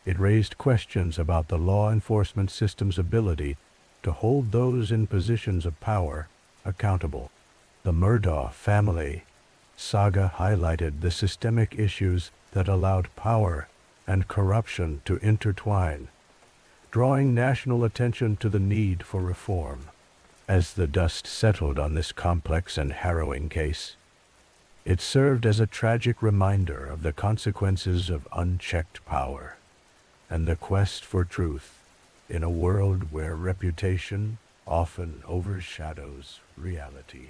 It raised questions about the law enforcement system's ability to hold those in positions of power accountable. The Murdaugh family saga highlighted the systemic issues that allowed power and corruption to intertwine, drawing national attention to the need for reform. As the dust settled on this complex and harrowing case, it served as a tragic reminder of the consequences of unchecked power and the quest for truth in a world where reputation often overshadows reality.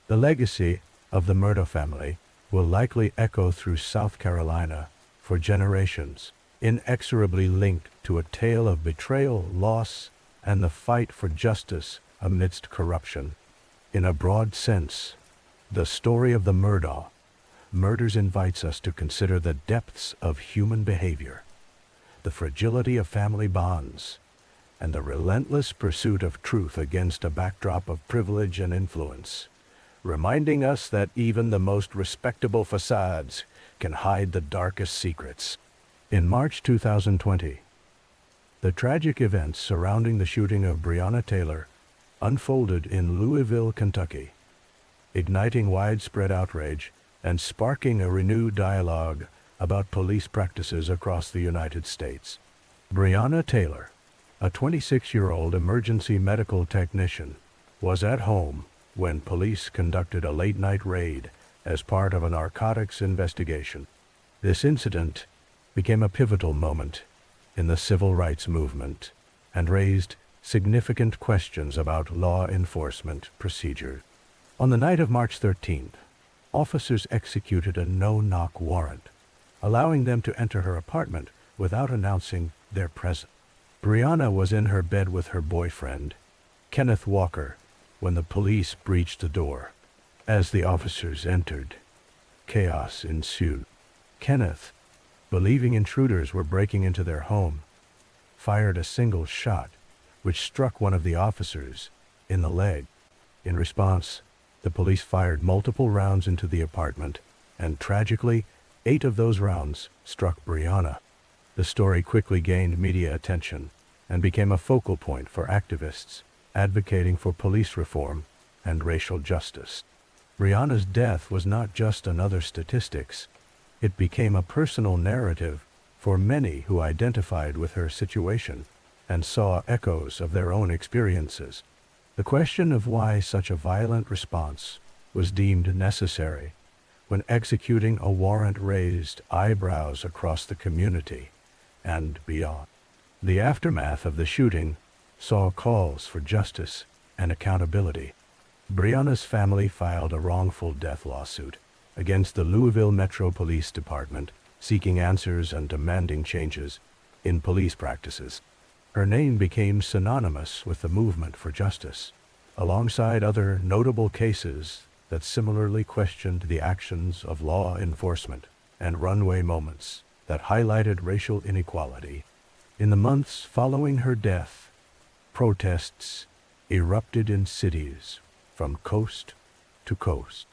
The legacy of the Murdaugh family will likely echo through South Carolina for generations, inexorably linked to a tale of betrayal, loss, and the fight for justice amidst corruption. In a broad sense, the story of the Murdaugh Murders invites us to consider the depths of human behavior, the fragility of family bonds, and the relentless pursuit of truth against a backdrop of privilege and influence, reminding us that even the most respectable facades can hide the darkest secrets. In March 2020, the tragic events surrounding the shooting of Breonna Taylor unfolded in Louisville, Kentucky, igniting widespread outrage and sparking a renewed dialogue about police practices across the United States. Breonna Taylor, a 26-year-old emergency medical technician, was at home when police conducted a late-night raid as part of a narcotics investigation. This incident became a pivotal moment in the civil rights movement and raised significant questions about law enforcement procedures. On the night of March 13th, officers executed a no-knock warrant, allowing them to enter her apartment without announcing their presence. Breonna was in her bed with her boyfriend, Kenneth Walker, when the police breached the door. As the officers entered, Chaos ensued. Kenneth, believing intruders were breaking into their home, fired a single shot, which struck one of the officers in the leg. In response, the police fired multiple rounds into the apartment, and tragically, 8 of those rounds struck Breonna. The story quickly gained media attention and became a focal point for activists advocating for police reform and racial justice. Breonna's death was not just another statistics. It became a personal narrative for many who identified with her situation and saw echoes of their own experiences. The question of why such a violent response was deemed necessary when executing a warrant raised eyebrows across the community and beyond. The aftermath of the shooting saw calls for justice and accountability. Breonna's family filed a wrongful death lawsuit against the Louisville Metro Police Department, seeking answers and demanding changes in police practices. Her name became synonymous with the movement for justice, alongside other notable cases that similarly questioned the actions of law enforcement and runaway moments that highlighted racial inequality. In the months following her death, protests erupted in cities from coast to coast.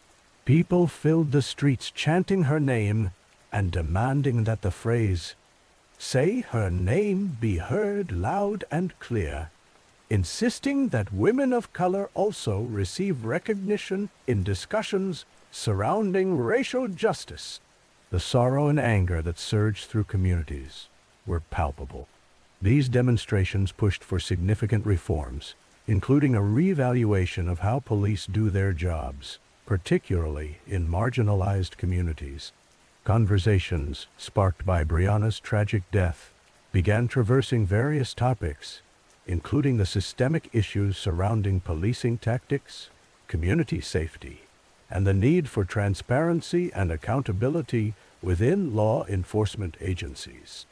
People filled the streets chanting her name and demanding that the phrase, "Say her name," be heard loud and clear, insisting that women of color also receive recognition in discussions surrounding racial justice. The sorrow and anger that surged through communities were palpable. These demonstrations pushed for significant reforms, including a reevaluation of how police do their jobs, particularly in marginalized communities. Conversations sparked by Breonna's tragic death began traversing various topics, including the systemic issues surrounding policing tactics, community safety, and the need for transparency and accountability within law enforcement agencies.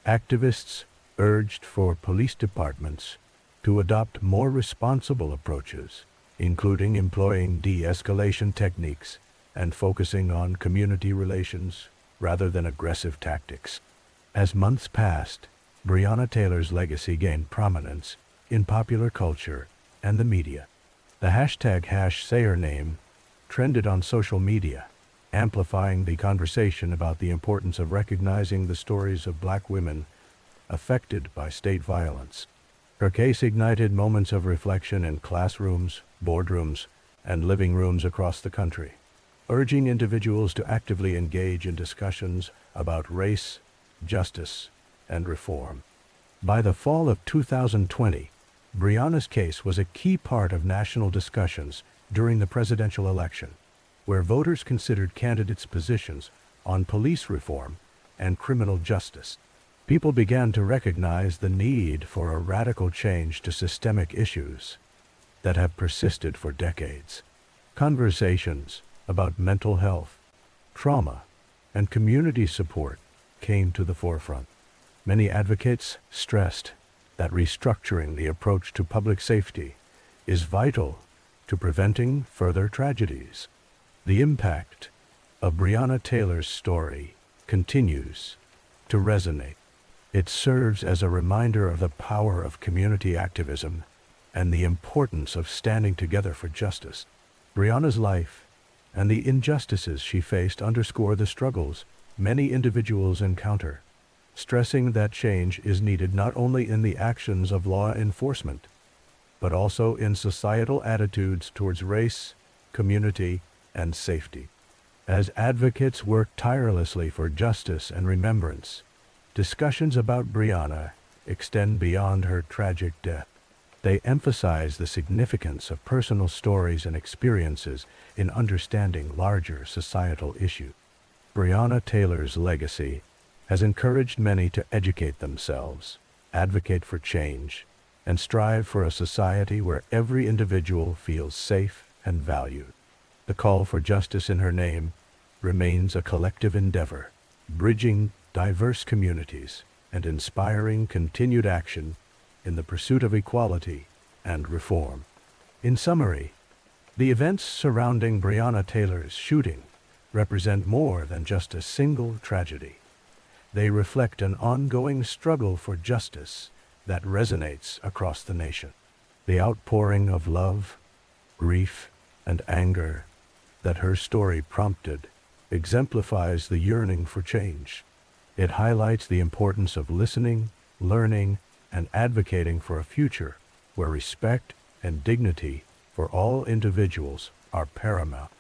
Activists urged for police departments to adopt more responsible approaches, including employing de-escalation techniques and focusing on community relations rather than aggressive tactics. As months passed, Breonna Taylor's legacy gained prominence in popular culture and the media. The hashtag #SayHerName trended on social media, amplifying the conversation about the importance of recognizing the stories of Black women affected by state violence. Her case ignited moments of reflection in classrooms, boardrooms, and living rooms across the country, urging individuals to actively engage in discussions about race, justice, and reform. By the fall of 2020, Breonna's case was a key part of national discussions during the presidential election, where voters considered candidates' positions on police reform and criminal justice. People began to recognize the need for a radical change to systemic issues that have persisted for decades. Conversations about mental health, trauma, and community support came to the forefront. Many advocates stressed that restructuring the approach to public safety is vital to preventing further tragedies. The impact of Breonna Taylor's story continues to resonate. It serves as a reminder of the power of community activism and the importance of standing together for justice. Breonna's life and the injustices she faced underscore the struggles many individuals encounter, stressing that change is needed not only in the actions of law enforcement, but also in societal attitudes towards race, community, and safety. As advocates work tirelessly for justice and remembrance, discussions about Breonna extend beyond her tragic death. They emphasize the significance of personal stories and experiences in understanding larger societal issues. Breonna Taylor's legacy has encouraged many to educate themselves, advocate for change, and strive for a society where every individual feels safe and valued. The call for justice in her name remains a collective endeavor, bridging diverse communities and inspiring continued action in the pursuit of equality and reform. In summary, the events surrounding Breonna Taylor's shooting represent more than just a single tragedy. They reflect an ongoing struggle for justice that resonates across the nation. The outpouring of love, grief, and anger that her story prompted exemplifies the yearning for change. It highlights the importance of listening, learning, and advocating for a future where respect and dignity for all individuals are paramount.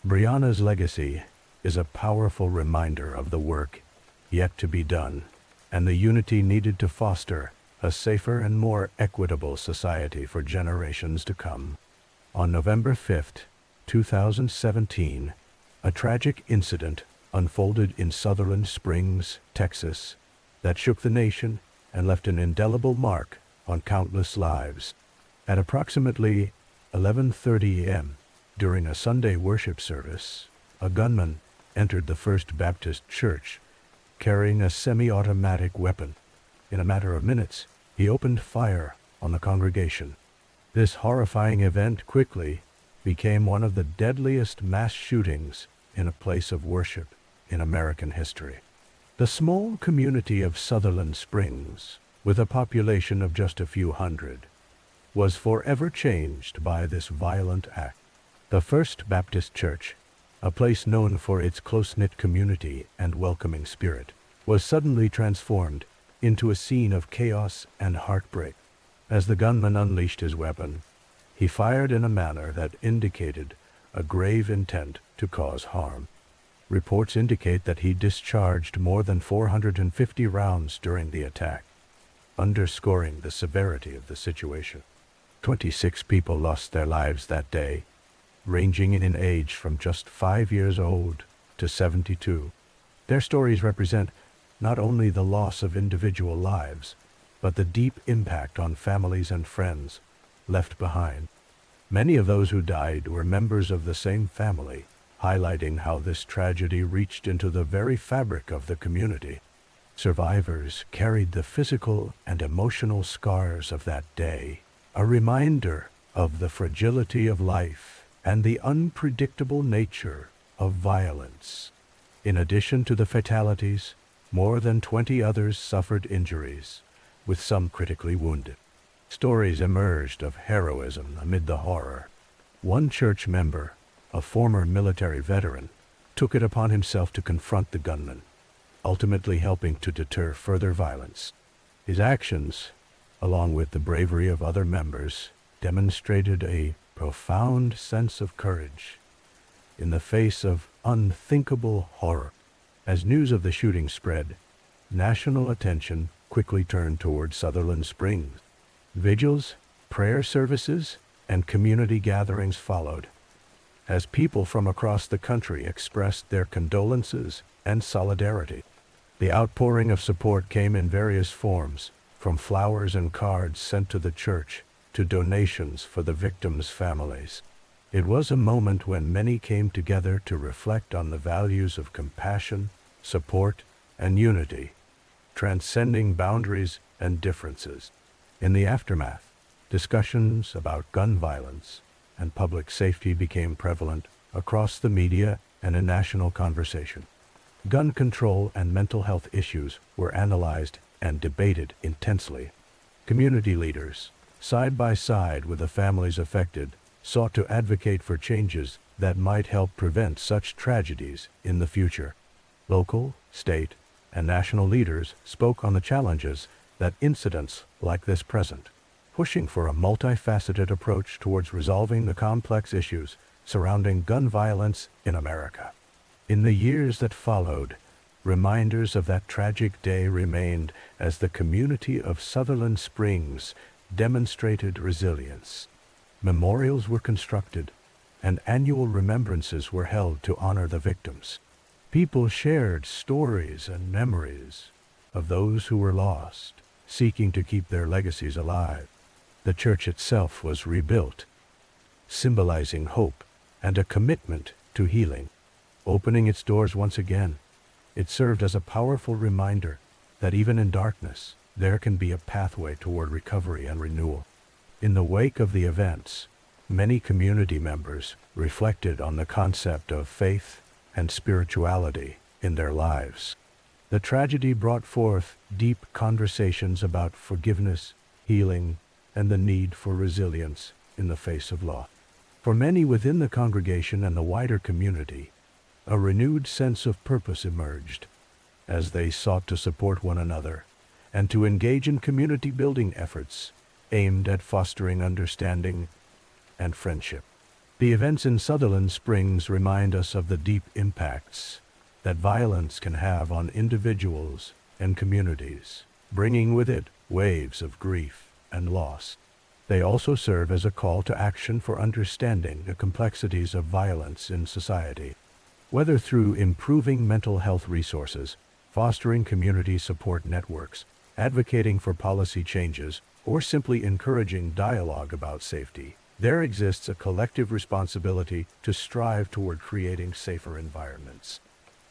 Breonna's legacy is a powerful reminder of the work yet to be done and the unity needed to foster a safer and more equitable society for generations to come. On November 5th, 2017, a tragic incident unfolded in Sutherland Springs, Texas, that shook the nation and left an indelible mark on countless lives. At approximately 11:30 a.m., during a Sunday worship service, a gunman entered the First Baptist Church carrying a semi-automatic weapon. In a matter of minutes, he opened fire on the congregation. This horrifying event quickly became one of the deadliest mass shootings in a place of worship in American history. The small community of Sutherland Springs, with a population of just a few hundred, was forever changed by this violent act. The First Baptist Church, a place known for its close-knit community and welcoming spirit, was suddenly transformed into a scene of chaos and heartbreak. As the gunman unleashed his weapon, he fired in a manner that indicated a grave intent to cause harm. Reports indicate that he discharged more than 450 rounds during the attack, underscoring the severity of the situation. 26 people lost their lives that day, ranging in age from just 5 years old to 72. Their stories represent not only the loss of individual lives, but the deep impact on families and friends left behind. Many of those who died were members of the same family, highlighting how this tragedy reached into the very fabric of the community. Survivors carried the physical and emotional scars of that day, a reminder of the fragility of life and the unpredictable nature of violence. In addition to the fatalities, more than 20 others suffered injuries, with some critically wounded. Stories emerged of heroism amid the horror. One church member, a former military veteran, took it upon himself to confront the gunman, ultimately helping to deter further violence. His actions, along with the bravery of other members, demonstrated a profound sense of courage in the face of unthinkable horror. As news of the shooting spread, national attention quickly turned toward Sutherland Springs. Vigils, prayer services, and community gatherings followed, as people from across the country expressed their condolences and solidarity. The outpouring of support came in various forms, from flowers and cards sent to the church to donations for the victims' families. It was a moment when many came together to reflect on the values of compassion, support, and unity, transcending boundaries and differences. In the aftermath, discussions about gun violence and public safety became prevalent across the media and in national conversation. Gun control and mental health issues were analyzed and debated intensely. Community leaders, side by side with the families affected, sought to advocate for changes that might help prevent such tragedies in the future. Local, state, and national leaders spoke on the challenges that incidents like this present, pushing for a multifaceted approach towards resolving the complex issues surrounding gun violence in America. In the years that followed, reminders of that tragic day remained as the community of Sutherland Springs demonstrated resilience. Memorials were constructed, and annual remembrances were held to honor the victims. People shared stories and memories of those who were lost, seeking to keep their legacies alive. The church itself was rebuilt, symbolizing hope and a commitment to healing. Opening its doors once again, it served as a powerful reminder that even in darkness, there can be a pathway toward recovery and renewal. In the wake of the events, many community members reflected on the concept of faith and spirituality in their lives. The tragedy brought forth deep conversations about forgiveness, healing, and the need for resilience in the face of loss. For many within the congregation and the wider community, a renewed sense of purpose emerged as they sought to support one another and to engage in community-building efforts aimed at fostering understanding and friendship. The events in Sutherland Springs remind us of the deep impacts that violence can have on individuals and communities, bringing with it waves of grief and loss. They also serve as a call to action for understanding the complexities of violence in society. Whether through improving mental health resources, fostering community support networks, advocating for policy changes, or simply encouraging dialogue about safety, there exists a collective responsibility to strive toward creating safer environments.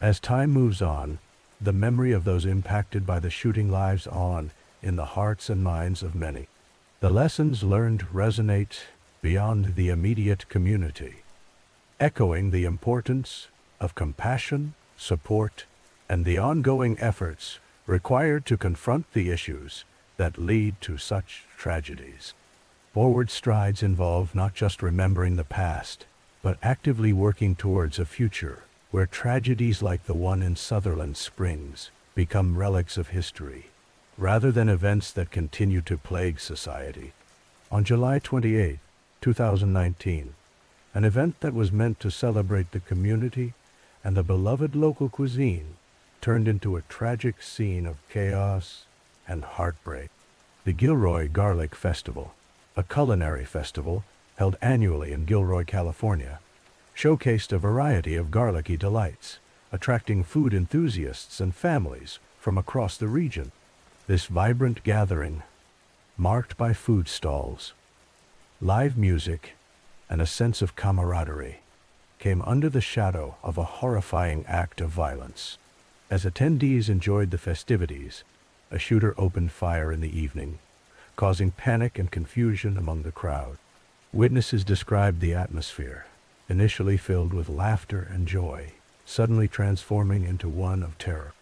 As time moves on, the memory of those impacted by the shooting lives on in the hearts and minds of many. The lessons learned resonate beyond the immediate community, echoing the importance of compassion, support, and the ongoing efforts required to confront the issues that lead to such tragedies. Forward strides involve not just remembering the past, but actively working towards a future where tragedies like the one in Sutherland Springs become relics of history, rather than events that continue to plague society. On July 28, 2019, an event that was meant to celebrate the community and the beloved local cuisine turned into a tragic scene of chaos and heartbreak. The Gilroy Garlic Festival, a culinary festival held annually in Gilroy, California, showcased a variety of garlicky delights, attracting food enthusiasts and families from across the region. This vibrant gathering, marked by food stalls, live music, and a sense of camaraderie, came under the shadow of a horrifying act of violence. As attendees enjoyed the festivities, a shooter opened fire in the evening, causing panic and confusion among the crowd. Witnesses described the atmosphere, initially filled with laughter and joy, suddenly transforming into one of terror.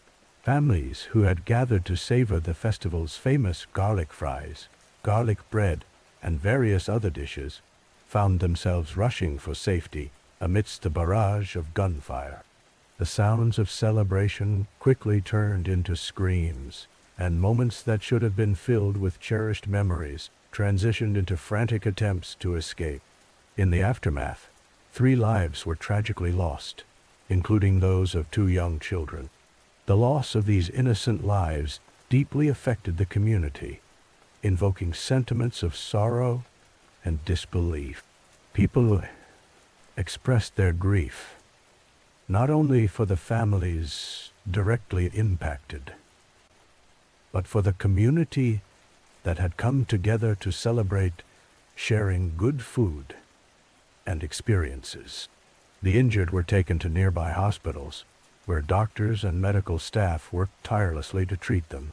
Families who had gathered to savor the festival's famous garlic fries, garlic bread, and various other dishes found themselves rushing for safety amidst a barrage of gunfire. The sounds of celebration quickly turned into screams, and moments that should have been filled with cherished memories transitioned into frantic attempts to escape. In the aftermath, 3 lives were tragically lost, including those of 2 young children. The loss of these innocent lives deeply affected the community, invoking sentiments of sorrow and disbelief. People expressed their grief, not only for the families directly impacted, but for the community that had come together to celebrate sharing good food and experiences. The injured were taken to nearby hospitals, where doctors and medical staff worked tirelessly to treat them.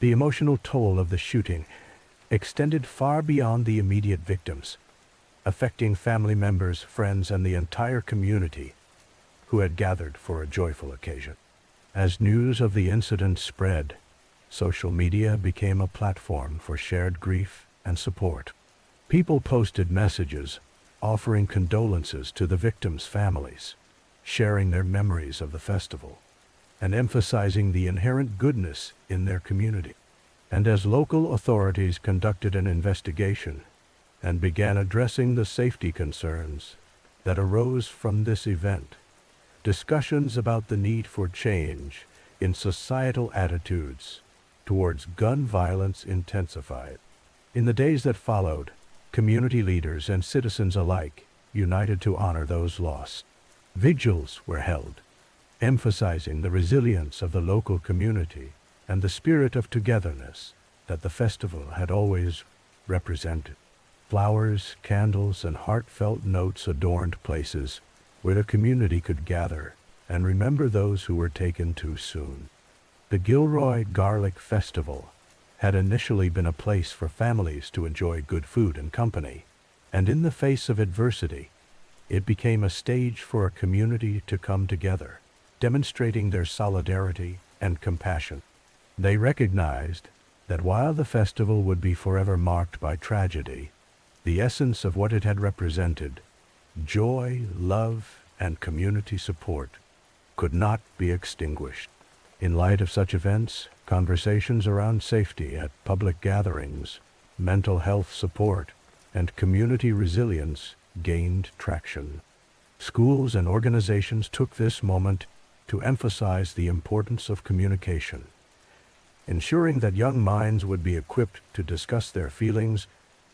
The emotional toll of the shooting extended far beyond the immediate victims, affecting family members, friends, and the entire community who had gathered for a joyful occasion. As news of the incident spread, social media became a platform for shared grief and support. People posted messages offering condolences to the victims' families, sharing their memories of the festival, and emphasizing the inherent goodness in their community. And as local authorities conducted an investigation and began addressing the safety concerns that arose from this event, discussions about the need for change in societal attitudes towards gun violence intensified. In the days that followed, community leaders and citizens alike united to honor those lost. Vigils were held, emphasizing the resilience of the local community and the spirit of togetherness that the festival had always represented. Flowers, candles, and heartfelt notes adorned places where the community could gather and remember those who were taken too soon. The Gilroy Garlic Festival had initially been a place for families to enjoy good food and company, and in the face of adversity, It became a stage for a community to come together, demonstrating their solidarity and compassion. They recognized that while the festival would be forever marked by tragedy, the essence of what it had represented, joy, love, and community support, could not be extinguished. In light of such events, conversations around safety at public gatherings, mental health support, and community resilience gained traction. Schools and organizations took this moment to emphasize the importance of communication, ensuring that young minds would be equipped to discuss their feelings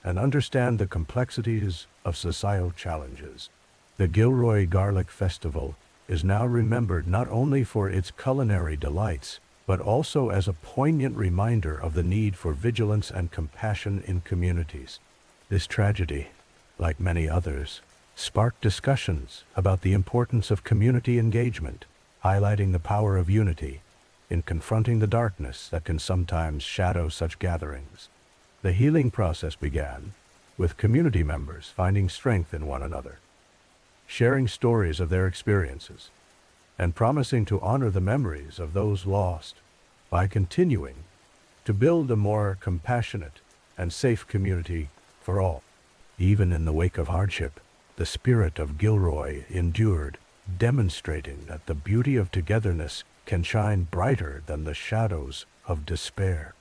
and understand the complexities of societal challenges. The Gilroy Garlic Festival is now remembered not only for its culinary delights, but also as a poignant reminder of the need for vigilance and compassion in communities. This tragedy, like many others, sparked discussions about the importance of community engagement, highlighting the power of unity in confronting the darkness that can sometimes shadow such gatherings. The healing process began, with community members finding strength in one another, sharing stories of their experiences, and promising to honor the memories of those lost by continuing to build a more compassionate and safe community for all. Even in the wake of hardship, the spirit of Gilroy endured, demonstrating that the beauty of togetherness can shine brighter than the shadows of despair.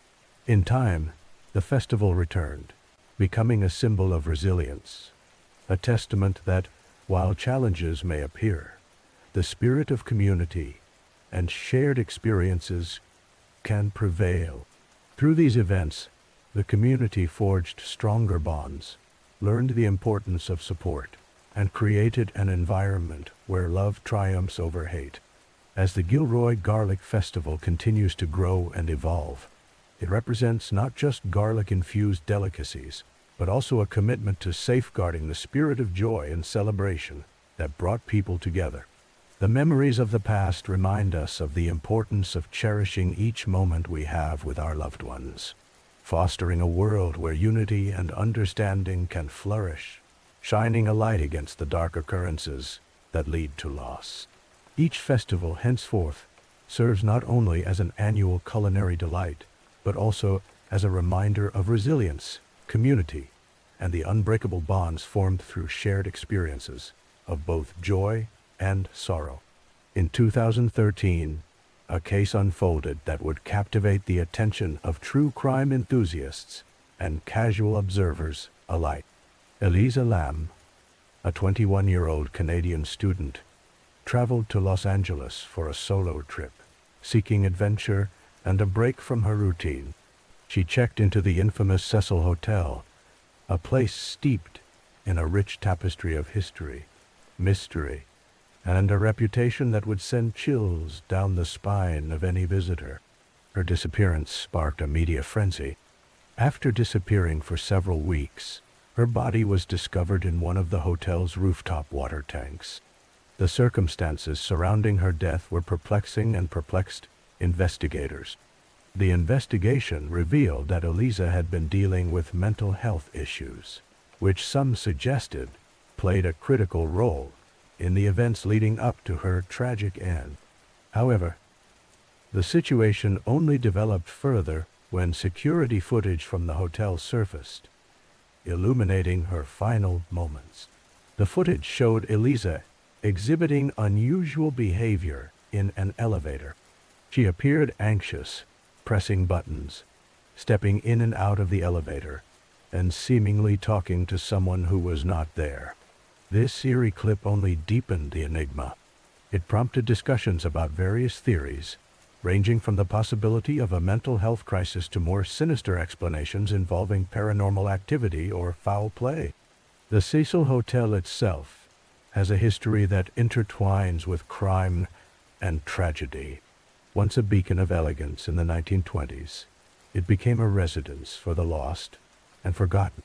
In time, the festival returned, becoming a symbol of resilience, a testament that, while challenges may appear, the spirit of community and shared experiences can prevail. Through these events, the community forged stronger bonds, learned the importance of support, and created an environment where love triumphs over hate. As the Gilroy Garlic Festival continues to grow and evolve, it represents not just garlic-infused delicacies, but also a commitment to safeguarding the spirit of joy and celebration that brought people together. The memories of the past remind us of the importance of cherishing each moment we have with our loved ones, fostering a world where unity and understanding can flourish, shining a light against the dark occurrences that lead to loss. Each festival henceforth serves not only as an annual culinary delight, but also as a reminder of resilience, community, and the unbreakable bonds formed through shared experiences of both joy and sorrow. In 2013, a case unfolded that would captivate the attention of true crime enthusiasts and casual observers alike. Elisa Lam, a 21-year-old Canadian student, traveled to Los Angeles for a solo trip, seeking adventure and a break from her routine. She checked into the infamous Cecil Hotel, a place steeped in a rich tapestry of history, mystery, and a reputation that would send chills down the spine of any visitor. Her disappearance sparked a media frenzy. After disappearing for several weeks, her body was discovered in one of the hotel's rooftop water tanks. The circumstances surrounding her death were perplexing and perplexed investigators. The investigation revealed that Elisa had been dealing with mental health issues, which some suggested played a critical role in the events leading up to her tragic end. However, the situation only developed further when security footage from the hotel surfaced, illuminating her final moments. The footage showed Elisa exhibiting unusual behavior in an elevator. She appeared anxious, pressing buttons, stepping in and out of the elevator, and seemingly talking to someone who was not there. This eerie clip only deepened the enigma. It prompted discussions about various theories, ranging from the possibility of a mental health crisis to more sinister explanations involving paranormal activity or foul play. The Cecil Hotel itself has a history that intertwines with crime and tragedy. Once a beacon of elegance in the 1920s, it became a residence for the lost and forgotten.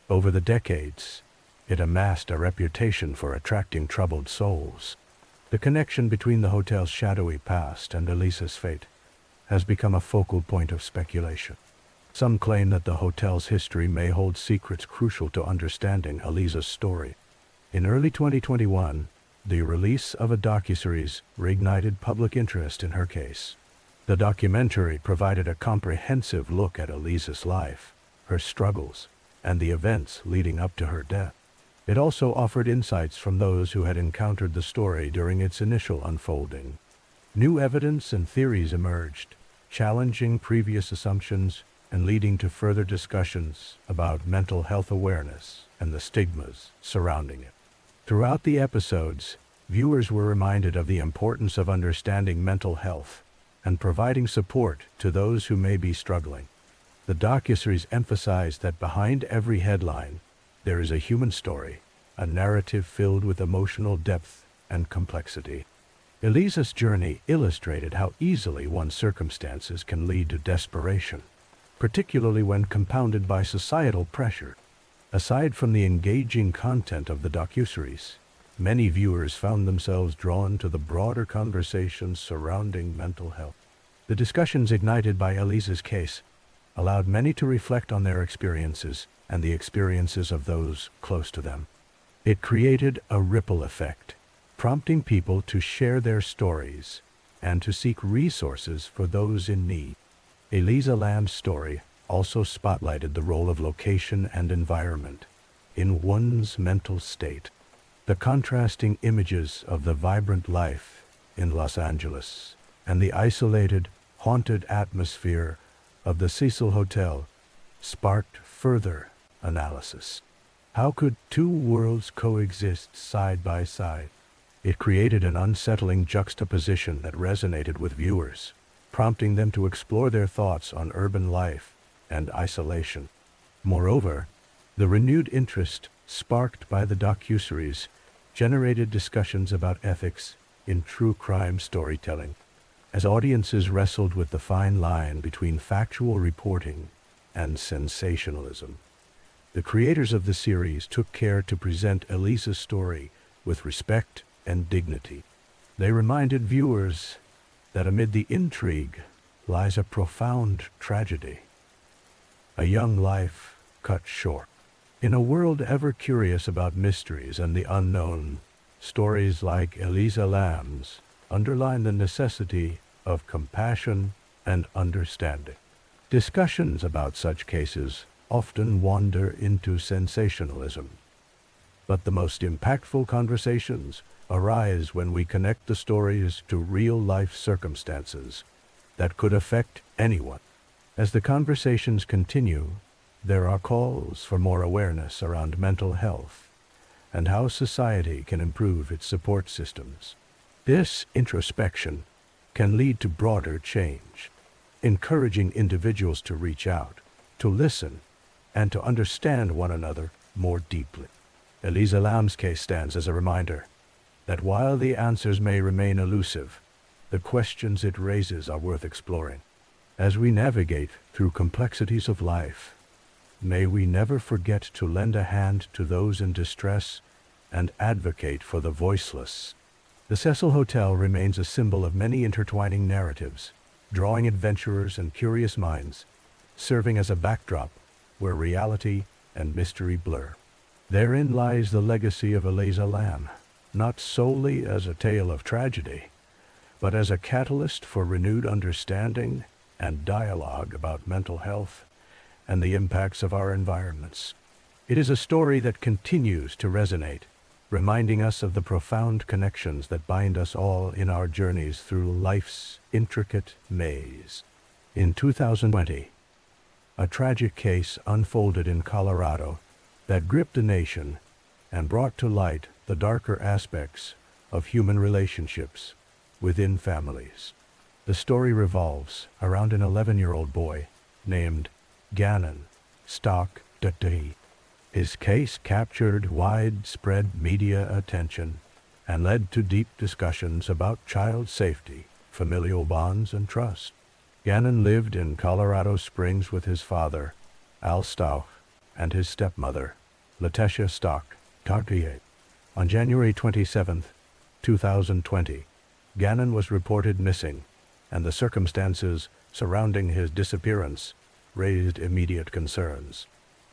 Over the decades, it amassed a reputation for attracting troubled souls. The connection between the hotel's shadowy past and Elisa's fate has become a focal point of speculation. Some claim that the hotel's history may hold secrets crucial to understanding Elisa's story. In early 2021, the release of a docuseries reignited public interest in her case. The documentary provided a comprehensive look at Elisa's life, her struggles, and the events leading up to her death. It also offered insights from those who had encountered the story during its initial unfolding. New evidence and theories emerged, challenging previous assumptions and leading to further discussions about mental health awareness and the stigmas surrounding it. Throughout the episodes, viewers were reminded of the importance of understanding mental health and providing support to those who may be struggling. The docuseries emphasized that behind every headline, there is a human story, a narrative filled with emotional depth and complexity. Elisa's journey illustrated how easily one's circumstances can lead to desperation, particularly when compounded by societal pressure. Aside from the engaging content of the docuseries, many viewers found themselves drawn to the broader conversations surrounding mental health. The discussions ignited by Elisa's case allowed many to reflect on their experiences and the experiences of those close to them. It created a ripple effect, prompting people to share their stories and to seek resources for those in need. Elisa Lam's story also spotlighted the role of location and environment in one's mental state. The contrasting images of the vibrant life in Los Angeles and the isolated, haunted atmosphere of the Cecil Hotel sparked further analysis. How could two worlds coexist side by side? It created an unsettling juxtaposition that resonated with viewers, prompting them to explore their thoughts on urban life and isolation. Moreover, the renewed interest sparked by the docuseries generated discussions about ethics in true crime storytelling, as audiences wrestled with the fine line between factual reporting and sensationalism. The creators of the series took care to present Elisa's story with respect and dignity. They reminded viewers that amid the intrigue lies a profound tragedy, a young life cut short. In a world ever curious about mysteries and the unknown, stories like Elisa Lam's underline the necessity of compassion and understanding. Discussions about such cases often wander into sensationalism, but the most impactful conversations arise when we connect the stories to real-life circumstances that could affect anyone. As the conversations continue, there are calls for more awareness around mental health and how society can improve its support systems. This introspection can lead to broader change, encouraging individuals to reach out, to listen, and to understand one another more deeply. Elisa Lam's case stands as a reminder that while the answers may remain elusive, the questions it raises are worth exploring. As we navigate through complexities of life, may we never forget to lend a hand to those in distress and advocate for the voiceless. The Cecil Hotel remains a symbol of many intertwining narratives, drawing adventurers and curious minds, serving as a backdrop where reality and mystery blur. Therein lies the legacy of Elisa Lam, not solely as a tale of tragedy, but as a catalyst for renewed understanding and dialogue about mental health and the impacts of our environments. It is a story that continues to resonate, reminding us of the profound connections that bind us all in our journeys through life's intricate maze. In 2020, a tragic case unfolded in Colorado that gripped the nation and brought to light the darker aspects of human relationships within families. The story revolves around an 11-year-old boy named Gannon Stauch. His case captured widespread media attention and led to deep discussions about child safety, familial bonds, and trust. Gannon lived in Colorado Springs with his father, Al Stauch, and his stepmother, Letitia Stauch. On January 27, 2020, Gannon was reported missing, and the circumstances surrounding his disappearance raised immediate concerns.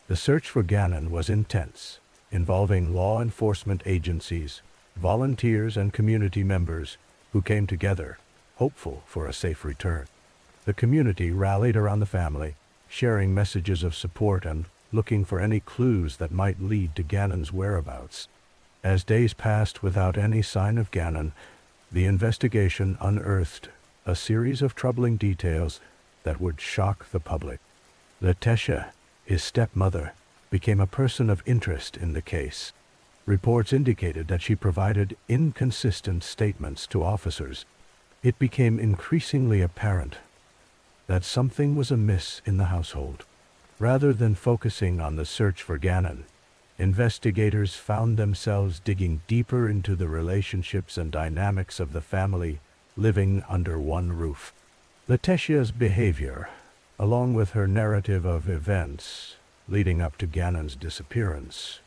The search for Gannon was intense, involving law enforcement agencies, volunteers, and community members who came together, hopeful for a safe return. The community rallied around the family, sharing messages of support and looking for any clues that might lead to Gannon's whereabouts. As days passed without any sign of Gannon, the investigation unearthed a series of troubling details that would shock the public. Letitia, his stepmother, became a person of interest in the case. Reports indicated that she provided inconsistent statements to officers. It became increasingly apparent that something was amiss in the household. Rather than focusing on the search for Gannon, investigators found themselves digging deeper into the relationships and dynamics of the family living under one roof. Letitia's behavior, along with her narrative of events leading up to Gannon's disappearance,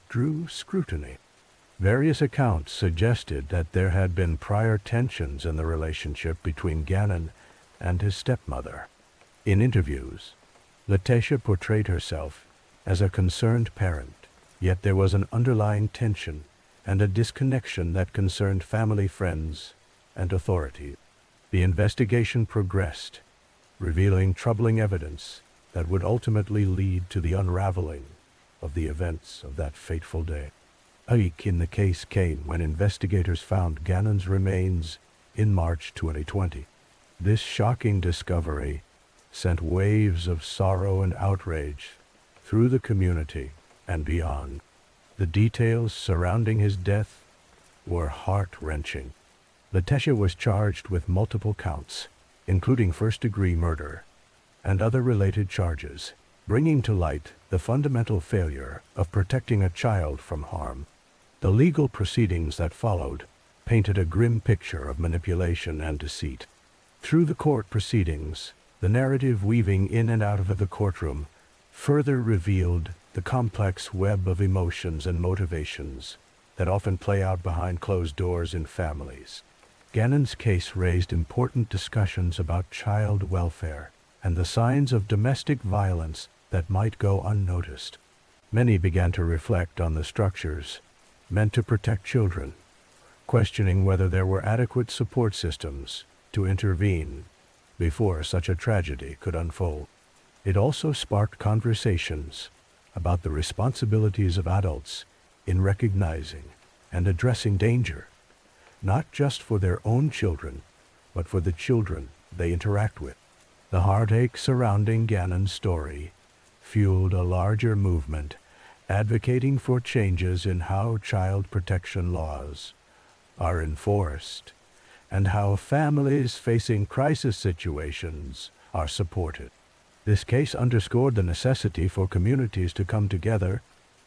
drew scrutiny. Various accounts suggested that there had been prior tensions in the relationship between Gannon and his stepmother. In interviews, Letitia portrayed herself as a concerned parent, yet there was an underlying tension and a disconnection that concerned family, friends, and authorities. The investigation progressed, revealing troubling evidence that would ultimately lead to the unraveling of the events of that fateful day. A week in the case came when investigators found Gannon's remains in March 2020. This shocking discovery sent waves of sorrow and outrage through the community and beyond. The details surrounding his death were heart-wrenching. Letitia was charged with multiple counts, including first-degree murder and other related charges, bringing to light the fundamental failure of protecting a child from harm. The legal proceedings that followed painted a grim picture of manipulation and deceit. Through the court proceedings, the narrative weaving in and out of the courtroom further revealed the complex web of emotions and motivations that often play out behind closed doors in families. Gannon's case raised important discussions about child welfare and the signs of domestic violence that might go unnoticed. Many began to reflect on the structures meant to protect children, questioning whether there were adequate support systems to intervene before such a tragedy could unfold. It also sparked conversations about the responsibilities of adults in recognizing and addressing danger, not just for their own children, but for the children they interact with. The heartache surrounding Gannon's story fueled a larger movement advocating for changes in how child protection laws are enforced and how families facing crisis situations are supported. This case underscored the necessity for communities to come together,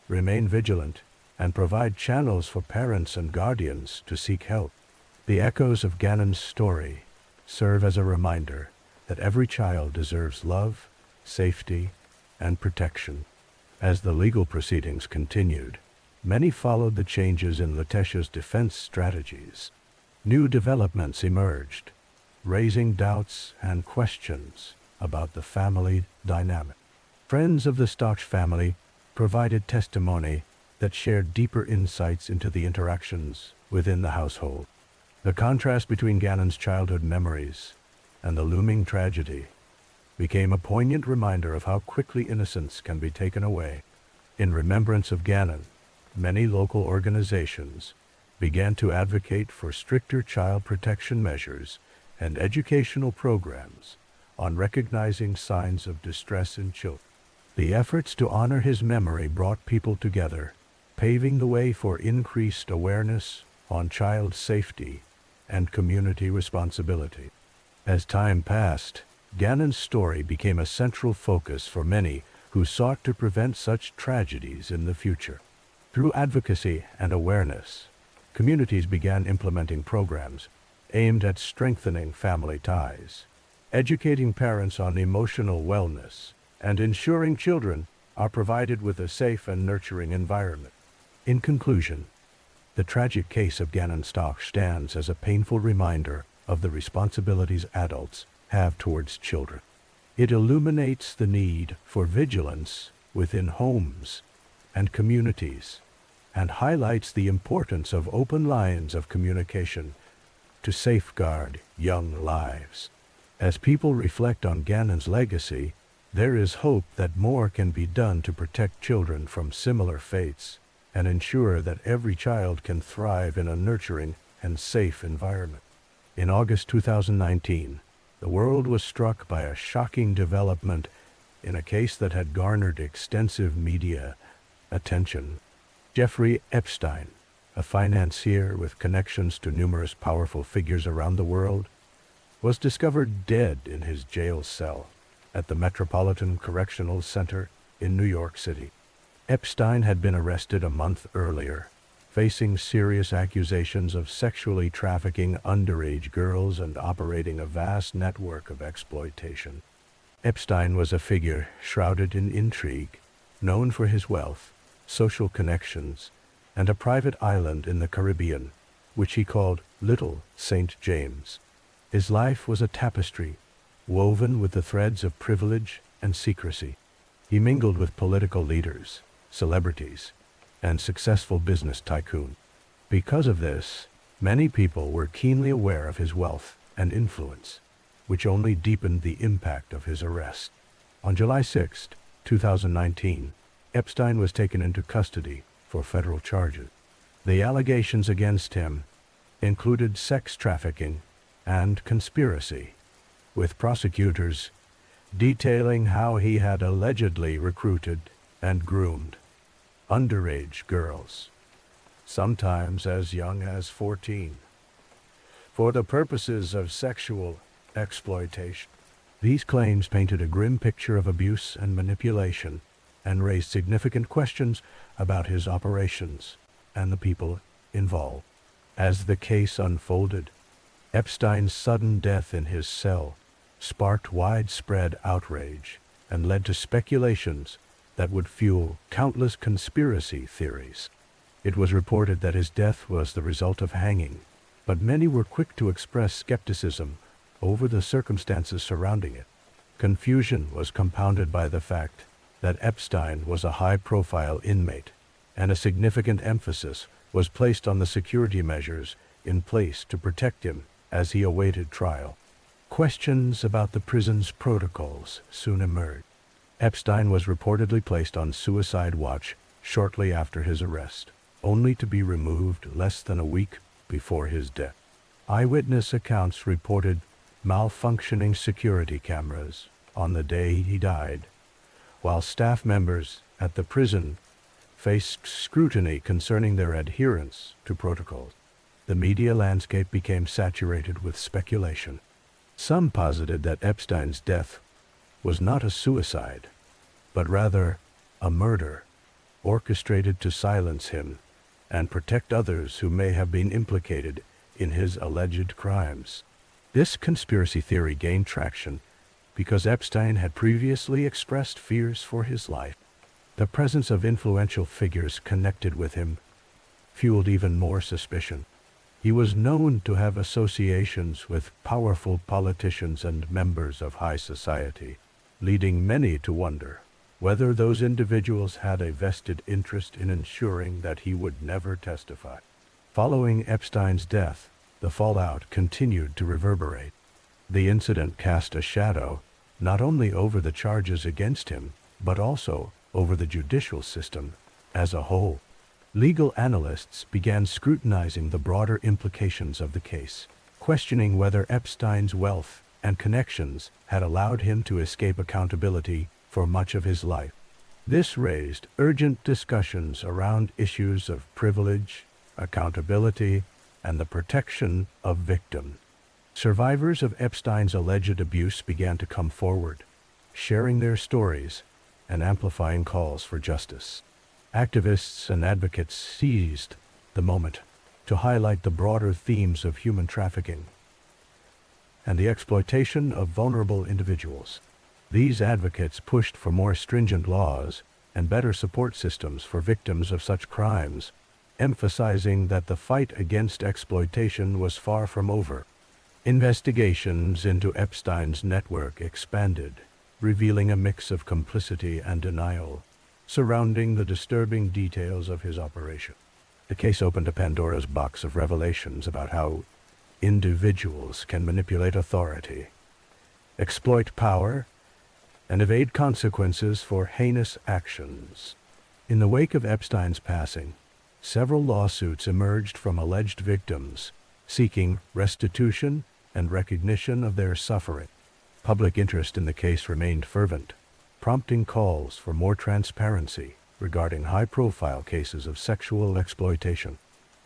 remain vigilant, and provide channels for parents and guardians to seek help. The echoes of Gannon's story serve as a reminder that every child deserves love, safety, and protection. As the legal proceedings continued, many followed the changes in Letitia's defense strategies. New developments emerged, raising doubts and questions about the family dynamic. Friends of the Stauch family provided testimony that shared deeper insights into the interactions within the household. The contrast between Gannon's childhood memories and the looming tragedy became a poignant reminder of how quickly innocence can be taken away. In remembrance of Gannon, many local organizations began to advocate for stricter child protection measures and educational programs on recognizing signs of distress in children. The efforts to honor his memory brought people together, paving the way for increased awareness on child safety and community responsibility. As time passed, Gannon's story became a central focus for many who sought to prevent such tragedies in the future. Through advocacy and awareness, communities began implementing programs aimed at strengthening family ties, educating parents on emotional wellness, and ensuring children are provided with a safe and nurturing environment. In conclusion, the tragic case of Gannon Stauch stands as a painful reminder of the responsibilities adults have towards children. It illuminates the need for vigilance within homes and communities, and highlights the importance of open lines of communication to safeguard young lives. As people reflect on Gannon's legacy, there is hope that more can be done to protect children from similar fates and ensure that every child can thrive in a nurturing and safe environment. In August 2019, the world was struck by a shocking development in a case that had garnered extensive media attention. Jeffrey Epstein, a financier with connections to numerous powerful figures around the world, was discovered dead in his jail cell at the Metropolitan Correctional Center in New York City. Epstein had been arrested a month earlier, facing serious accusations of sexually trafficking underage girls and operating a vast network of exploitation. Epstein was a figure shrouded in intrigue, known for his wealth, social connections, and a private island in the Caribbean, which he called Little St. James. His life was a tapestry, woven with the threads of privilege and secrecy. He mingled with political leaders, celebrities, and successful business tycoons. Because of this, many people were keenly aware of his wealth and influence, which only deepened the impact of his arrest. On July 6, 2019, Epstein was taken into custody for federal charges. The allegations against him included sex trafficking and conspiracy, with prosecutors detailing how he had allegedly recruited and groomed underage girls, sometimes as young as 14, for the purposes of sexual exploitation. These claims painted a grim picture of abuse and manipulation and raised significant questions about his operations and the people involved. As the case unfolded, Epstein's sudden death in his cell sparked widespread outrage and led to speculations that would fuel countless conspiracy theories. It was reported that his death was the result of hanging, but many were quick to express skepticism over the circumstances surrounding it. Confusion was compounded by the fact that Epstein was a high-profile inmate, and a significant emphasis was placed on the security measures in place to protect him as he awaited trial. Questions about the prison's protocols soon emerged. Epstein was reportedly placed on suicide watch shortly after his arrest, only to be removed less than a week before his death. Eyewitness accounts reported malfunctioning security cameras on the day he died, while staff members at the prison faced scrutiny concerning their adherence to protocols. The media landscape became saturated with speculation. Some posited that Epstein's death was not a suicide, but rather a murder, orchestrated to silence him and protect others who may have been implicated in his alleged crimes. This conspiracy theory gained traction because Epstein had previously expressed fears for his life. The presence of influential figures connected with him fueled even more suspicion. He was known to have associations with powerful politicians and members of high society, leading many to wonder whether those individuals had a vested interest in ensuring that he would never testify. Following Epstein's death, the fallout continued to reverberate. The incident cast a shadow not only over the charges against him, but also over the judicial system as a whole. Legal analysts began scrutinizing the broader implications of the case, questioning whether Epstein's wealth and connections had allowed him to escape accountability for much of his life. This raised urgent discussions around issues of privilege, accountability, and the protection of victims. Survivors of Epstein's alleged abuse began to come forward, sharing their stories and amplifying calls for justice. Activists and advocates seized the moment to highlight the broader themes of human trafficking and the exploitation of vulnerable individuals. These advocates pushed for more stringent laws and better support systems for victims of such crimes, emphasizing that the fight against exploitation was far from over. Investigations into Epstein's network expanded, revealing a mix of complicity and denial, surrounding the disturbing details of his operation. The case opened a Pandora's box of revelations about how individuals can manipulate authority, exploit power, and evade consequences for heinous actions. In the wake of Epstein's passing, several lawsuits emerged from alleged victims seeking restitution and recognition of their suffering. Public interest in the case remained fervent, prompting calls for more transparency regarding high-profile cases of sexual exploitation.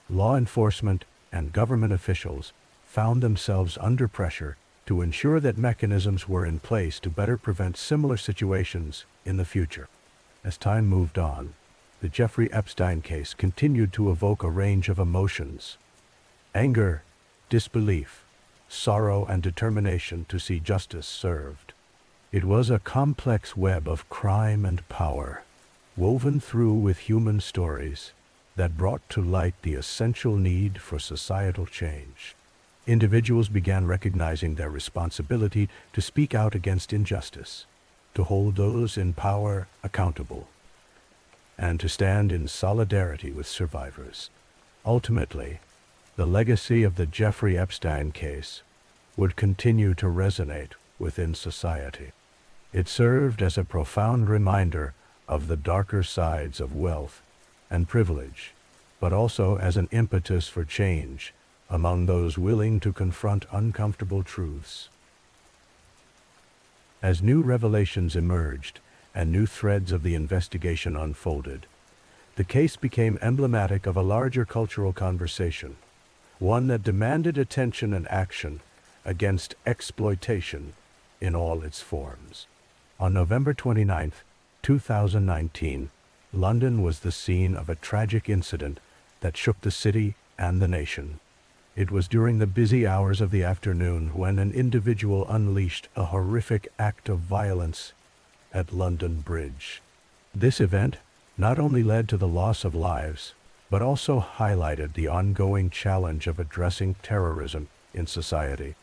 Law enforcement and government officials found themselves under pressure to ensure that mechanisms were in place to better prevent similar situations in the future. As time moved on, the Jeffrey Epstein case continued to evoke a range of emotions: anger, disbelief, sorrow, and determination to see justice served. It was a complex web of crime and power, woven through with human stories that brought to light the essential need for societal change. Individuals began recognizing their responsibility to speak out against injustice, to hold those in power accountable, and to stand in solidarity with survivors. Ultimately, the legacy of the Jeffrey Epstein case would continue to resonate within society. It served as a profound reminder of the darker sides of wealth and privilege, but also as an impetus for change among those willing to confront uncomfortable truths. As new revelations emerged and new threads of the investigation unfolded, the case became emblematic of a larger cultural conversation, one that demanded attention and action against exploitation in all its forms. On November 29, 2019, London was the scene of a tragic incident that shook the city and the nation. It was during the busy hours of the afternoon when an individual unleashed a horrific act of violence at London Bridge. This event not only led to the loss of lives, but also highlighted the ongoing challenge of addressing terrorism in society.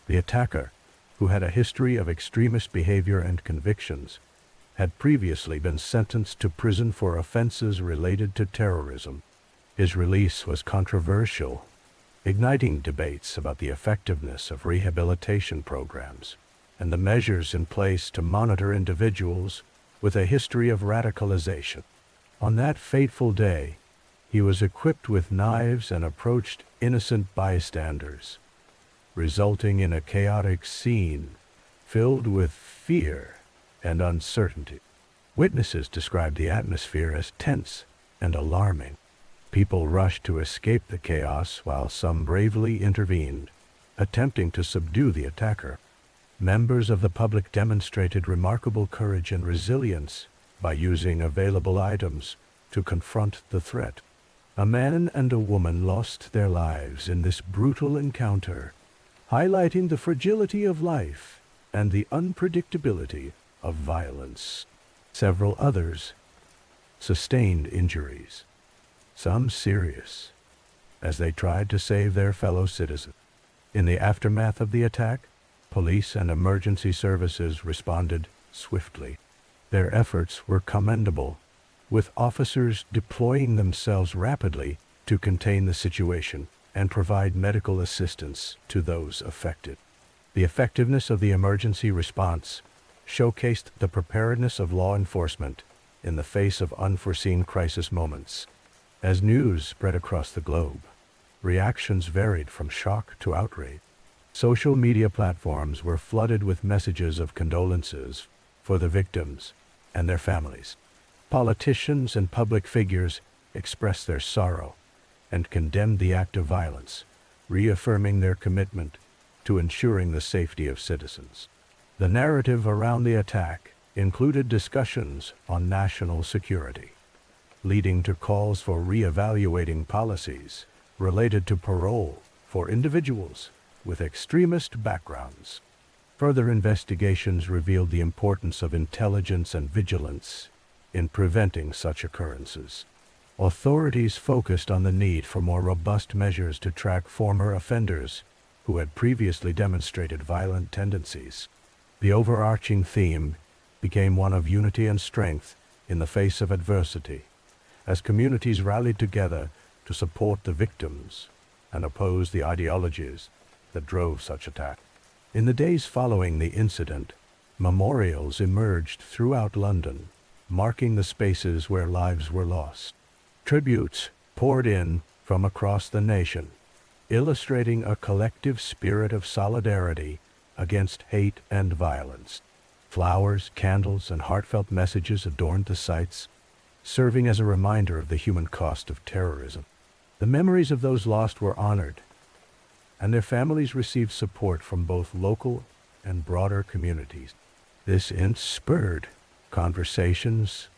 The attacker, who had a history of extremist behavior and convictions, had previously been sentenced to prison for offenses related to terrorism. His release was controversial, igniting debates about the effectiveness of rehabilitation programs and the measures in place to monitor individuals with a history of radicalization. On that fateful day, he was equipped with knives and approached innocent bystanders, resulting in a chaotic scene filled with fear and uncertainty. Witnesses described the atmosphere as tense and alarming. People rushed to escape the chaos while some bravely intervened, attempting to subdue the attacker. Members of the public demonstrated remarkable courage and resilience by using available items to confront the threat. A man and a woman lost their lives in this brutal encounter, highlighting the fragility of life and the unpredictability of violence. Several others sustained injuries, some serious, as they tried to save their fellow citizens. In the aftermath of the attack, police and emergency services responded swiftly. Their efforts were commendable, with officers deploying themselves rapidly to contain the situation and provide medical assistance to those affected. The effectiveness of the emergency response showcased the preparedness of law enforcement in the face of unforeseen crisis moments. As news spread across the globe, reactions varied from shock to outrage. Social media platforms were flooded with messages of condolences for the victims and their families. Politicians and public figures expressed their sorrow and condemned the act of violence, reaffirming their commitment to ensuring the safety of citizens. The narrative around the attack included discussions on national security, leading to calls for re-evaluating policies related to parole for individuals with extremist backgrounds. Further investigations revealed the importance of intelligence and vigilance in preventing such occurrences. Authorities focused on the need for more robust measures to track former offenders who had previously demonstrated violent tendencies. The overarching theme became one of unity and strength in the face of adversity, as communities rallied together to support the victims and oppose the ideologies that drove such attack. In the days following the incident, memorials emerged throughout London, marking the spaces where lives were lost. Tributes poured in from across the nation, illustrating a collective spirit of solidarity against hate and violence. Flowers, candles, and heartfelt messages adorned the sites, serving as a reminder of the human cost of terrorism. The memories of those lost were honored, and their families received support from both local and broader communities. This spurred conversations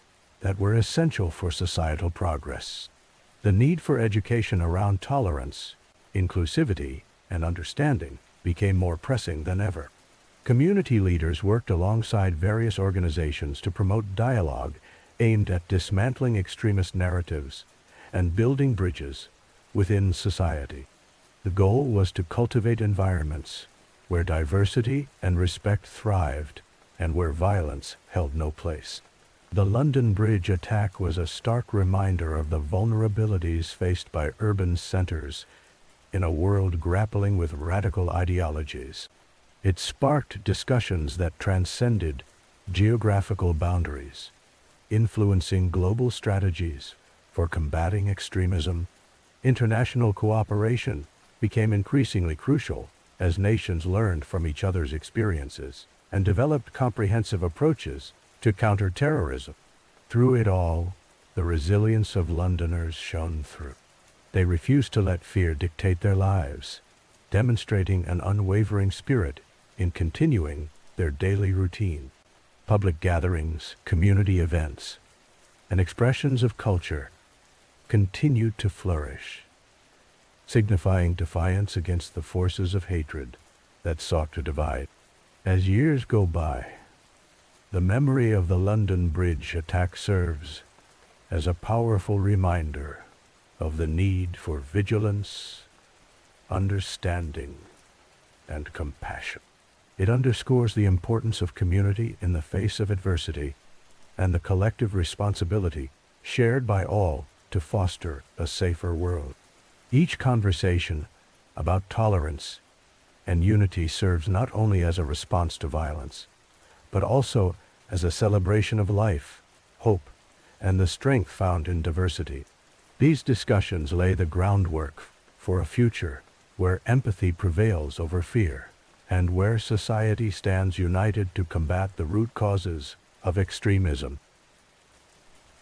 that were essential for societal progress. The need for education around tolerance, inclusivity, and understanding became more pressing than ever. Community leaders worked alongside various organizations to promote dialogue aimed at dismantling extremist narratives and building bridges within society. The goal was to cultivate environments where diversity and respect thrived and where violence held no place. The London Bridge attack was a stark reminder of the vulnerabilities faced by urban centers in a world grappling with radical ideologies. It sparked discussions that transcended geographical boundaries, influencing global strategies for combating extremism. International cooperation became increasingly crucial as nations learned from each other's experiences and developed comprehensive approaches to counter terrorism. Through it all, the resilience of Londoners shone through. They refused to let fear dictate their lives, demonstrating an unwavering spirit in continuing their daily routine. Public gatherings, community events, and expressions of culture continued to flourish, signifying defiance against the forces of hatred that sought to divide. As years go by, the memory of the London Bridge attack serves as a powerful reminder of the need for vigilance, understanding, and compassion. It underscores the importance of community in the face of adversity and the collective responsibility shared by all to foster a safer world. Each conversation about tolerance and unity serves not only as a response to violence, but also as a celebration of life, hope, and the strength found in diversity. These discussions lay the groundwork for a future where empathy prevails over fear, and where society stands united to combat the root causes of extremism.